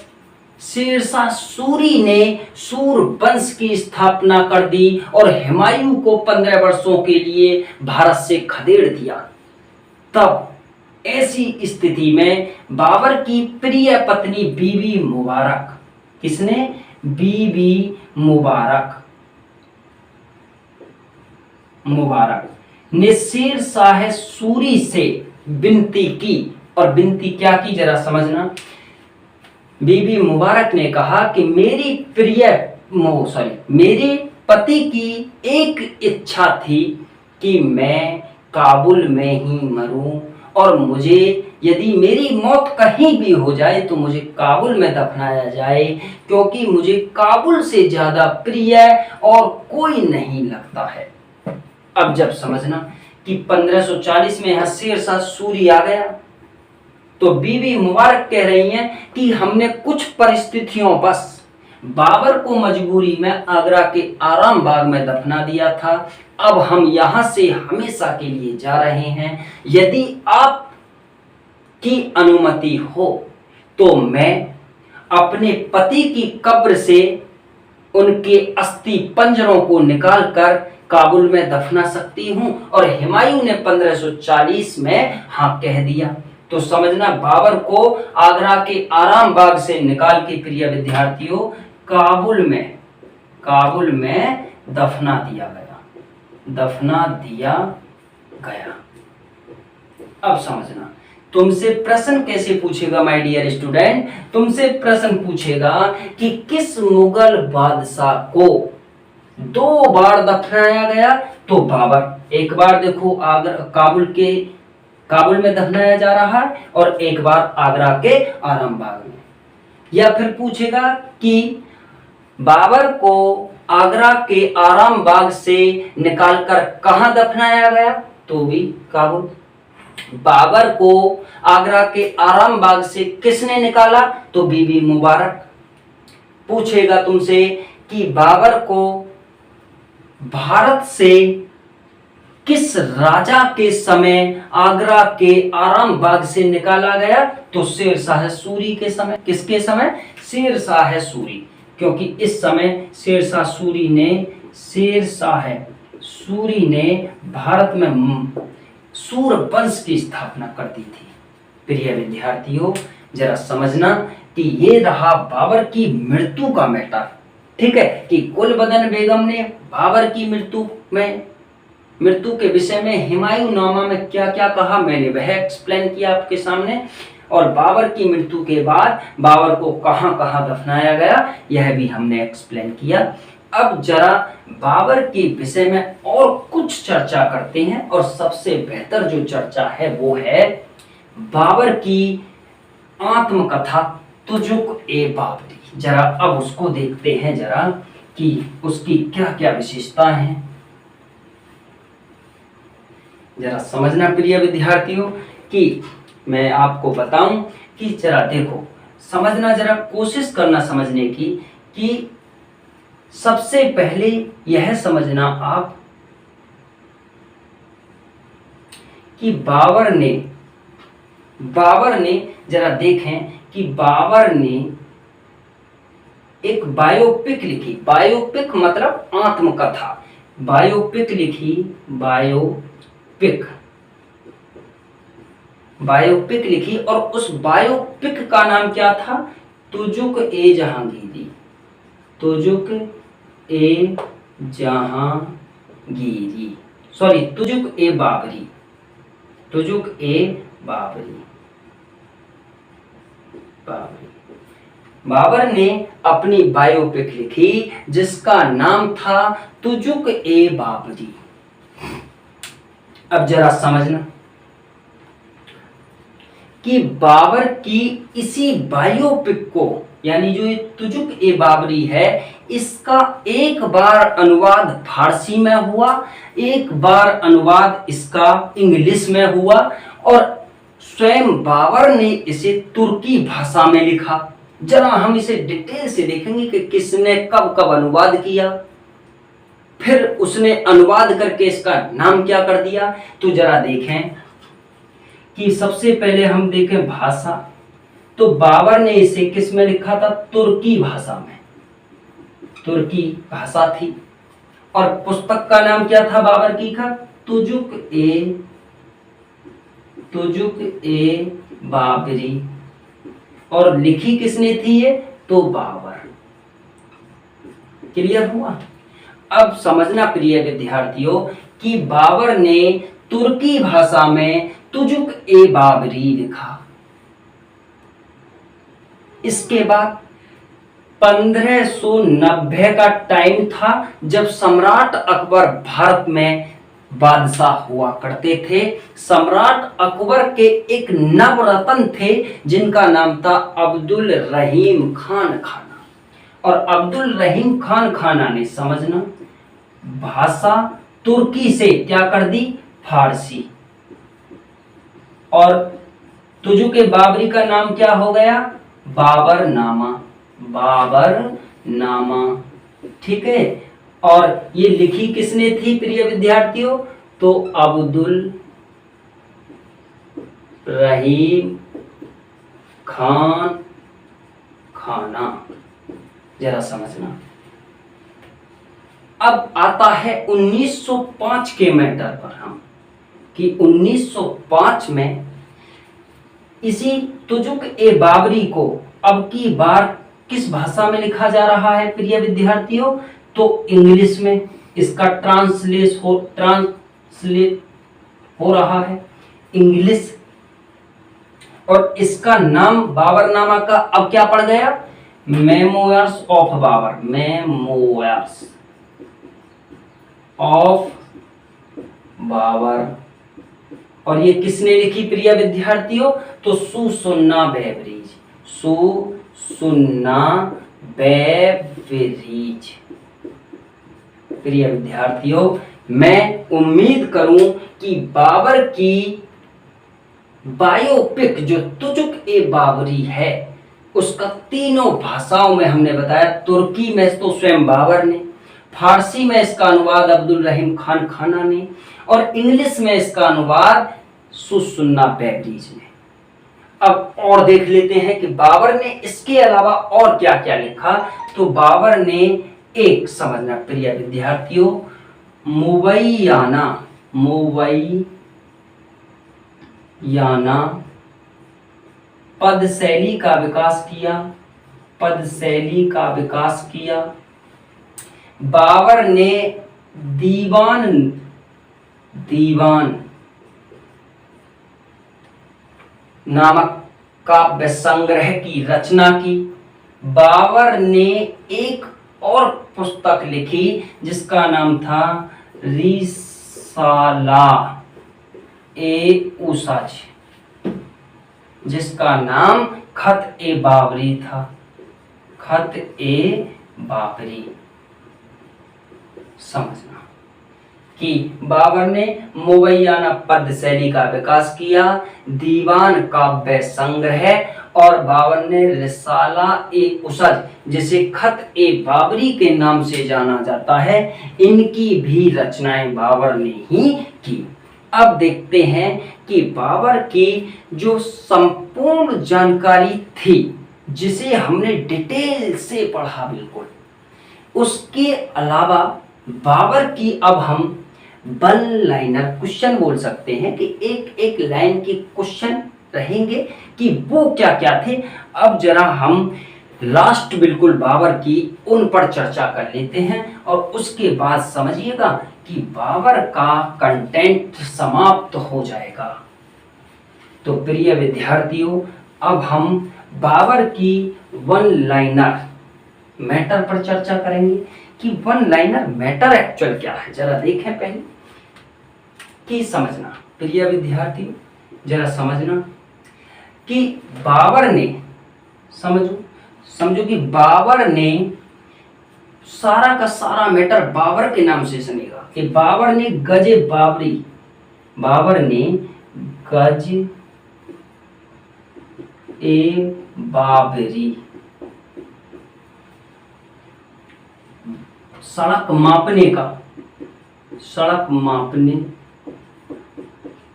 शेरशाह सूरी ने सूर वंश की स्थापना कर दी और हुमायूं को 15 वर्षों के लिए भारत से खदेड़ दिया, तब ऐसी स्थिति में बाबर की प्रिय पत्नी बीबी मुबारक, किसने? बीबी मुबारक ने शेरशाह सूरी से विनती की। और विनती क्या की जरा समझना। बीबी मुबारक ने कहा कि मेरे पति की एक इच्छा थी कि मैं काबुल में ही मरूं और मुझे यदि मेरी मौत कहीं भी हो जाए तो मुझे काबुल में दफनाया जाए, क्योंकि मुझे काबुल से ज्यादा प्रिय और कोई नहीं लगता है। अब जब समझना कि 1540 में यहाँ शेरशाह सूरी आ गया तो बीबी मुबारक कह रही हैं कि हमने कुछ परिस्थितियों बस बाबर को मजबूरी में आगरा के आराम बाग में दफना दिया था। अब हम यहां से हमेशा के लिए जा रहे हैं। यदि आप की अनुमति हो तो मैं अपने पति की कब्र से उनके अस्थि पंजरों को निकालकर काबुल में दफना सकती हूं। और हुमायूं ने 1540 में हाँ कह दिया। तो समझना, बाबर को आगरा के आराम बाग से निकाल के प्रिय विद्यार्थियों काबुल में दफना दिया गया। अब समझना, तुमसे प्रश्न कैसे पूछेगा माय डियर स्टूडेंट, तुमसे प्रश्न पूछेगा कि किस मुगल बादशाह को 2 बार दफनाया गया। तो बाबर, एक बार देखो काबुल में दफनाया जा रहा है और एक बार आगरा के आराम बाग में। या फिर पूछेगा कि बाबर को आगरा के आराम बाग से निकालकर कहां दफनाया गया, तो भी काबुल। बाबर को आगरा के आराम बाग से किसने निकाला, तो बीबी मुबारक। पूछेगा तुमसे कि बाबर को भारत से किस राजा के समय आगरा के आराम बाग से निकाला गया, तो शेर शाह सूरी के समय। किसके समय, शेर शाह सूरी, क्योंकि इस समय शेर शाह सूरी ने भारत में सूर वंश की स्थापना कर दी थी। प्रिय विद्यार्थियों, जरा समझना कि ये रहा बाबर की मृत्यु का मैटर। ठीक है, कि गुलबदन बेगम ने बाबर की मृत्यु के विषय में हुमायूं नामा में क्या क्या कहा, मैंने वह एक्सप्लेन किया आपके सामने। और बाबर की मृत्यु के बाद बाबर को कहां कहां दफनाया गया, यह भी हमने एक्सप्लेन किया। अब जरा बाबर के विषय में और कुछ चर्चा करते हैं, और सबसे बेहतर जो चर्चा है वो है बाबर की आत्मकथा तुजुक-ए-बाबरी। जरा अब उसको देखते हैं जरा कि उसकी क्या क्या विशेषता हैं। जरा समझना प्रिय विद्यार्थियों, कि मैं आपको बताऊं कि जरा देखो, समझना, जरा कोशिश करना समझने की। कि सबसे पहले यह समझना आप कि बाबर ने जरा देखें कि बाबर ने एक बायोपिक लिखी। बायोपिक मतलब आत्मकथा। बायोपिक लिखी, बायोपिक लिखी। और उस बायोपिक का नाम क्या था, तुजुक-ए-जहांगीरी। बाबर ने अपनी बायोपिक लिखी जिसका नाम था तुजुक-ए-बाबरी। अब जरा समझना कि बाबर की इसी बायोपिक को, यानी जो ये तुजुक-ए-बाबरी है, इसका एक बार अनुवाद फारसी में हुआ, एक बार अनुवाद इसका इंग्लिश में हुआ, और स्वयं बाबर ने इसे तुर्की भाषा में लिखा। जरा हम इसे डिटेल से देखेंगे कि किसने कब कब अनुवाद किया, फिर उसने अनुवाद करके इसका नाम क्या कर दिया। तो जरा देखें कि सबसे पहले हम देखें भाषा, तो बाबर ने इसे किस में लिखा था, तुर्की भाषा में। तुर्की भाषा थी। और पुस्तक का नाम क्या था बाबर की का, तुजुक-ए-बाबरी। और लिखी किसने थी ये, तो बाबर। क्लियर हुआ। अब समझना प्रिय विद्यार्थियों कि बाबर ने तुर्की भाषा में तुजुक-ए-बाबरी लिखा। इसके बाद 1590 का टाइम था जब सम्राट अकबर भारत में बादशाह हुआ करते थे। सम्राट अकबर के एक नवरत्न थे जिनका नाम था अब्दुल रहीम खान खाना। और अब्दुल रहीम खान खाना ने, समझना, भाषा तुर्की से क्या कर दी, फारसी। और तुजुक-ए-बाबरी का नाम क्या हो गया, बाबरनामा। ठीक है। और ये लिखी किसने थी प्रिय विद्यार्थियों, तो अब्दुल रहीम खान खाना। जरा समझना, अब आता है 1905 के मैटर पर हम, कि 1905 में इसी तुजुक ए बाबरी को अब की बार किस भाषा में लिखा जा रहा है प्रिय विद्यार्थियों? तो इंग्लिश में इसका ट्रांसलेट हो रहा है, इंग्लिश। और इसका नाम बाबरनामा का अब क्या पड़ गया? Memoirs of Babur, memoirs of Babur. और ये किसने लिखी प्रिय विद्यार्थियों? तो सुसुन्ना बेवरीज, सुसुन्ना बेवरीज। प्रिय विद्यार्थियों, मैं उम्मीद करूं कि बाबर की बायोपिक जो तुजुक ए बाबरी है उसका तीनों भाषाओं में हमने बताया। तुर्की में तो स्वयं बाबर ने, फारसी में इसका अनुवाद अब्दुल रहीम खान खाना ने, और इंग्लिश में इसका अनुवाद सुसुन्ना बेवरीज ने। अब और देख लेते हैं कि बाबर ने इसके अलावा और क्या क्या लिखा। तो बाबर ने एक, समझना प्रिय विद्यार्थियों, मुवैयाना, मुवैयाना पद शैली का विकास किया, पद शैली का विकास किया। बाबर ने दीवान नामक काव्य संग्रह की रचना की। बाबर ने एक और पुस्तक लिखी जिसका नाम था रिसाला ए उसाज, जिसका नाम खत ए बाबरी था, खत ए बाबरी। समझना कि बाबर ने मुवैयाना पद शैली का विकास किया, दीवान काव्य संग्रह, और बाबर ने रिसाला ए उसज, जिसे खत ए बाबरी के नाम से जाना जाता है, इनकी भी रचनाएं बाबर ने ही की। अब देखते हैं कि बाबर की जो संपूर्ण जानकारी थी, जिसे हमने डिटेल से पढ़ा बिल्कुल, उसके अलावा बाबर की अब हम वन लाइनर क्वेश्चन बोल सकते हैं कि एक एक लाइन के क्वेश्चन रहेंगे कि वो क्या क्या थे। अब जरा हम लास्ट बिल्कुल बाबर की उन पर चर्चा कर लेते हैं और उसके बाद समझिएगा कि बाबर का कंटेंट समाप्त हो जाएगा। तो प्रिय विद्यार्थियों, अब हम बाबर की वन लाइनर मैटर पर चर्चा करेंगे कि वन लाइनर मैटर एक्चुअल क्या है। जरा देखें पहले कि समझना प्रिय विद्यार्थियों, जरा समझना कि बाबर ने, समझो कि बाबर ने सारा का सारा मैटर बाबर के नाम से सुनेगा कि बाबर ने गज बाबरी, बाबर ने गज ए बाबरी, सड़क मापने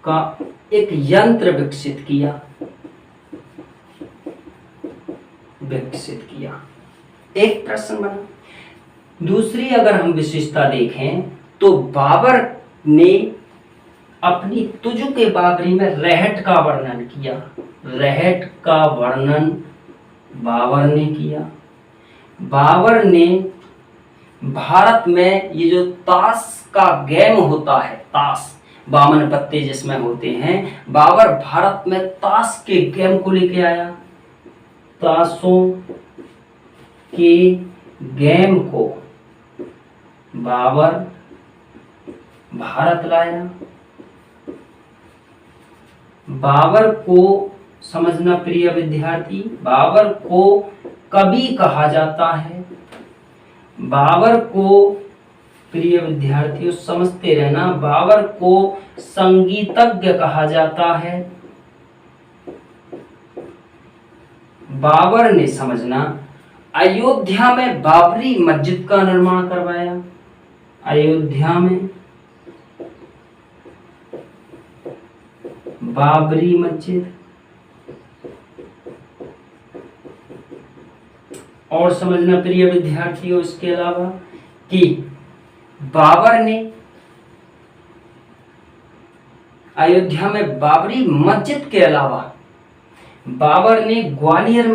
का एक यंत्र विकसित किया। एक प्रश्न बना। दूसरी अगर हम विशेषता देखें तो बाबर ने अपनी तुजुक ए बाबरी में रहट का वर्णन किया। रहट का वर्णन बाबर ने किया। बाबर ने भारत में ये जो ताश का गेम होता है, ताश 52 पत्ते जिसमें होते हैं, बाबर भारत में ताश के गेम को लेके आया। ताशों के गेम को बाबर भारत लाया। बाबर को समझना प्रिय विद्यार्थी, बाबर को कवि कहा जाता है। बाबर को प्रिय विद्यार्थियों समझते रहना, बाबर को संगीतज्ञ कहा जाता है। बाबर ने, समझना, अयोध्या में बाबरी मस्जिद का निर्माण करवाया। अयोध्या में बाबरी मस्जिद। और समझना प्रिय विद्यार्थियों इसके अलावा कि बाबर ने अयोध्या में बाबरी मस्जिद के अलावा बाबर ने ग्वालियर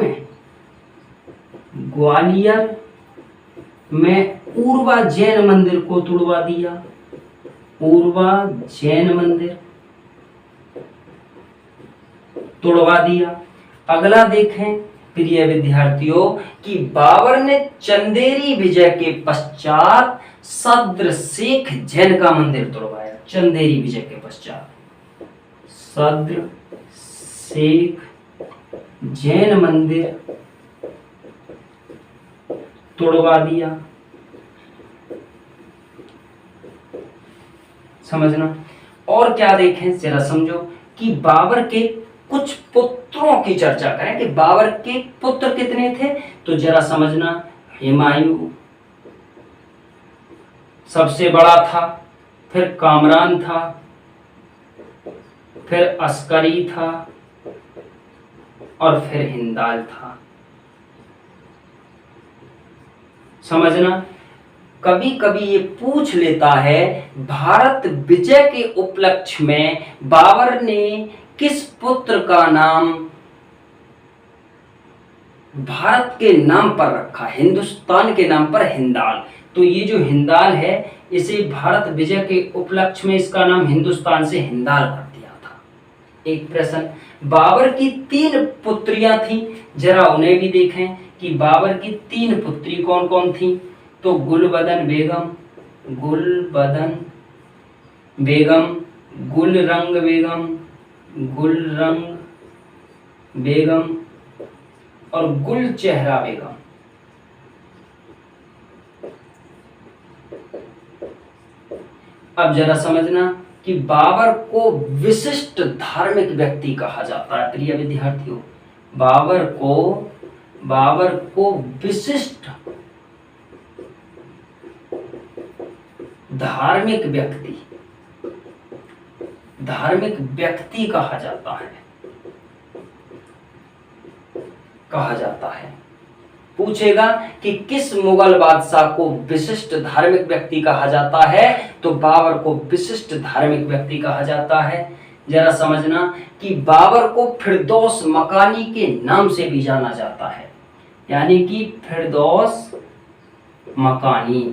में पूर्वा जैन मंदिर को तुड़वा दिया। पूर्वा जैन मंदिर तुड़वा दिया। अगला देखें प्रिय विद्यार्थियों कि बाबर ने चंदेरी विजय के पश्चात सद्र शेख जैन का मंदिर तुड़वाया। चंदेरी विजय के पश्चात सद्र शेख जैन मंदिर तोड़वा दिया। समझना। और क्या देखें जरा समझो कि बाबर के कुछ पुत्रों की चर्चा करें कि बाबर के पुत्र कितने थे। तो जरा समझना, हुमायूं सबसे बड़ा था, फिर कामरान था, फिर अस्करी था और फिर हिंदाल था। समझना। कभी कभी ये पूछ लेता है भारत विजय के उपलक्ष्य में बाबर ने किस पुत्र का नाम भारत के नाम पर रखा, हिंदुस्तान के नाम पर हिंदाल। तो ये जो हिंदाल है इसे भारत विजय के उपलक्ष्य में इसका नाम हिंदुस्तान से हिंदाल कर दिया था। एक प्रश्न, बाबर की 3 पुत्रियां थी, जरा उन्हें भी देखें कि बाबर की 3 पुत्री कौन कौन थी। तो गुलबदन बेगम, गुलरंग बेगम और गुलचेहरा बेगम। अब जरा समझना कि बाबर को विशिष्ट धार्मिक व्यक्ति कहा जाता है। प्रिय विद्यार्थियों, बाबर को विशिष्ट धार्मिक व्यक्ति कहा जाता है। पूछेगा कि किस मुगल बादशाह को विशिष्ट धार्मिक व्यक्ति कहा जाता है। तो बाबर को विशिष्ट धार्मिक व्यक्ति कहा जाता है। जरा समझना कि बाबर को फिरदौस मकानी के नाम से भी जाना जाता है। यानी कि फिरदौस मकानी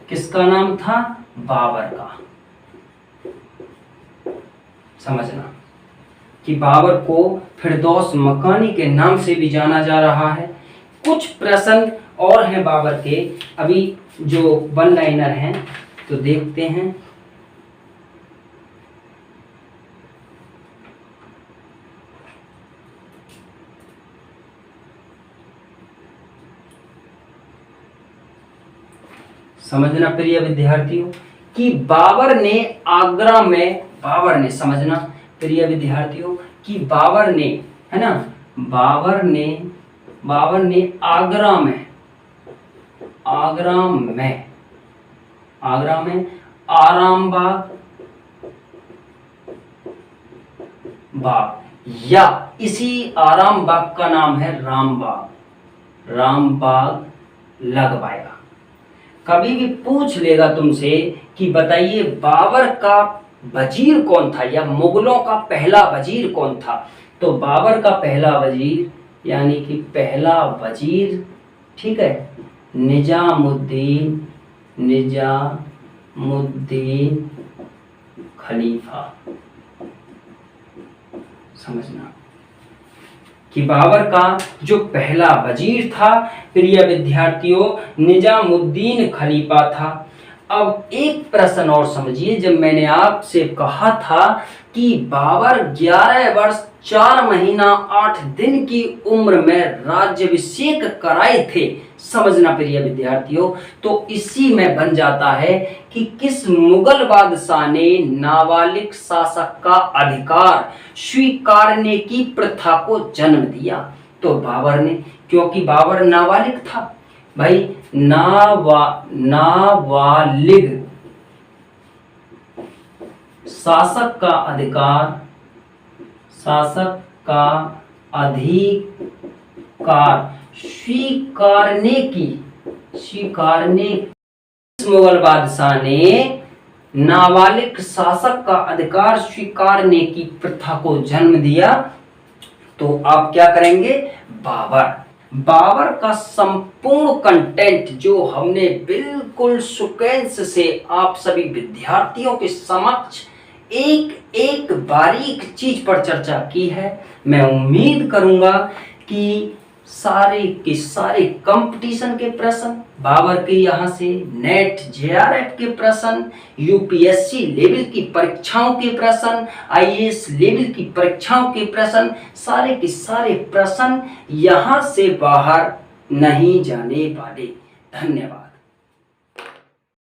किसका नाम था? बाबर का। समझना कि बाबर को फिरदौस मकानी के नाम से भी जाना जा रहा है। कुछ प्रश्न और हैं बाबर के, अभी जो वन लाइनर हैं तो देखते हैं। समझना प्रिय विद्यार्थियों कि बाबर ने समझना प्रिय विद्यार्थियों कि बाबर ने, है ना, बाबर ने आगरा में आरामबाग या इसी आरामबाग का नाम है रामबाग लगवाया। कभी भी पूछ लेगा तुमसे कि बताइए बाबर का वजीर कौन था या मुगलों का पहला वजीर कौन था। तो बाबर का पहला वजीर यानी कि पहला वजीर, ठीक है, निजामुद्दीन खलीफा। समझना कि बाबर का जो पहला वजीर था प्रिय विद्यार्थियों निजामुद्दीन खलीफा था। अब एक प्रश्न और समझिए, जब मैंने आपसे कहा था कि बाबर 11 वर्ष 4 महीना 8 दिन की उम्र में राज्याभिषेक कराए थे। समझना प्रिय विद्यार्थियों, तो इसी में बन जाता है कि किस मुगल बादशाह ने नाबालिग शासक का अधिकार स्वीकारने की प्रथा को जन्म दिया। तो बाबर ने, क्योंकि बाबर नाबालिग था भाई, नाबालिग शासक का अधिकार स्वीकारने स्वीकारने, इस मुगल बादशाह ने नाबालिग शासक का अधिकार स्वीकारने की प्रथा को जन्म दिया। तो आप क्या करेंगे, बाबर का संपूर्ण कंटेंट जो हमने बिल्कुल सीक्वेंस से आप सभी विद्यार्थियों के समक्ष एक एक बारीक चीज पर चर्चा की है। मैं उम्मीद करूंगा कि सारे के सारे कंपटीशन के प्रश्न, बाबर के यहाँ से नेट जेआरएफ के प्रश्न, यूपीएससी लेवल की परीक्षाओं के प्रश्न, आईएएस लेवल की परीक्षाओं के प्रश्न, सारे के सारे प्रश्न यहाँ से बाहर नहीं जाने वाले। धन्यवाद।